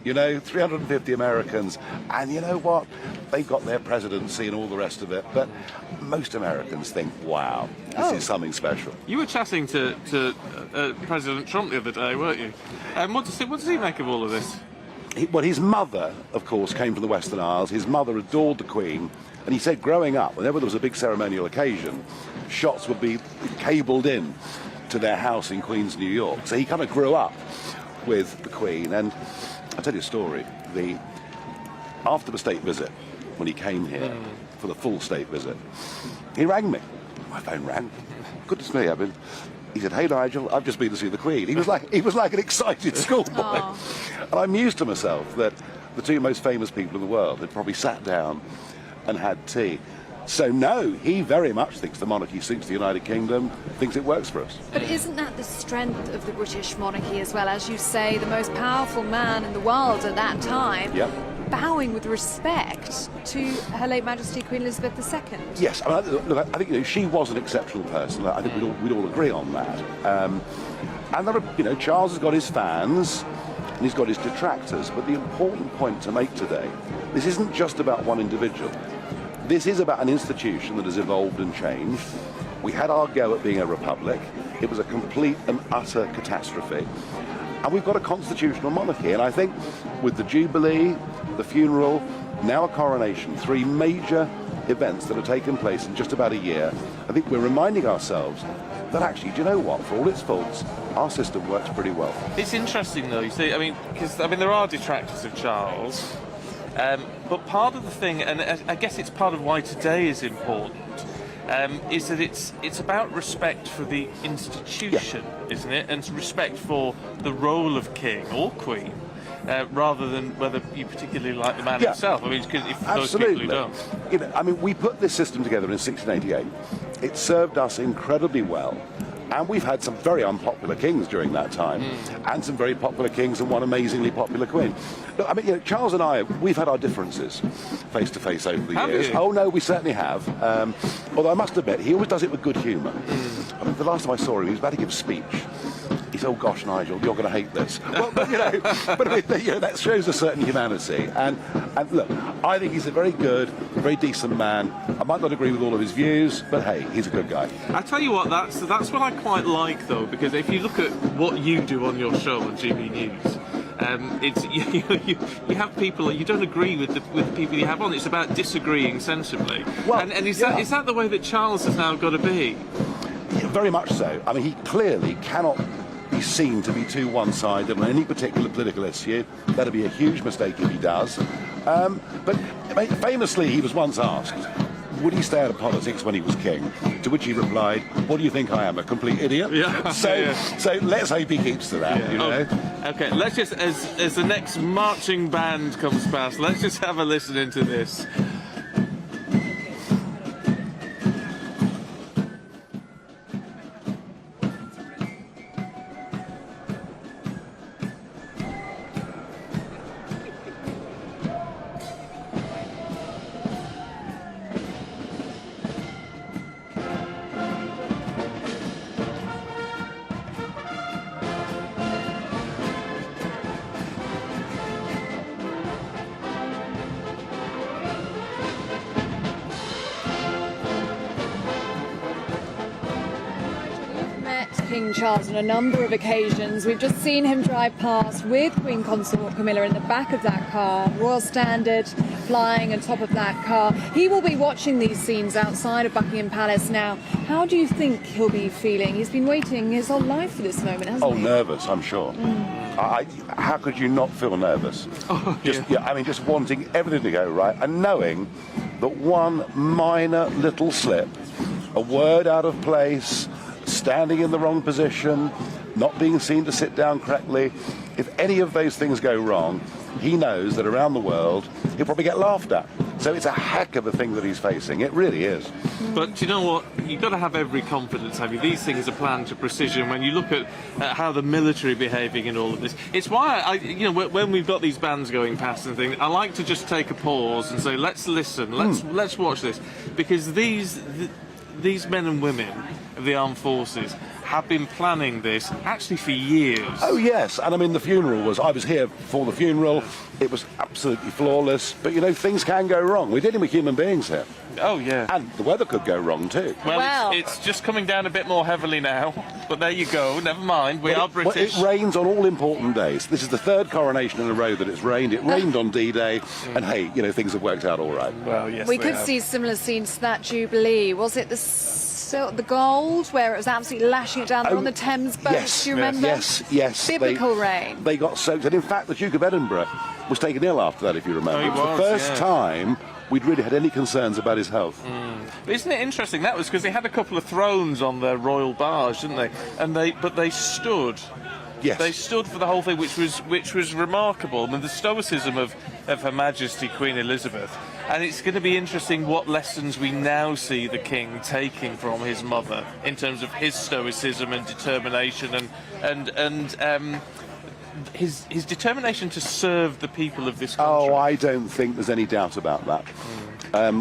You know, 350 Americans. And you know what? They've got their presidency and all the rest of it. But most Americans think, wow, this is something special. You were chatting to President Trump the other day, weren't you? What does he make of all of this? Well, his mother, of course, came from the Western Isles. His mother adored the Queen. And he said growing up, whenever there was a big ceremonial occasion, shots would be cabled in to their house in Queens, New York. So he kind of grew up with the Queen. And I'll tell you a story. After the state visit, when he came here for the full state visit, he rang me. My phone rang. Goodness me, he said, "Hey Nigel, I've just been to see the Queen." He was like an excited schoolboy. And I mused to myself that the two most famous people in the world had probably sat down and had tea. So no, he very much thinks the monarchy suits the United Kingdom, thinks it works for us. But isn't that the strength of the British monarchy as well? As you say, the most powerful man in the world at that time, bowing with respect to Her late Majesty Queen Elizabeth II. Yes, I think she was an exceptional person. I think we'd all agree on that. And there are, Charles has got his fans and he's got his detractors. But the important point to make today, this isn't just about one individual. This is about an institution that has evolved and changed. We had our go at being a republic. It was a complete and utter catastrophe. And we've got a constitutional monarchy. And I think with the Jubilee, the funeral, now a coronation, 3 major events that have taken place in just about a year, I think we're reminding ourselves that actually, do you know what? For all its faults, our system works pretty well. It's interesting, though, you see, because there are detractors of Charles. But part of the thing, and I guess it's part of why today is important, is that it's about respect for the institution, isn't it? And respect for the role of king or queen, rather than whether you particularly like the man himself. Because if those people who don't. We put this system together in 1688. It served us incredibly well. And we've had some very unpopular kings during that time, and some very popular kings and one amazingly popular queen. Look, Charles and I, we've had our differences face to face over the years. Oh no, we certainly have. Although I must admit, he always does it with good humour. The last time I saw him, he was about to give a speech. He said, "Oh gosh, Nigel, you're going to hate this." Well, that shows a certain humanity. And look, I think he's a very good, very decent man. I might not agree with all of his views, but hey, he's a good guy. I tell you what, that's what I quite like, though, because if you look at what you do on your show on GB News, it's you have people that you don't agree with the people you have on. It's about disagreeing sensibly. Well, and is that the way that Charles has now got to be? Yeah, very much so. He clearly cannot be seen to be too one-sided on any particular political issue. That'd be a huge mistake if he does. But famously, he was once asked, would he stay out of politics when he was king? To which he replied, "What do you think I am, a complete idiot?" Yeah. So let's hope he keeps to that. Okay, let's just, as the next marching band comes past, let's just have a listen into this. King Charles on a number of occasions. We've just seen him drive past with Queen Consort Camilla in the back of that car, Royal Standard flying atop of that car. He will be watching these scenes outside of Buckingham Palace now. How do you think he'll be feeling? He's been waiting his whole life for this moment, hasn't he? Nervous, I'm sure. How could you not feel nervous? Just wanting everything to go right and knowing that one minor little slip, a word out of place, standing in the wrong position, not being seen to sit down correctly, if any of those things go wrong, he knows that around the world he'll probably get laughed at. So it's a heck of a thing that he's facing. It really is. But do you know what? You've got to have every confidence, have you? These things are planned to precision. When you look at how the military are behaving in all of this, it's why when we've got these bands going past and things, I like to just take a pause and say, let's listen, let's watch this, because these men and women of the armed forces have been planning this actually for years. Oh yes, and I mean the funeral I was here for the funeral, it was absolutely flawless, but things can go wrong. We're dealing with human beings here. Oh yeah. And the weather could go wrong too. Well, it's just coming down a bit more heavily now, but there you go, never mind, we are British. It rains on all important days. This is the third coronation in a row that it's rained. It rained on D-Day, and hey, things have worked out all right. Well, yes, we could see similar scenes to that Jubilee. Was it the gold, where it was absolutely lashing it down there on the Thames boat? Yes, do you remember? Yes. Biblical rain. They got soaked, and in fact, the Duke of Edinburgh was taken ill after that, if you remember. Oh, it was the first time we'd really had any concerns about his health. Isn't it interesting? That was because they had a couple of thrones on their royal barge, didn't they? But they stood. Yes. They stood for the whole thing, which was remarkable. I mean, the stoicism of Her Majesty Queen Elizabeth. And it's going to be interesting what lessons we now see the King taking from his mother in terms of his stoicism and determination and his determination to serve the people of this country. Oh, I don't think there's any doubt about that.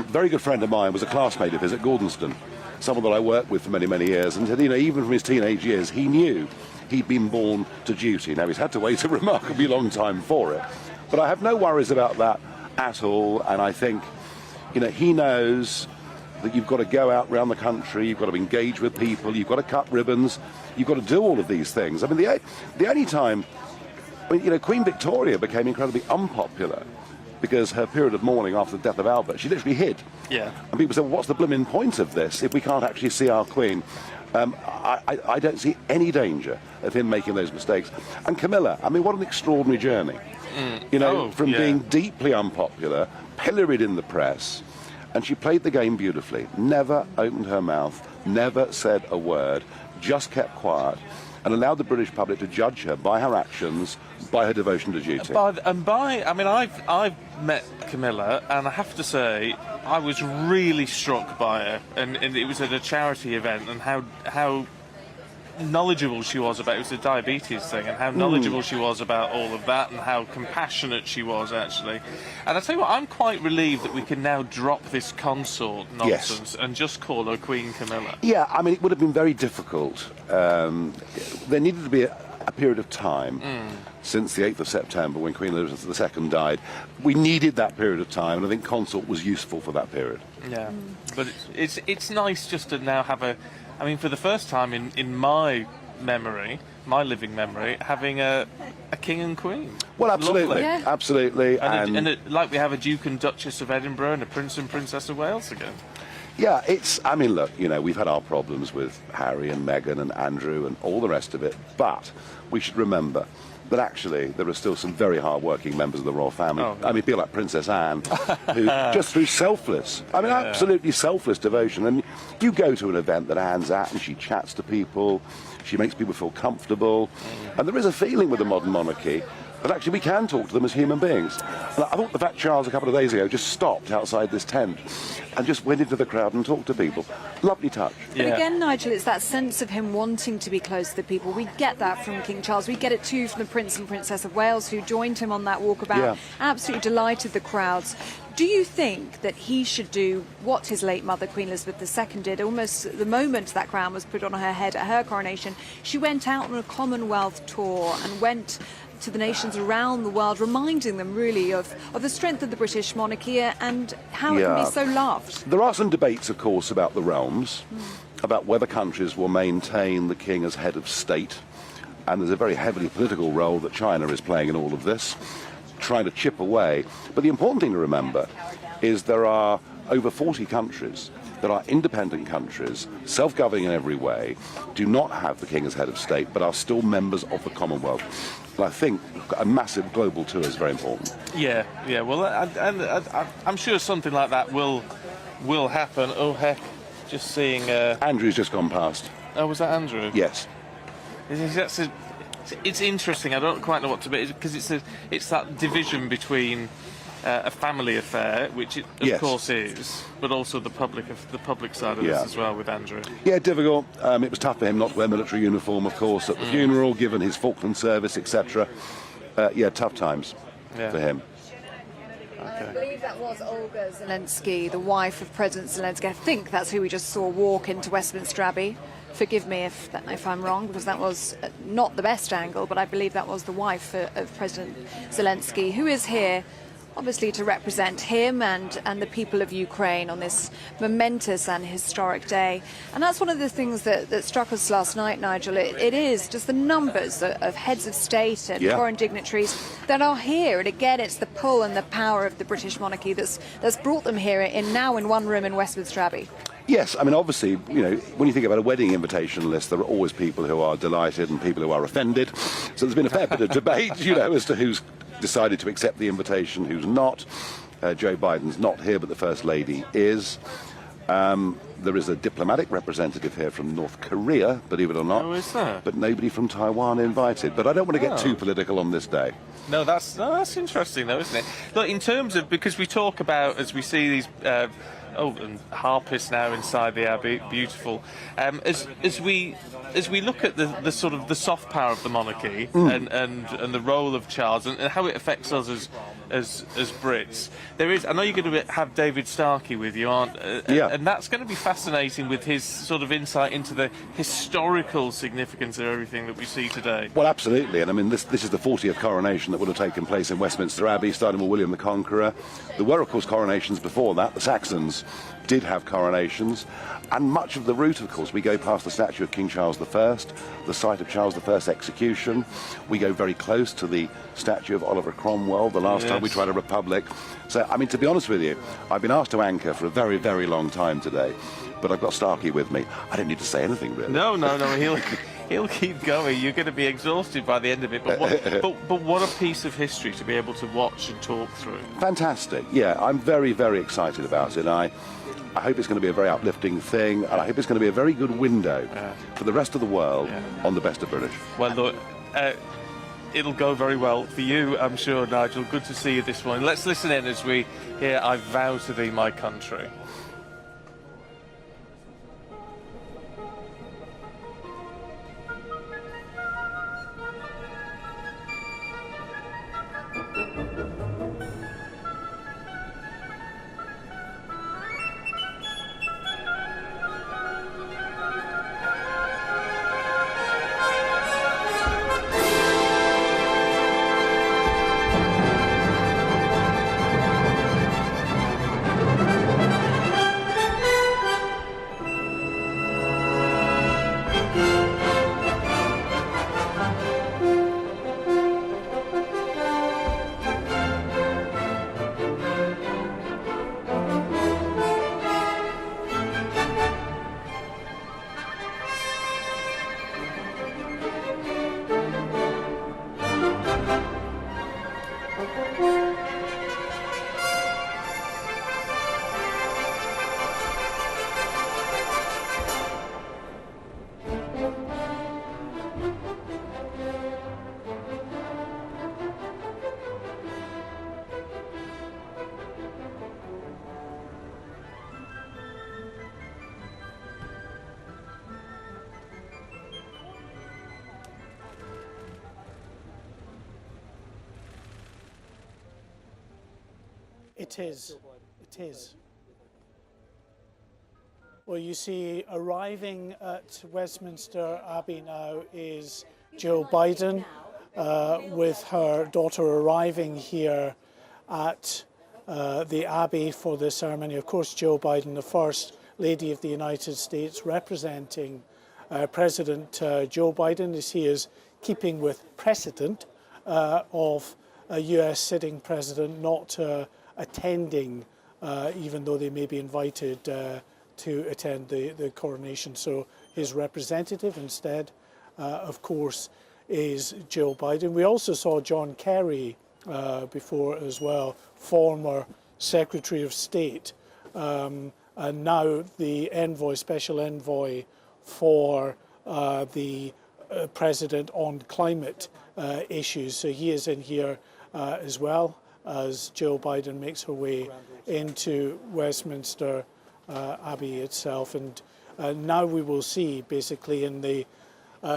Very good friend of mine was a classmate of his at Gordonston, someone that I worked with for many, many years, and even from his teenage years, he knew he'd been born to duty. Now, he's had to wait a remarkably long time for it, but I have no worries about that at all, and I think, he knows that you've got to go out around the country, you've got to engage with people, you've got to cut ribbons, you've got to do all of these things. I mean, the only time, Queen Victoria became incredibly unpopular because her period of mourning after the death of Albert, she literally hid. Yeah. And people said, well, what's the blooming point of this if we can't actually see our Queen? I don't see any danger of him making those mistakes. And Camilla, I mean, what an extraordinary journey. From being deeply unpopular, pilloried in the press, and she played the game beautifully. Never opened her mouth, never said a word, just kept quiet, and allowed the British public to judge her by her actions, by her devotion to duty. I've met Camilla, and I have to say, I was really struck by her, and it was at a charity event, and how knowledgeable she was about, it was a diabetes thing, and how knowledgeable she was about all of that, and how compassionate she was, actually. And I tell you what, I'm quite relieved that we can now drop this consort nonsense and just call her Queen Camilla. Yeah, I mean, it would have been very difficult. There needed to be a period of time since the 8th of September when Queen Elizabeth II died. We needed that period of time, and I think consort was useful for that period. Yeah, but it's nice just to now have for the first time in my memory, my living memory, having a king and queen. Well, absolutely, absolutely. And like we have a Duke and Duchess of Edinburgh and a Prince and Princess of Wales again. Yeah, look, we've had our problems with Harry and Meghan and Andrew and all the rest of it, but we should remember that actually there are still some very hard-working members of the royal family. Oh, I mean, people like Princess Anne, who just through absolutely selfless devotion. And you go to an event that Anne's at and she chats to people, she makes people feel comfortable, and there is a feeling with the modern monarchy that actually we can talk to them as human beings. And I thought the fact Charles a couple of days ago just stopped outside this tent and just went into the crowd and talked to people. Lovely touch. But again, Nigel, it's that sense of him wanting to be close to the people. We get that from King Charles. We get it too from the Prince and Princess of Wales, who joined him on that walkabout. Absolutely delighted the crowds. Do you think that he should do what his late mother, Queen Elizabeth II, did? Almost the moment that crown was put on her head at her coronation, she went out on a Commonwealth tour and went to the nations around the world, reminding them really of the strength of the British monarchy and how it can be so loved. There are some debates, of course, about the realms, about whether countries will maintain the king as head of state, and there's a very heavily political role that China is playing in all of this. trying to chip away. But the important thing to remember is there are over 40 countries that are independent countries, self-governing in every way, do not have the king as head of state, but are still members of the Commonwealth. And I think a massive global tour is very important. Yeah. Well, I'm sure something like that will happen. Oh heck, just seeing. Andrew's just gone past. Oh, was that Andrew? Yes. It's interesting. I don't quite know what to be, because it's that division between a family affair, which it of course is, but also the public side of this as well with Andrew. Yeah, difficult. It was tough for him not to wear military uniform, of course, at the funeral, given his Falkland service, etc. Tough times for him. I believe that was Olga Zelensky, the wife of President Zelensky. I think that's who we just saw walk into Westminster Abbey. Forgive me if I'm wrong, because that was not the best angle, but I believe that was the wife of President Zelensky, who is here obviously to represent him and the people of Ukraine on this momentous and historic day. And that's one of the things that struck us last night, Nigel. It is just the numbers of heads of state and foreign dignitaries that are here. And again, it's the pull and the power of the British monarchy that's brought them here now in one room in Westminster Abbey. Yes, I mean, obviously, when you think about a wedding invitation list, there are always people who are delighted and people who are offended. So there's been a fair bit of debate, as to who's decided to accept the invitation, who's not. Joe Biden's not here, but the First Lady is. There is a diplomatic representative here from North Korea, believe it or not. Oh, is there? But nobody from Taiwan invited. But I don't want to get too political on this day. No, that's interesting, though, isn't it? Look, in terms of, because we talk about, as we see these and harpists now inside the Abbey, beautiful. As we look at the sort of the soft power of the monarchy and the role of Charles and how it affects us as Brits, there is. I know you're going to have David Starkey with you, aren't? And that's going to be fascinating with his sort of insight into the historical significance of everything that we see today. Well, absolutely, and I mean this is the 40th coronation that would have taken place in Westminster Abbey, starting with William the Conqueror. There were, of course, coronations before that. The Saxons did have coronations, and much of the route, of course, we go past the statue of King Charles I, the site of Charles I's execution. We go very close to the statue of Oliver Cromwell, the last time we tried a republic. So, I mean, to be honest with you, I've been asked to anchor for a very, very long time today, but I've got Starkey with me. I don't need to say anything, really. No, he'll keep going. You're going to be exhausted by the end of it, but what a piece of history to be able to watch and talk through. Fantastic. Yeah, I'm very, very excited about it. I hope it's going to be a very uplifting thing, and I hope it's going to be a very good window for the rest of the world on the best of British. Well, look, it'll go very well for you, I'm sure, Nigel. Good to see you this morning. Let's listen in as we hear I Vow to Thee, My Country. It is. Well, you see, arriving at Westminster Abbey now is Joe Biden with her daughter arriving here at the Abbey for the ceremony. Of course, Joe Biden, the First Lady of the United States, representing President Joe Biden, as he is keeping with precedent of a US sitting president not attending, even though they may be invited to attend the coronation. So his representative instead, of course, is Jill Biden. We also saw John Kerry before as well, former Secretary of State, and now the envoy, special envoy for the president on climate issues. So he is in here as well as Jill Biden makes her way into Westminster Abbey itself. And now we will see, basically, in the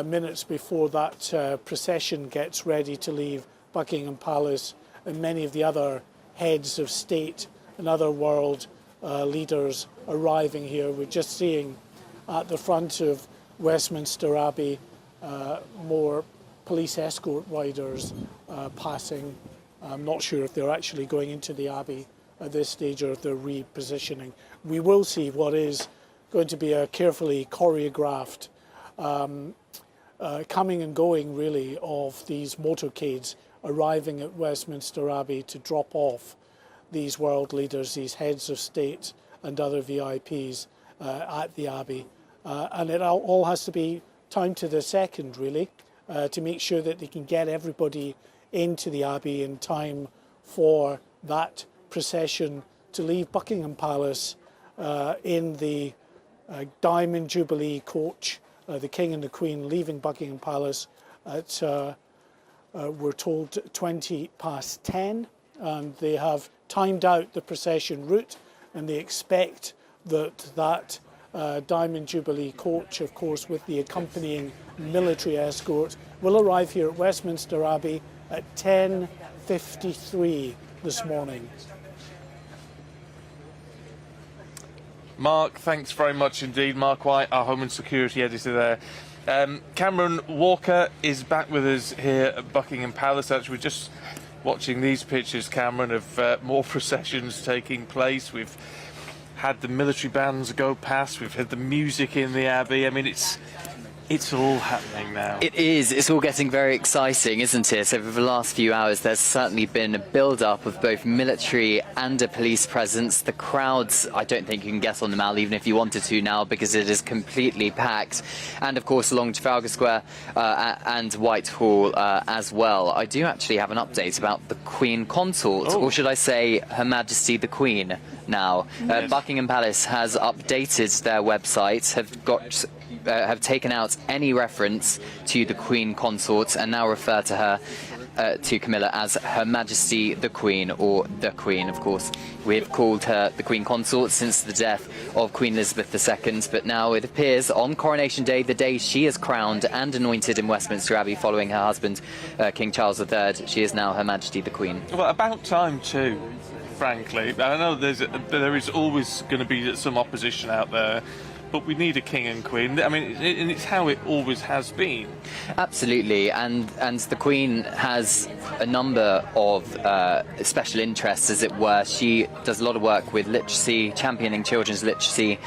minutes before that procession gets ready to leave Buckingham Palace, and many of the other heads of state and other world leaders arriving here. We're just seeing at the front of Westminster Abbey more police escort riders passing. I'm not sure if they're actually going into the Abbey at this stage or if they're repositioning. We will see what is going to be a carefully choreographed coming and going, really, of these motorcades arriving at Westminster Abbey to drop off these world leaders, these heads of state and other VIPs at the Abbey. And it all has to be timed to the second, really, to make sure that they can get everybody into the Abbey in time for that procession to leave Buckingham Palace in the Diamond Jubilee coach, the King and the Queen leaving Buckingham Palace at, we're told, 10:20. And they have timed out the procession route, and they expect that Diamond Jubilee coach, of course, with the accompanying military escort, will arrive here at Westminster Abbey at 10:53 this morning. Mark, thanks very much indeed. Mark White, our Home and Security Editor there. Cameron Walker is back with us here at Buckingham Palace. Actually, we're just watching these pictures, Cameron, of more processions taking place. We've had the military bands go past. We've had the music in the Abbey. I mean, it's all happening now. It is. It's all getting very exciting, isn't it? Over the last few hours, there's certainly been a build-up of both military and a police presence. The crowds, I don't think you can get on the Mall, even if you wanted to now, because it is completely packed. And, of course, along Trafalgar Square and Whitehall as well. I do actually have an update about the Queen Consort, or should I say Her Majesty the Queen now. Buckingham Palace has updated their website, have taken out any reference to the Queen Consort and now refer to her, to Camilla, as Her Majesty the Queen, or the Queen, of course. We've called her the Queen Consort since the death of Queen Elizabeth II, but now it appears on Coronation Day, the day she is crowned and anointed in Westminster Abbey following her husband, King Charles III, she is now Her Majesty the Queen. Well, about time too, frankly. I know there is always going to be some opposition out there, but we need a king and queen. I mean, it's how it always has been. Absolutely, and the Queen has a number of special interests, as it were. She does a lot of work with literacy, championing children's literacy.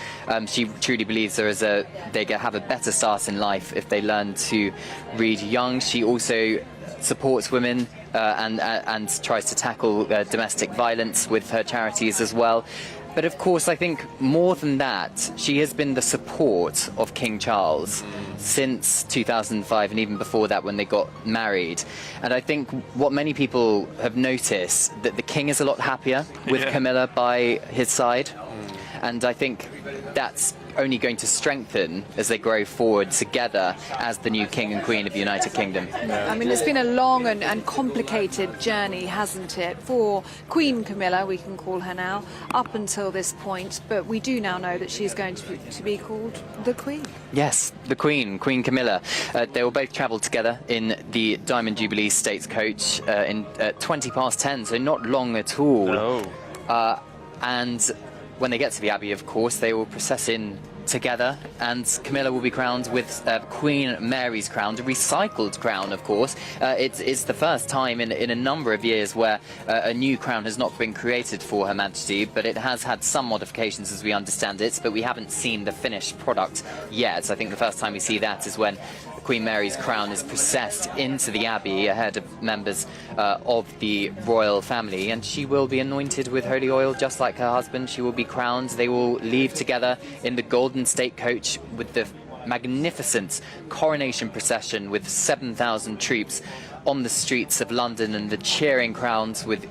She truly believes they have a better start in life if they learn to read young. She also supports women and tries to tackle domestic violence with her charities as well. But of course, I think more than that, she has been the support of King Charles since 2005, and even before that when they got married. And I think what many people have noticed, that the King is a lot happier with Camilla by his side. And I think that's only going to strengthen as they grow forward together as the new King and Queen of the United Kingdom. I mean, it's been a long and complicated journey, hasn't it, for Queen Camilla, we can call her now, up until this point, but we do now know that she's going to be called the Queen. Yes, the Queen, Queen Camilla. They will both travel together in the Diamond Jubilee State Coach in 10:20, so not long at all. No. And when they get to the Abbey, of course, they will process in together, and Camilla will be crowned with Queen Mary's crown, a recycled crown, of course. It's the first time in a number of years where a new crown has not been created for Her Majesty, but it has had some modifications as we understand it, but we haven't seen the finished product yet. I think the first time we see that is when Queen Mary's crown is processed into the Abbey ahead of members of the royal family, and she will be anointed with holy oil just like her husband. She will be crowned. They will leave together in the golden state coach with the magnificent coronation procession with 7,000 troops on the streets of London, and the cheering crowds with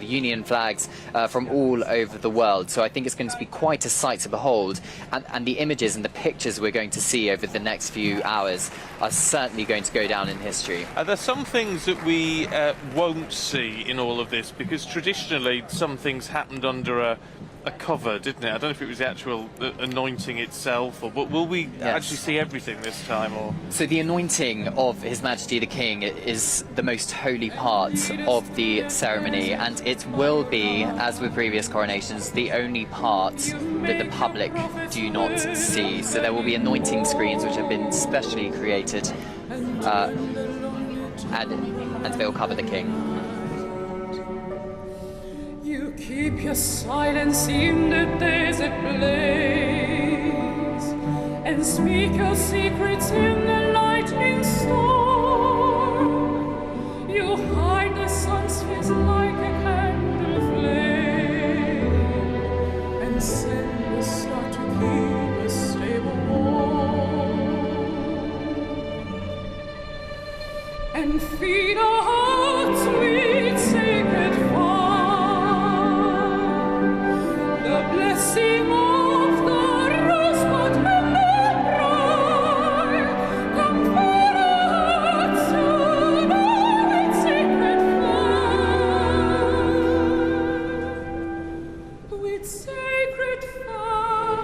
Union flags from all over the world. So I think it's going to be quite a sight to behold, and the images and the pictures we're going to see over the next few hours are certainly going to go down in history. Are there some things that we won't see in all of this? Because traditionally some things happened under a cover, didn't it? I don't know if it was the actual anointing itself, but will we actually see everything this time? Or so the anointing of His Majesty the King is the most holy part of the ceremony, and it will be, as with previous coronations, the only part that the public do not see. So there will be anointing screens which have been specially created, and they will cover the King. You keep your silence in the desert place, and speak your secrets in the lightning storm. You hide the sun's face like a candle flame, and send the star to keep us stable warm, and feed our hearts with sacred fire. The blessing of the rosebud and the briar, comfort our hearts tonight with sacred fire. With sacred fire,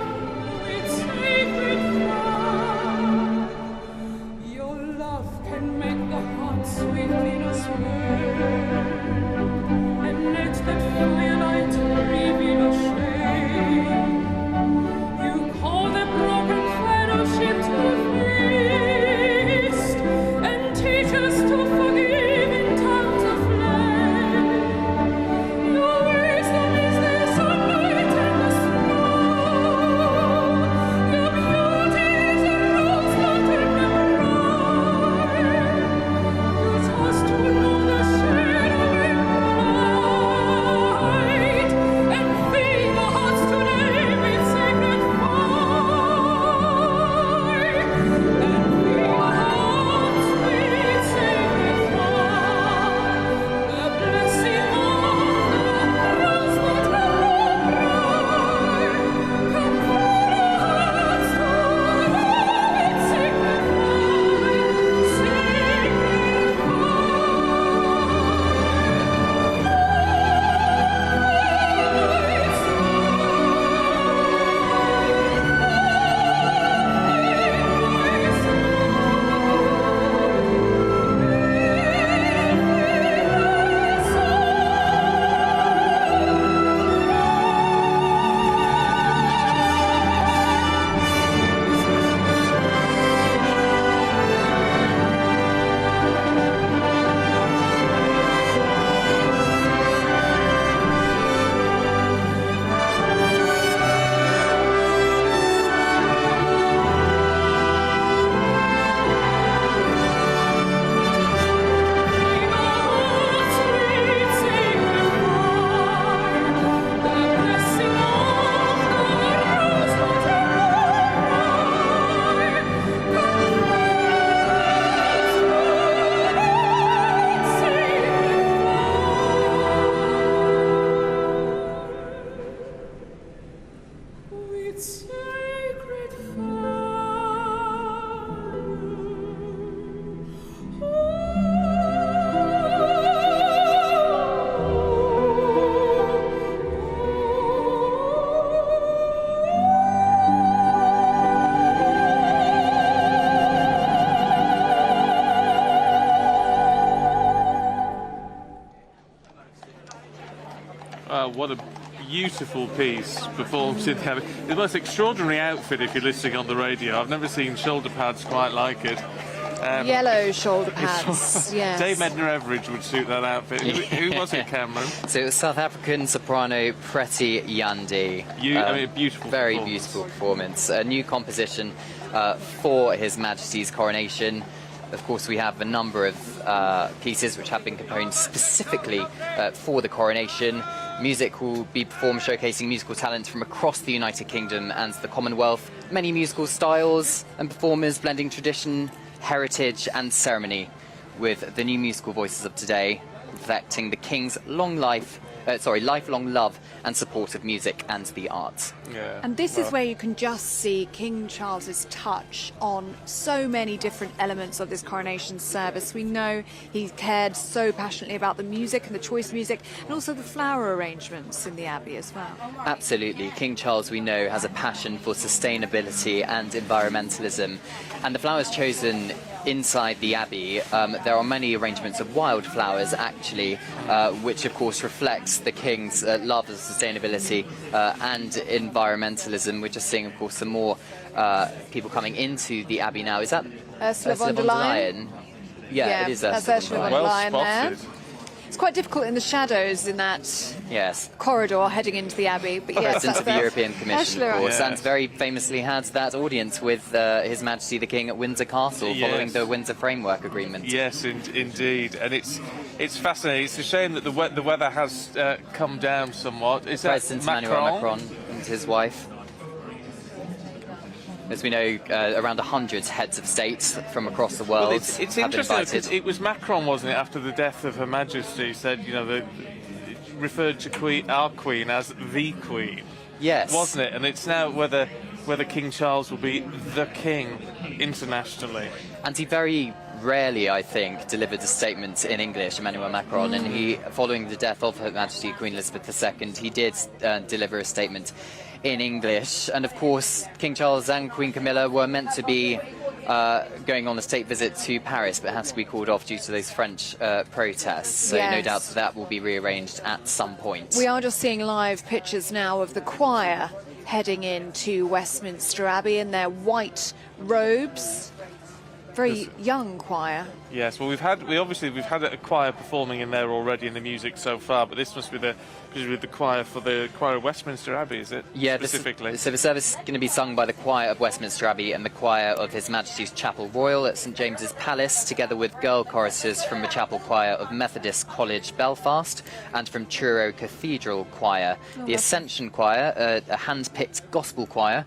with sacred fire, your love can make the hearts within us burn, and let that firelight reveal a shame. You call the broken fellowship to the feast, and teach us to forgive in times of flame. Your wisdom is the sunlight and the snow. Your beauty is a rosebud and a briar. Use us to know the shade of light, and feed our hearts today with sacred fire, and feed our hearts with sacred fire. The blessing of the rosebud and the briar, comfort our hearts tonight with sacred what a beautiful piece performed in the Abbey. The most extraordinary outfit if you're listening on the radio. I've never seen shoulder pads quite like it. Yellow shoulder pads. Yes. Dave Edner-Everage would suit that outfit. Who was it, Cameron? So it was South African soprano Preti Yandi. I mean, beautiful Very performance. beautiful performance. A new composition for His Majesty's coronation. Of course, we have a number of pieces which have been composed specifically for the coronation. Music will be performed showcasing musical talent from across the United Kingdom and the Commonwealth. Many musical styles and performers blending tradition, heritage and ceremony with the new musical voices of today, reflecting the King's lifelong love and support of music and the arts. Yeah. And this is where you can just see King Charles's touch on so many different elements of this coronation service. We know he cared so passionately about the music and the choice of music, and also the flower arrangements in the Abbey as well. Absolutely. King Charles, we know, has a passion for sustainability and environmentalism. And the flowers chosen inside the Abbey, there are many arrangements of wildflowers, actually, which of course reflects the King's love of sustainability and environmentalism. We're just seeing, of course, some more people coming into the Abbey now. Is that Ursula von der Leyen? Yeah, it is that's Ursula Ursula von der von der Leyen. Leyen there. It's quite difficult in the shadows in that Yes. corridor heading into the Abbey. But yes, President of the European Commission, Ursula. of course, and very famously had that audience with His Majesty the King at Windsor Castle, following Yes. the Windsor Framework Agreement. Yes, indeed, and it's fascinating. It's a shame that the weather has come down somewhat. Is that President Emmanuel Macron and his wife. As we know, around 100 heads of state from across the world Well, it's have been interesting invited. because it was Macron, wasn't it, after the death of Her Majesty, said, referred to our Queen as the Queen. Yes. Wasn't it? And it's now whether King Charles will be the King internationally. And he very rarely, I think, delivered a statement in English, Emmanuel Macron, and he, following the death of Her Majesty Queen Elizabeth II, he did deliver a statement in English. And of course, King Charles and Queen Camilla were meant to be going on a state visit to Paris, but had to be called off due to those French protests. So no Yes. doubt that will be rearranged at some point. We are just seeing live pictures now of the choir heading into Westminster Abbey in their white robes. Very young choir. Yes, well, we've had a choir performing in there already in the music so far, but this must be the choir for the choir of Westminster Abbey, is it? Yeah, specifically. so the service is going to be sung by the choir of Westminster Abbey and the choir of His Majesty's Chapel Royal at St James's Palace, together with girl choristers from the chapel choir of Methodist College Belfast and from Truro Cathedral Choir. The Ascension Choir, a hand-picked gospel choir,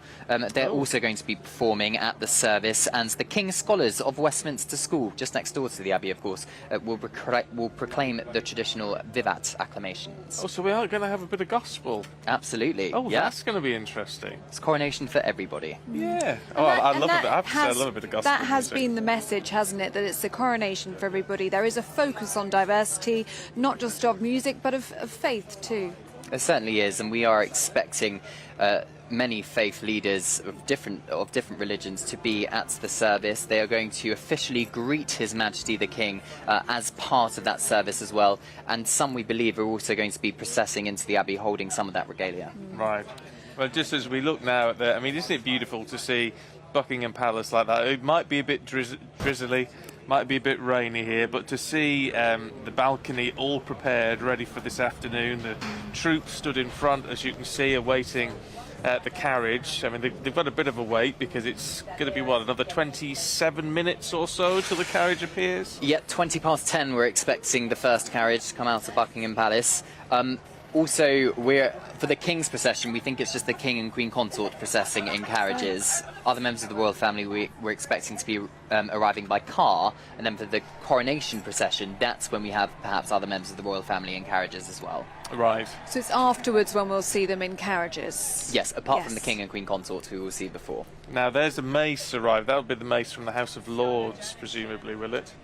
they're also going to be performing at the service, and the King's Scholars of Westminster School, just next door to the Abbey, of course, will proclaim the traditional Vivat acclamations. Oh, so we are going to have a bit of gospel. Absolutely. Oh, yeah. that's going to be interesting. It's coronation for everybody. Yeah. Oh, I love it. I have to say, I love a bit of gospel. That has music. been the message, hasn't it? That it's a coronation for everybody. There is a focus on diversity, not just of music, but of faith too. It certainly is, and we are expecting many faith leaders of different religions to be at the service. They are going to officially greet His Majesty the King as part of that service as well, and some, we believe, are also going to be processing into the Abbey holding some of that regalia. Right. Well, just as we look now at I mean, isn't it beautiful to see Buckingham Palace like that? It might be a bit drizzly, might be a bit rainy here, but to see the balcony all prepared, ready for this afternoon, the troops stood in front, as you can see, awaiting the carriage. I mean, they've got a bit of a wait because it's going to be, another 27 minutes or so till the carriage appears? Yep, 10:20 we're expecting the first carriage to come out of Buckingham Palace. Also, for the King's procession, we think it's just the King and Queen Consort processing in carriages. Other members of the royal family we're expecting to be arriving by car, and then for the coronation procession, that's when we have perhaps other members of the royal family in carriages as well. Right. So it's afterwards when we'll see them in carriages. Yes, apart from the King and Queen Consort, who we'll see before. Now, there's a mace arrived. That'll be the mace from the House of Lords, presumably, will it?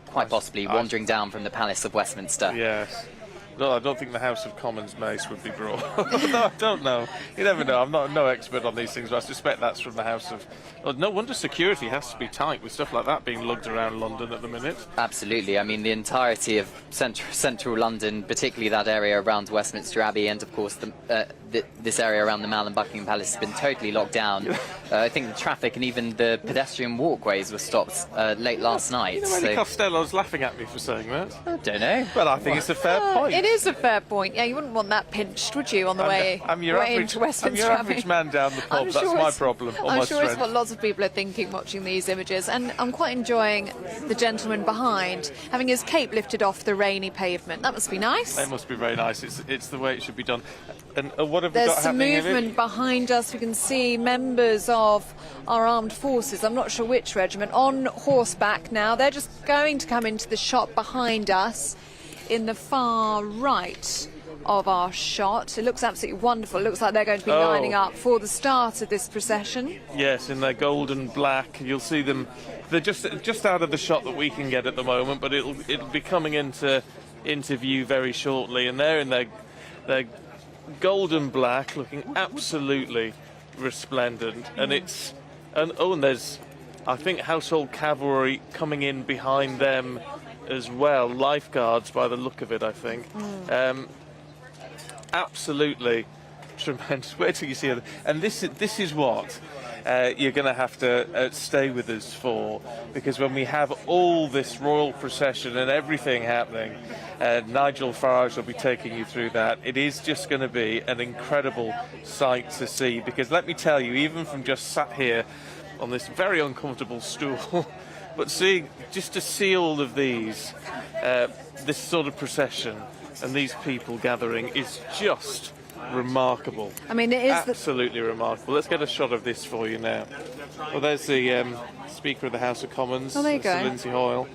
Quite possibly, wandering down from the Palace of Westminster. Yes. No, I don't think the House of Commons mace would be brought. No, I don't know. You never know. I'm not no expert on these things, but I suspect that's from the House of... Well, no wonder security has to be tight with stuff like that being lugged around London at the minute. Absolutely. I mean, the entirety of central London, particularly that area around Westminster Abbey, and of course this area around the Mall and Buckingham Palace has been totally locked down. I think the traffic and even the pedestrian walkways were stopped late last night. You know, Ellie Costello's laughing at me for saying that. I don't know. Well, I think it's a fair point. It is a fair point. Yeah, you wouldn't want that pinched, would you, on the way into Westminster I'm your Abbey? average man down the pub. I'm That's sure my it's- problem. Or I'm my sure strength. it's what lots of people are thinking watching these images, and I'm quite enjoying the gentleman behind having his cape lifted off the rainy pavement. That must be nice. It must be very nice. It's the way it should be done. And what have we There's got some happening movement in it? behind us. We can see members of our armed forces, I'm not sure which regiment, on horseback now. They're just going to come into the shot behind us in the far right of our shot. It looks absolutely wonderful. It looks like they're going to be lining up for the start of this procession. Yes, in their gold and black. You'll see them. They're just out of the shot that we can get at the moment, but it'll be coming into view very shortly. And they're in their gold and black, looking absolutely resplendent. And and there's, I think, household cavalry coming in behind them as well. Lifeguards, by the look of it, I think. Absolutely tremendous. Where do you see it? And this is what you're going to have to stay with us for, because when we have all this royal procession and everything happening, Nigel Farage will be taking you through that. It is just going to be an incredible sight to see, because let me tell you, even from just sat here on this very uncomfortable stool, but to see all of these, this sort of procession and these people gathering is just remarkable. I mean, it is absolutely remarkable. Let's get a shot of this for you now. Well, there's the Speaker of the House of Commons, Oh, there you Sir go. Lindsay Hoyle,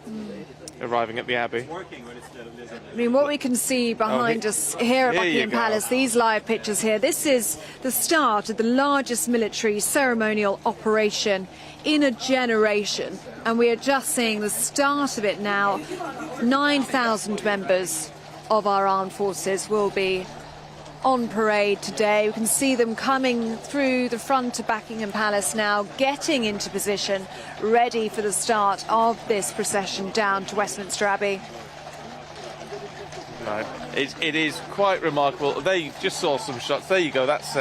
arriving at the Abbey. I mean, what we can see behind us here at Here you Buckingham go. Palace, these live pictures here, this is the start of the largest military ceremonial operation in a generation. And we are just seeing the start of it now. 9,000 members of our armed forces will be on parade today. We can see them coming through the front of Buckingham Palace now, getting into position, ready for the start of this procession down to Westminster Abbey. Right. It is quite remarkable. There you just saw some shots. There you go. That's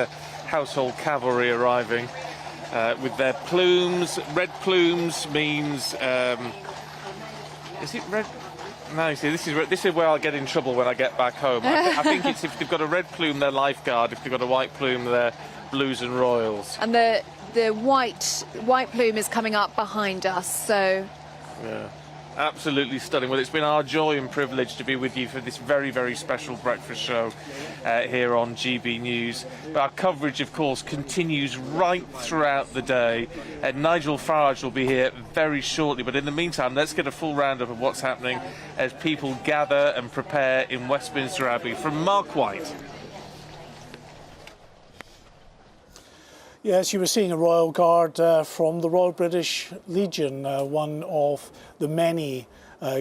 household cavalry arriving with their plumes. Red plumes means... is it red? No, you see, this is where I'll get in trouble when I get back home. I think it's if they've got a red plume, they're lifeguard. If they've got a white plume, they're blues and royals. And the white plume is coming up behind us, so... Yeah. Absolutely stunning. Well, it's been our joy and privilege to be with you for this very, very special breakfast show here on GB News. But our coverage, of course, continues right throughout the day. Nigel Farage will be here very shortly. But in the meantime, let's get a full roundup of what's happening as people gather and prepare in Westminster Abbey. From Mark White. Yes, you were seeing a Royal Guard from the Royal British Legion, one of the many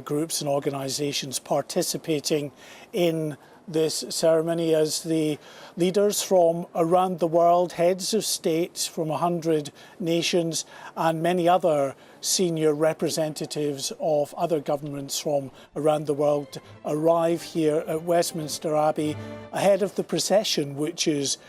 groups and organisations participating in this ceremony as the leaders from around the world, heads of states from 100 nations and many other senior representatives of other governments from around the world arrive here at Westminster Abbey ahead of the procession, which is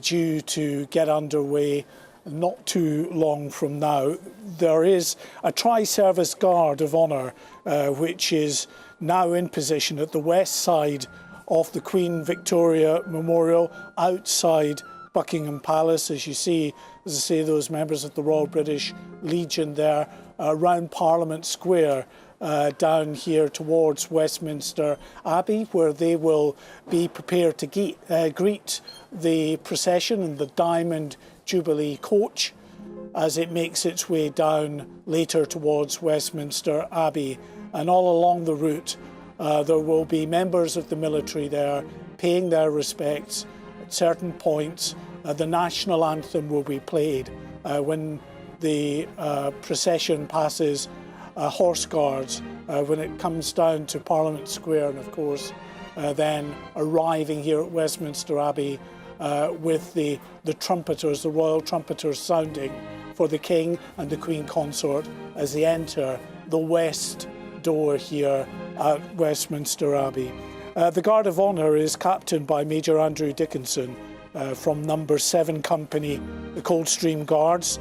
due to get underway not too long from now. There is a tri-service guard of honour which is now in position at the west side of the Queen Victoria Memorial outside Buckingham Palace. As you see, as I say, those members of the Royal British Legion there around Parliament Square down here towards Westminster Abbey, where they will be prepared to greet the procession and the Diamond Jubilee coach as it makes its way down later towards Westminster Abbey. And all along the route there will be members of the military there paying their respects. At certain points the national anthem will be played when the procession passes Horse Guards when it comes down to Parliament Square, and of course then arriving here at Westminster Abbey with the trumpeters, the royal trumpeters sounding for the King and the Queen Consort as they enter the west door here at Westminster Abbey. The Guard of Honour is captained by Major Andrew Dickinson from number 7 Company, the Coldstream Guards.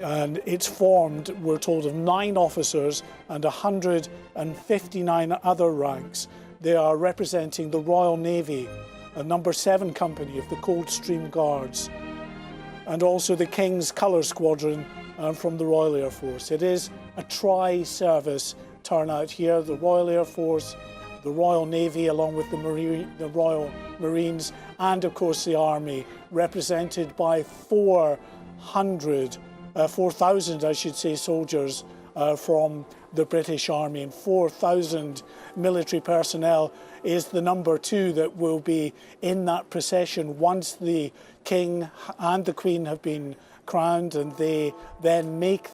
And it's formed, we're told, of 9 officers and 159 other ranks. They are representing the Royal Navy, number 7 Company of the Coldstream Guards, and also the King's Colour Squadron from the Royal Air Force. It is a tri-service turnout here, the Royal Air Force, the Royal Navy, along with the Royal Marines, and of course the Army, represented by 4,000, I should say, soldiers from the British Army, and 4,000 military personnel is the number 2 that will be in that procession once the King and the Queen have been crowned, and they then make